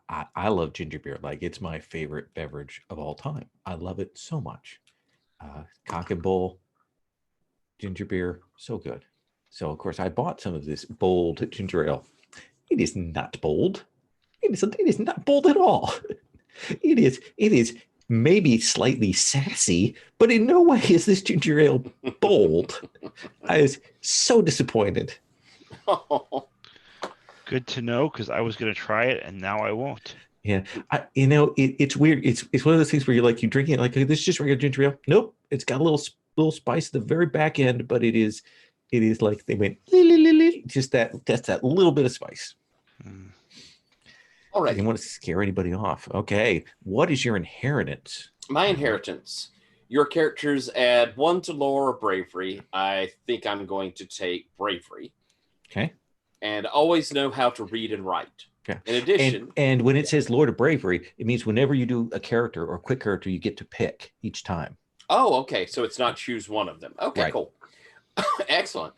I love ginger beer. Like it's my favorite beverage of all time. I love it so much. Cock and bull ginger beer, so good. So of course I bought some of this bold ginger ale. It is not bold. It is not bold at all. It is maybe slightly sassy, but in no way is this ginger ale bold. I was so disappointed. Good to know, because I was going to try it and now I won't. Yeah, it's weird. It's one of those things where you're like, you drink it like, this is just regular ginger ale. Nope, it's got a little spice at the very back end, but it is like they went just that's that little bit of spice. All right. I didn't want to scare anybody off. Okay, what is your inheritance? My inheritance. Your characters add 1 to lore or bravery. I think I'm going to take bravery. Okay. And always know how to read and write. Yeah. In addition, and when it says Lord of Bravery, it means whenever you do a character or a quick character, you get to pick each time. Oh, okay. So it's not choose one of them. Okay, right. Cool. Excellent.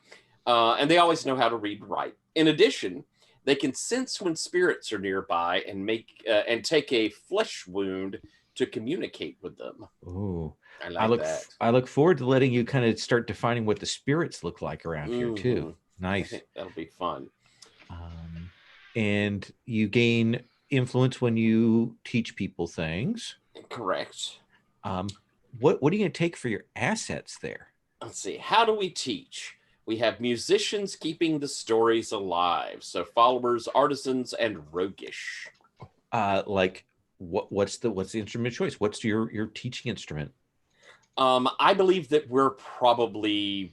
And they always know how to read and write. In addition, they can sense when spirits are nearby and make and take a flesh wound to communicate with them. Ooh, I like that. I look forward to letting you kind of start defining what the spirits look like around here too. Nice. I think that'll be fun. And you gain influence when you teach people things. Correct. What are you going to take for your assets there? Let's see. How do we teach? We have musicians keeping the stories alive. So followers, artisans, and roguish. Like what's the instrument choice? What's your teaching instrument? I believe that we're probably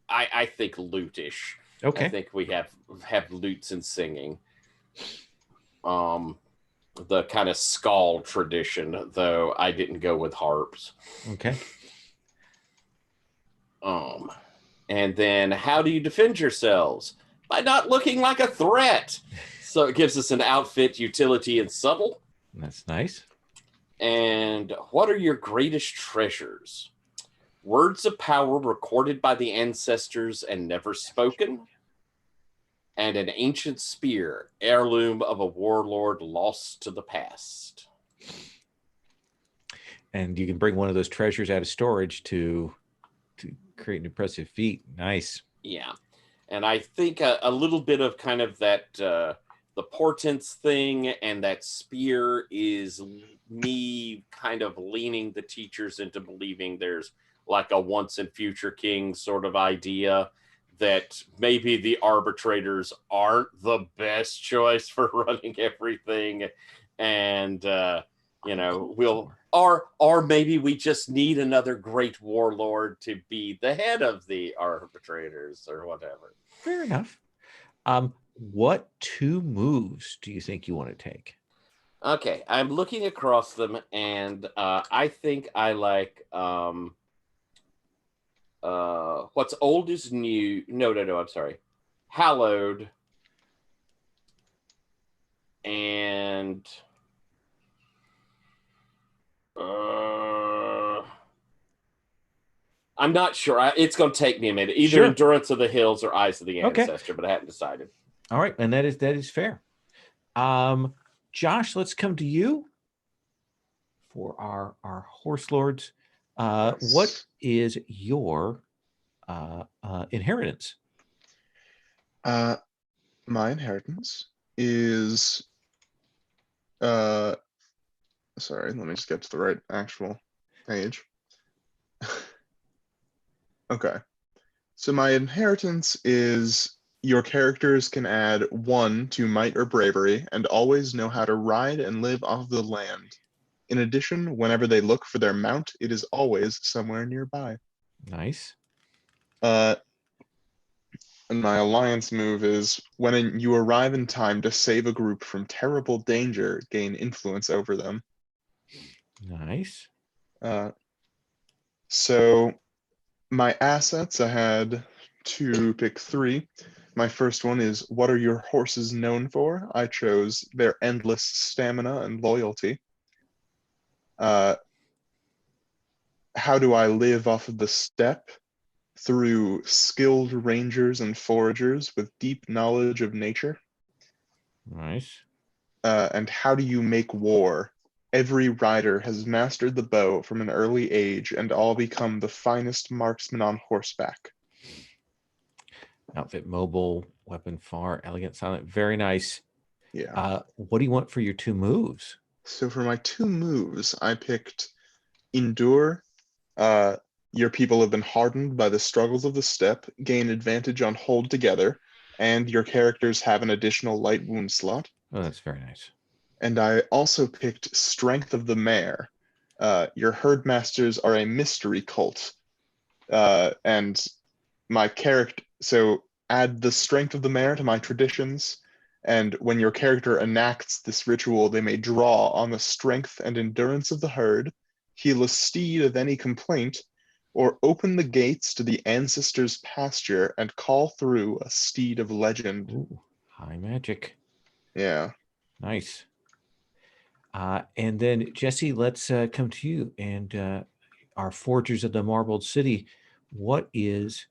I think lutish. Okay. I think we have lutes and singing. The kind of skull tradition, though I didn't go with harps. Okay. And then how do you defend yourselves? By not looking like a threat. So it gives us an outfit, utility, and subtle. That's nice. And what are your greatest treasures? Words of power recorded by the ancestors and never spoken. And an ancient spear, heirloom of a warlord lost to the past. And you can bring one of those treasures out of storage to create an impressive feat. Nice. Yeah. And I think a little bit of kind of that, the portents thing and that spear is me kind of leaning the teachers into believing there's like a once and future king sort of idea that maybe the arbitrators aren't the best choice for running everything. And, or maybe we just need another great warlord to be the head of the arbitrators or whatever. Fair enough. What 2 moves do you think you want to take? Okay, I'm looking across them, and I think I like what's old is new. No, I'm sorry. hallowed, and I'm not sure. It's going to take me a minute. Either Endurance of the Hills or Eyes of the Ancestor, but I haven't decided. All right, and that is fair. Josh, let's come to you for our horse lords. Yes. What is your inheritance? My inheritance is sorry, let me just get to the right actual page. Okay. So my inheritance is your characters can add 1 to might or bravery and always know how to ride and live off the land. In addition, whenever they look for their mount, it is always somewhere nearby. Nice. And my alliance move is when you arrive in time to save a group from terrible danger, gain influence over them. Nice. So my assets, I had to pick 3. My first one is, what are your horses known for? I chose their endless stamina and loyalty. How do I live off of the steppe? Through skilled rangers and foragers with deep knowledge of nature. Nice. And how do you make war? Every rider has mastered the bow from an early age and all become the finest marksmen on horseback. Outfit mobile, weapon far, elegant, silent. Very nice. Yeah. What do you want for your 2 moves? So for my 2 moves, I picked Endure. Your people have been hardened by the struggles of the steppe, gain advantage on hold together, and your characters have an additional light wound slot. Oh, that's very nice. And I also picked Strength of the Mare. Your herdmasters are a mystery cult. And my character, so add the Strength of the Mare to my traditions, and when your character enacts this ritual, they may draw on the strength and endurance of the herd, heal a steed of any complaint, or open the gates to the ancestors' pasture and call through a steed of legend. Ooh, high magic. Yeah. Nice. And then, Jesse, let's come to you and our Forgers of the Marbled City. What is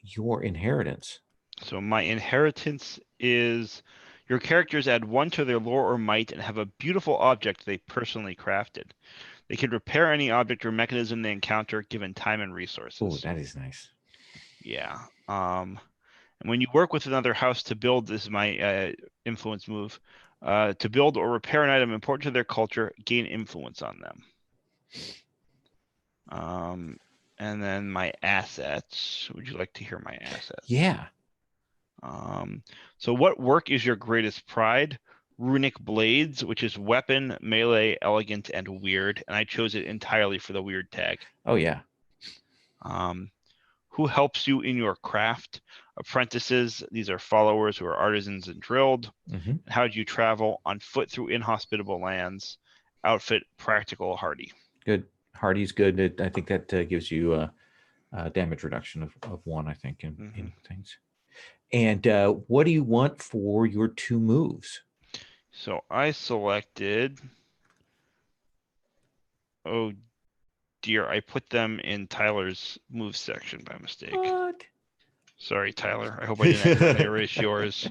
your inheritance? So my inheritance is your characters add 1 to their lore or might and have a beautiful object they personally crafted. They can repair any object or mechanism they encounter given time and resources. Oh, that is nice. Yeah. And when you work with another house to build, this is my influence move, to build or repair an item important to their culture, gain influence on them. And then my assets. Would you like to hear my assets? Yeah. So what work is your greatest pride? Runic blades, which is weapon, melee, elegant, and weird. And I chose it entirely for the weird tag. Oh, yeah. Who helps you in your craft? Apprentices. These are followers who are artisans and drilled. Mm-hmm. How do you travel? On foot through inhospitable lands. Outfit, practical, hardy. Good. Hardy's good. I think that gives you a damage reduction of 1, I think, in things. And what do you want for your 2 moves? So I selected, oh dear, I put them in Tyler's move section by mistake. What? Sorry, Tyler. I hope I didn't accidentally erase yours.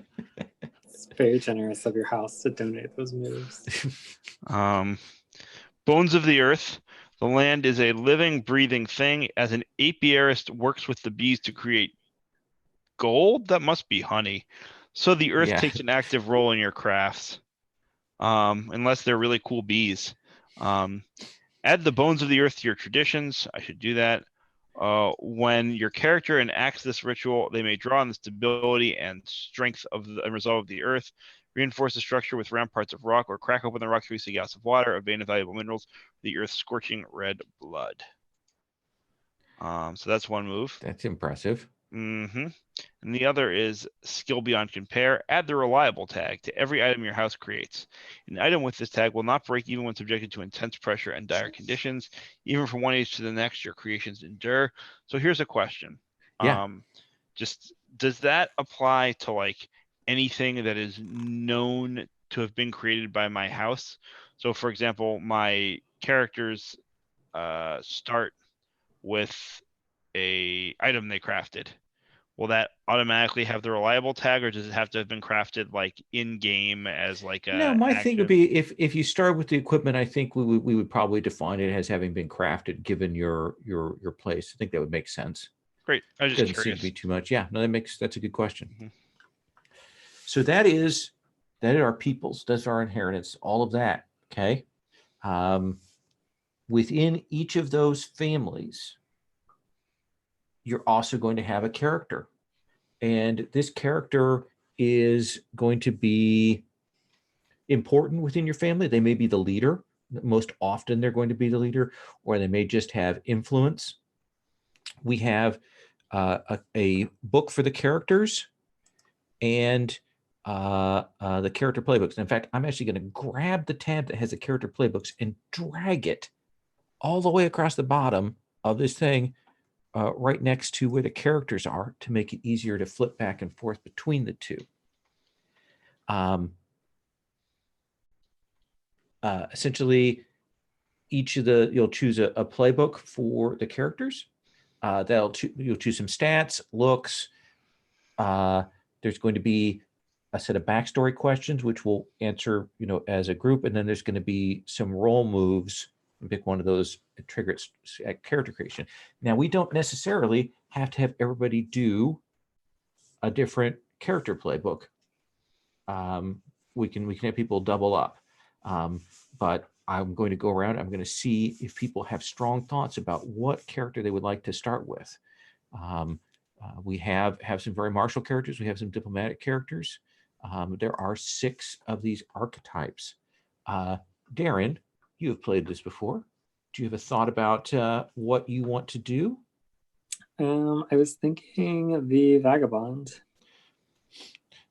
It's very generous of your house to donate those moves. Bones of the Earth. The land is a living, breathing thing. As an apiarist works with the bees to create gold, that must be honey. So the earth takes an active role in your crafts. Unless they're really cool bees. Add the bones of the earth to your traditions. I should do that. When your character enacts this ritual, they may draw on the stability and strength of the resolve of the earth, reinforce the structure with round parts of rock, or crack open the rock to release a gas of water, a vein of valuable minerals, the earth's scorching red blood. So that's 1 move. That's impressive. And the other is skill beyond compare. Add the reliable tag to every item your house creates. An item with this tag will not break even when subjected to intense pressure and dire conditions. Even from one age to the next, your creations endure. So here's a question. Yeah. Just does that apply to like anything that is known to have been created by my house? So for example, my characters start with a item they crafted. Will that automatically have the reliable tag, or does it have to have been crafted like in game as like a No, my thing would action? be if you start with the equipment, I think we would probably define it as having been crafted given your place. I think that would make sense. Great. I was just Doesn't seem curious. to be too much. Yeah, no, that's a good question. Mhm. So that is our peoples, that's our inheritance, all of that. Okay. Within each of those families, you're also going to have a character. And this character is going to be important within your family. They may be the leader. Most often they're going to be the leader, or they may just have influence. We have a book for the characters and the character playbooks. In fact, I'm actually going to grab the tab that has the character playbooks and drag it all the way across the bottom of this thing right next to where the characters are to make it easier to flip back and forth between the two. Essentially, you'll choose a playbook for the characters. You'll choose some stats, looks. There's going to be a set of backstory questions, which we'll answer, as a group, and then there's going to be some role moves. Pick one of those to trigger character creation. Now, we don't necessarily have to have everybody do a different character playbook. We can have people double up, but I'm going to go around. I'm going to see if people have strong thoughts about what character they would like to start with. We have some very martial characters. We have some diplomatic characters. There are 6 of these archetypes. Darren, you have played this before. Do you have a thought about what you want to do? I was thinking the vagabond.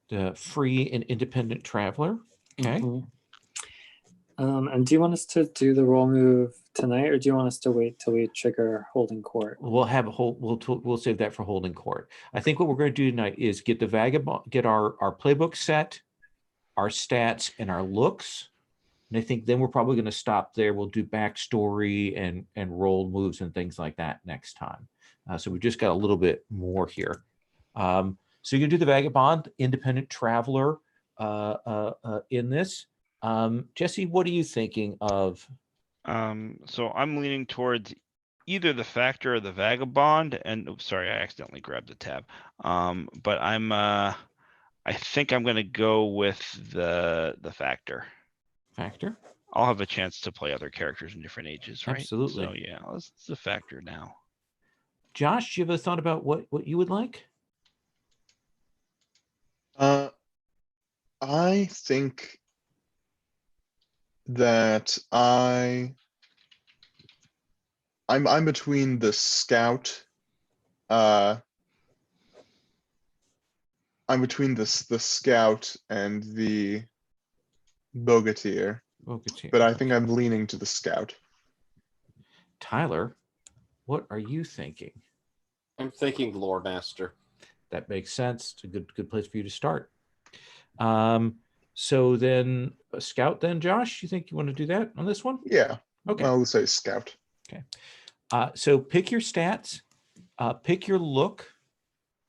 The free and independent traveler. Okay. Mm-hmm. And do you want us to do the roll move tonight, or do you want us to wait till we trigger holding court? We'll have we'll save that for holding court. I think what we're going to do tonight is get the vagabond, get our playbook set, our stats, and our looks. And I think then we're probably going to stop there. We'll do backstory and roll moves and things like that next time. So we've just got a little bit more here. So you're going to do the vagabond, independent traveler in this. Jesse, what are you thinking of? So I'm leaning towards either the factor or the vagabond. And oops, sorry, I accidentally grabbed the tab. But I think I'm going to go with the factor. Factor. I'll have a chance to play other characters in different ages, right? Absolutely. So yeah, it's the factor now. Josh, do you have a thought about what you would like? I think that I'm between the scout. I'm between the scout and the bogatir. But I think I'm leaning to the scout. Tyler, what are you thinking? I'm thinking lore master. That makes sense. It's a good place for you to start. So then a scout then, Josh, you think you want to do that on this one? Yeah. Okay. I'll say scout. Okay. So pick your stats, pick your look.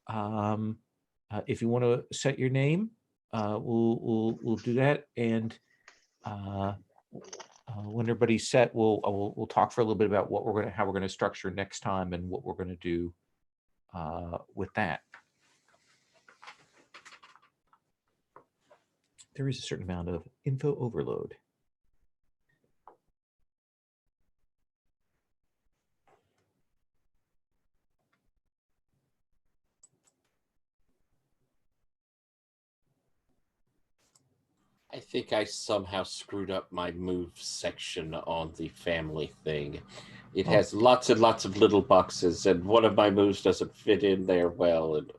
If you want to set your name, we'll do that. And when everybody's set, we'll talk for a little bit about how we're going to structure next time and what we're going to do with that. There is a certain amount of info overload. I think I somehow screwed up my move section on the family thing. It has lots and lots of little boxes, and one of my moves doesn't fit in there well. And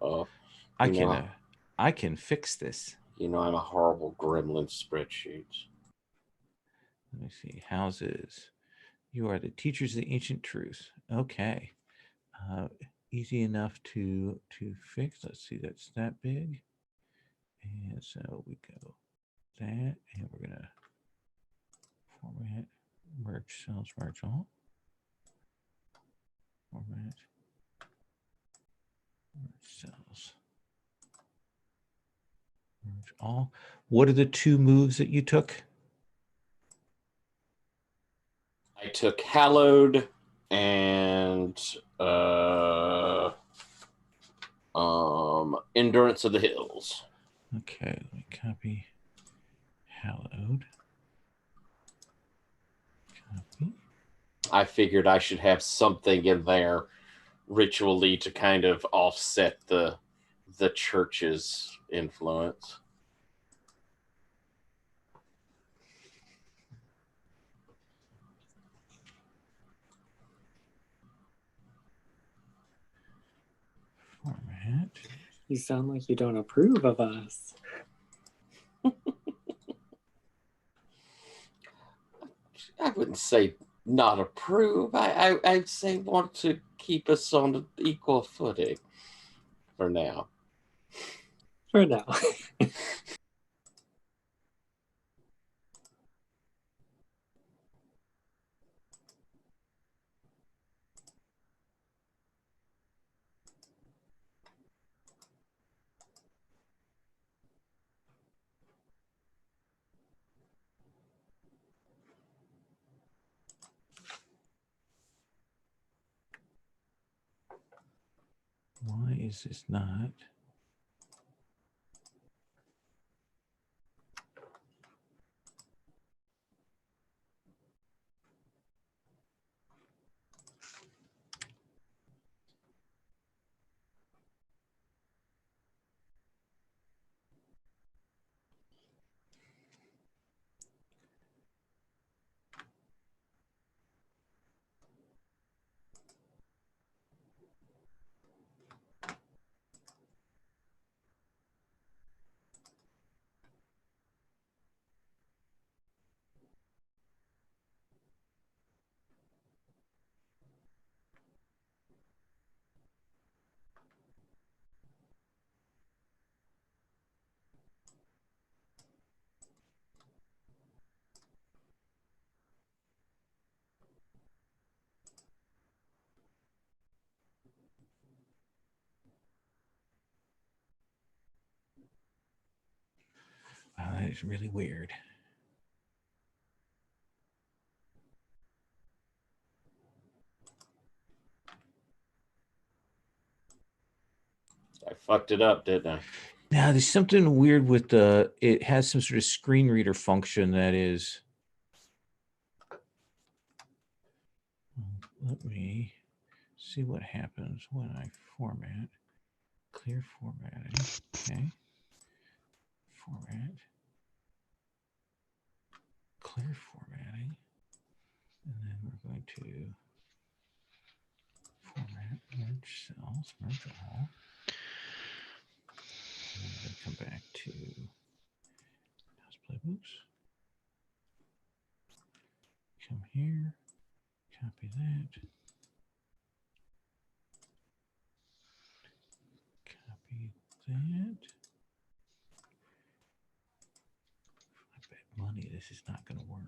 I can fix this. I'm a horrible gremlin spreadsheet. Let me see. Houses. You are the teachers of the ancient truth. Okay. easy enough to fix. Let's see, that's that big. And so we go that, and we're gonna format, merge cells, merge all. Format, merge cells, merge all. What are the two moves that you took? I took Hallowed and Endurance of the Hills. Okay, let me copy Hallowed. Copy. I figured I should have something in there ritually to kind of offset the church's influence. Format. You sound like you don't approve of us. I wouldn't say not approve. I'd say want to keep us on an equal footing for now. For now. Why is this not? That is really weird. I fucked it up, didn't I? Now there's something weird with the, it has some sort of screen reader function that is, let me see what happens when I format, clear formatting, okay, format, clear formatting, and then we're going to format, merge cells, merge all. And I'm going to come back to house playbooks. Come here, copy that. Copy that. I bet money this is not going to work.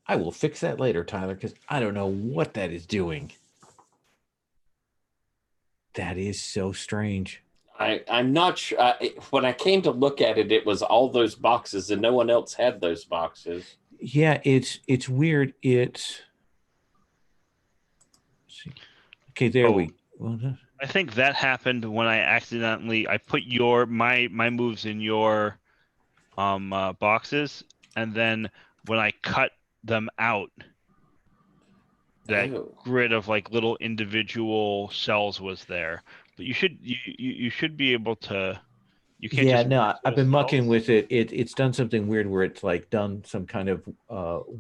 I will fix that later, Tyler, because I don't know what that is doing. That is so strange. I'm not sure. When I came to look at it, it was all those boxes, and no one else had those boxes. Yeah, it's weird. It's let's see. Okay, there we. Well, I think that happened when I put my moves in your boxes, and then when I cut them out, that grid of like little individual cells was there. But you should be able to. You can't. Yeah, just no, I've been mucking cells. with it. It's done something weird where it's like done some kind of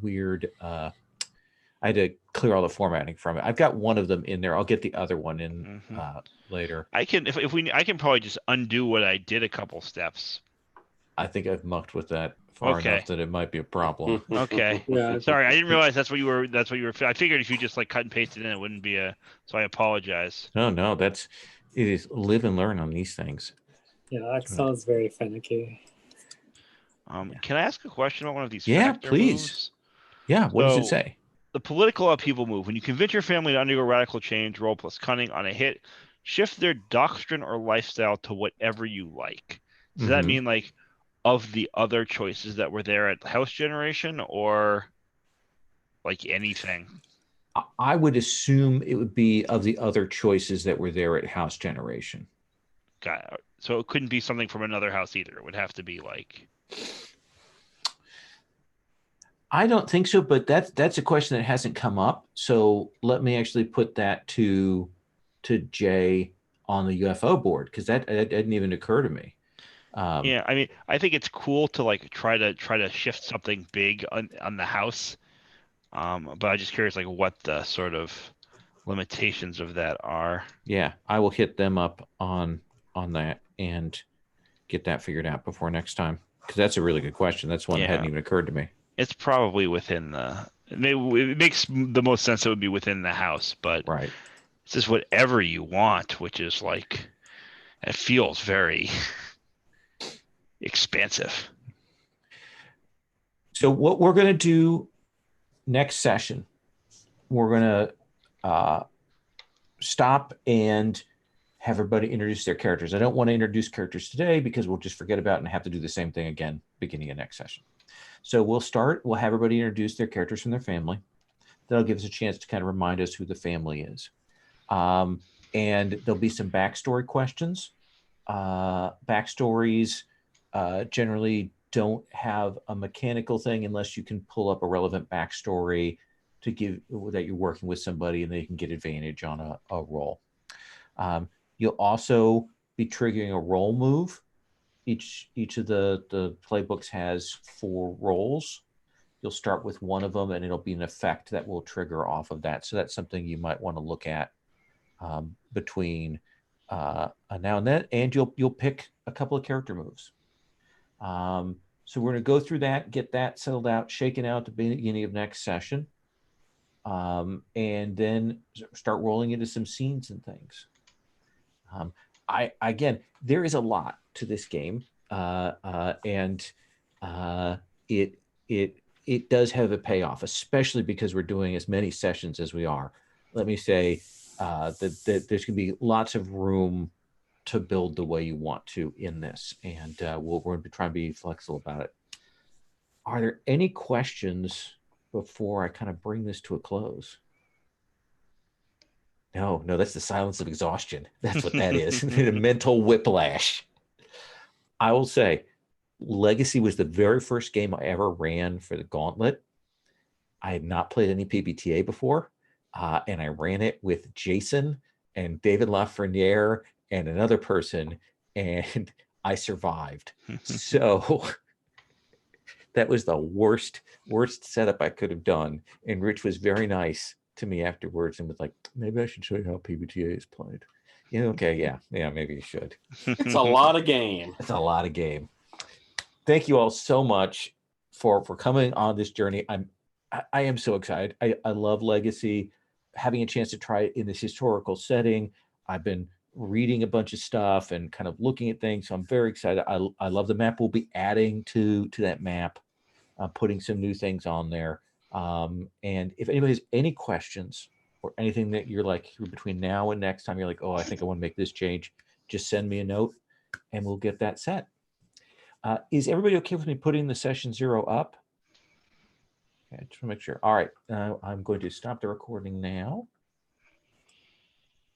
weird. I had to clear all the formatting from it. I've got one of them in there. I'll get the other one in later. I can I can probably just undo what I did a couple steps. I think I've mucked with that far enough that it might be a problem. Okay. Yeah. Sorry, I didn't realize that's what you were. I figured if you just like cut and pasted in, it wouldn't be a. So I apologize. No, it is live and learn on these things. Yeah, Excel is very finicky. Can I ask a question about one of these? Yeah, factor please. moves? Yeah, what does it So, say? The political upheaval move. When you convince your family to undergo radical change, roll plus cunning on a hit, shift their doctrine or lifestyle to whatever you like. Does that mean like of the other choices that were there at house generation, or like anything? I would assume it would be of the other choices that were there at house generation. Got it. So it couldn't be something from another house either. It would have to be like. I don't think so, but that's a question that hasn't come up. So let me actually put that to Jay on the UFO board, because that didn't even occur to me. Yeah, I mean, I think it's cool to like try to shift something big on the house. But I'm just curious, like, what the sort of limitations of that are. Yeah, I will hit them up on that and get that figured out before next time, because that's a really good question. That's one that hadn't even occurred to me. It's probably within the. It makes the most sense. It would be within the house, but right. It's just whatever you want, which is like, it feels very expansive. So what we're going to do next session, we're going to stop and have everybody introduce their characters. I don't want to introduce characters today because we'll just forget about it and have to do the same thing again beginning of next session. So we'll have everybody introduce their characters from their family. That'll give us a chance to kind of remind us who the family is. And there'll be some backstory questions. Backstories generally don't have a mechanical thing unless you can pull up a relevant backstory to give that you're working with somebody and they can get advantage on a roll. You'll also be triggering a roll move. Each of the playbooks has 4 rolls. You'll start with one of them and it'll be an effect that will trigger off of that. So that's something you might want to look at between now and then, and you'll pick a couple of character moves. So we're going to go through that, get that settled out, shaken out at the beginning of next session, and then start rolling into some scenes and things. Again, there is a lot to this game, and it does have a payoff, especially because we're doing as many sessions as we are. Let me say that there's going to be lots of room to build the way you want to in this, and we're going to try and be flexible about it. Are there any questions before I kind of bring this to a close? No, that's the silence of exhaustion. That's what that is. The mental whiplash. I will say, Legacy was the very first game I ever ran for the Gauntlet. I had not played any PBTA before, and I ran it with Jason and David Lafreniere and another person, and I survived. So that was the worst setup I could have done. And Rich was very nice to me afterwards and was like, maybe I should show you how PBTA is played. Yeah, okay, yeah, maybe you should. It's a lot of game. It's a lot of game. Thank you all so much for coming on this journey. I am so excited. I love Legacy. Having a chance to try it in this historical setting. I've been reading a bunch of stuff and kind of looking at things. So I'm very excited. I love the map. We'll be adding to that map, putting some new things on there. And if anybody has any questions or anything that you're like between now and next time, you're like, oh, I think I want to make this change, just send me a note and we'll get that set. Is everybody okay with me putting the session 0 up? Okay, just to make sure. All right, I'm going to stop the recording now.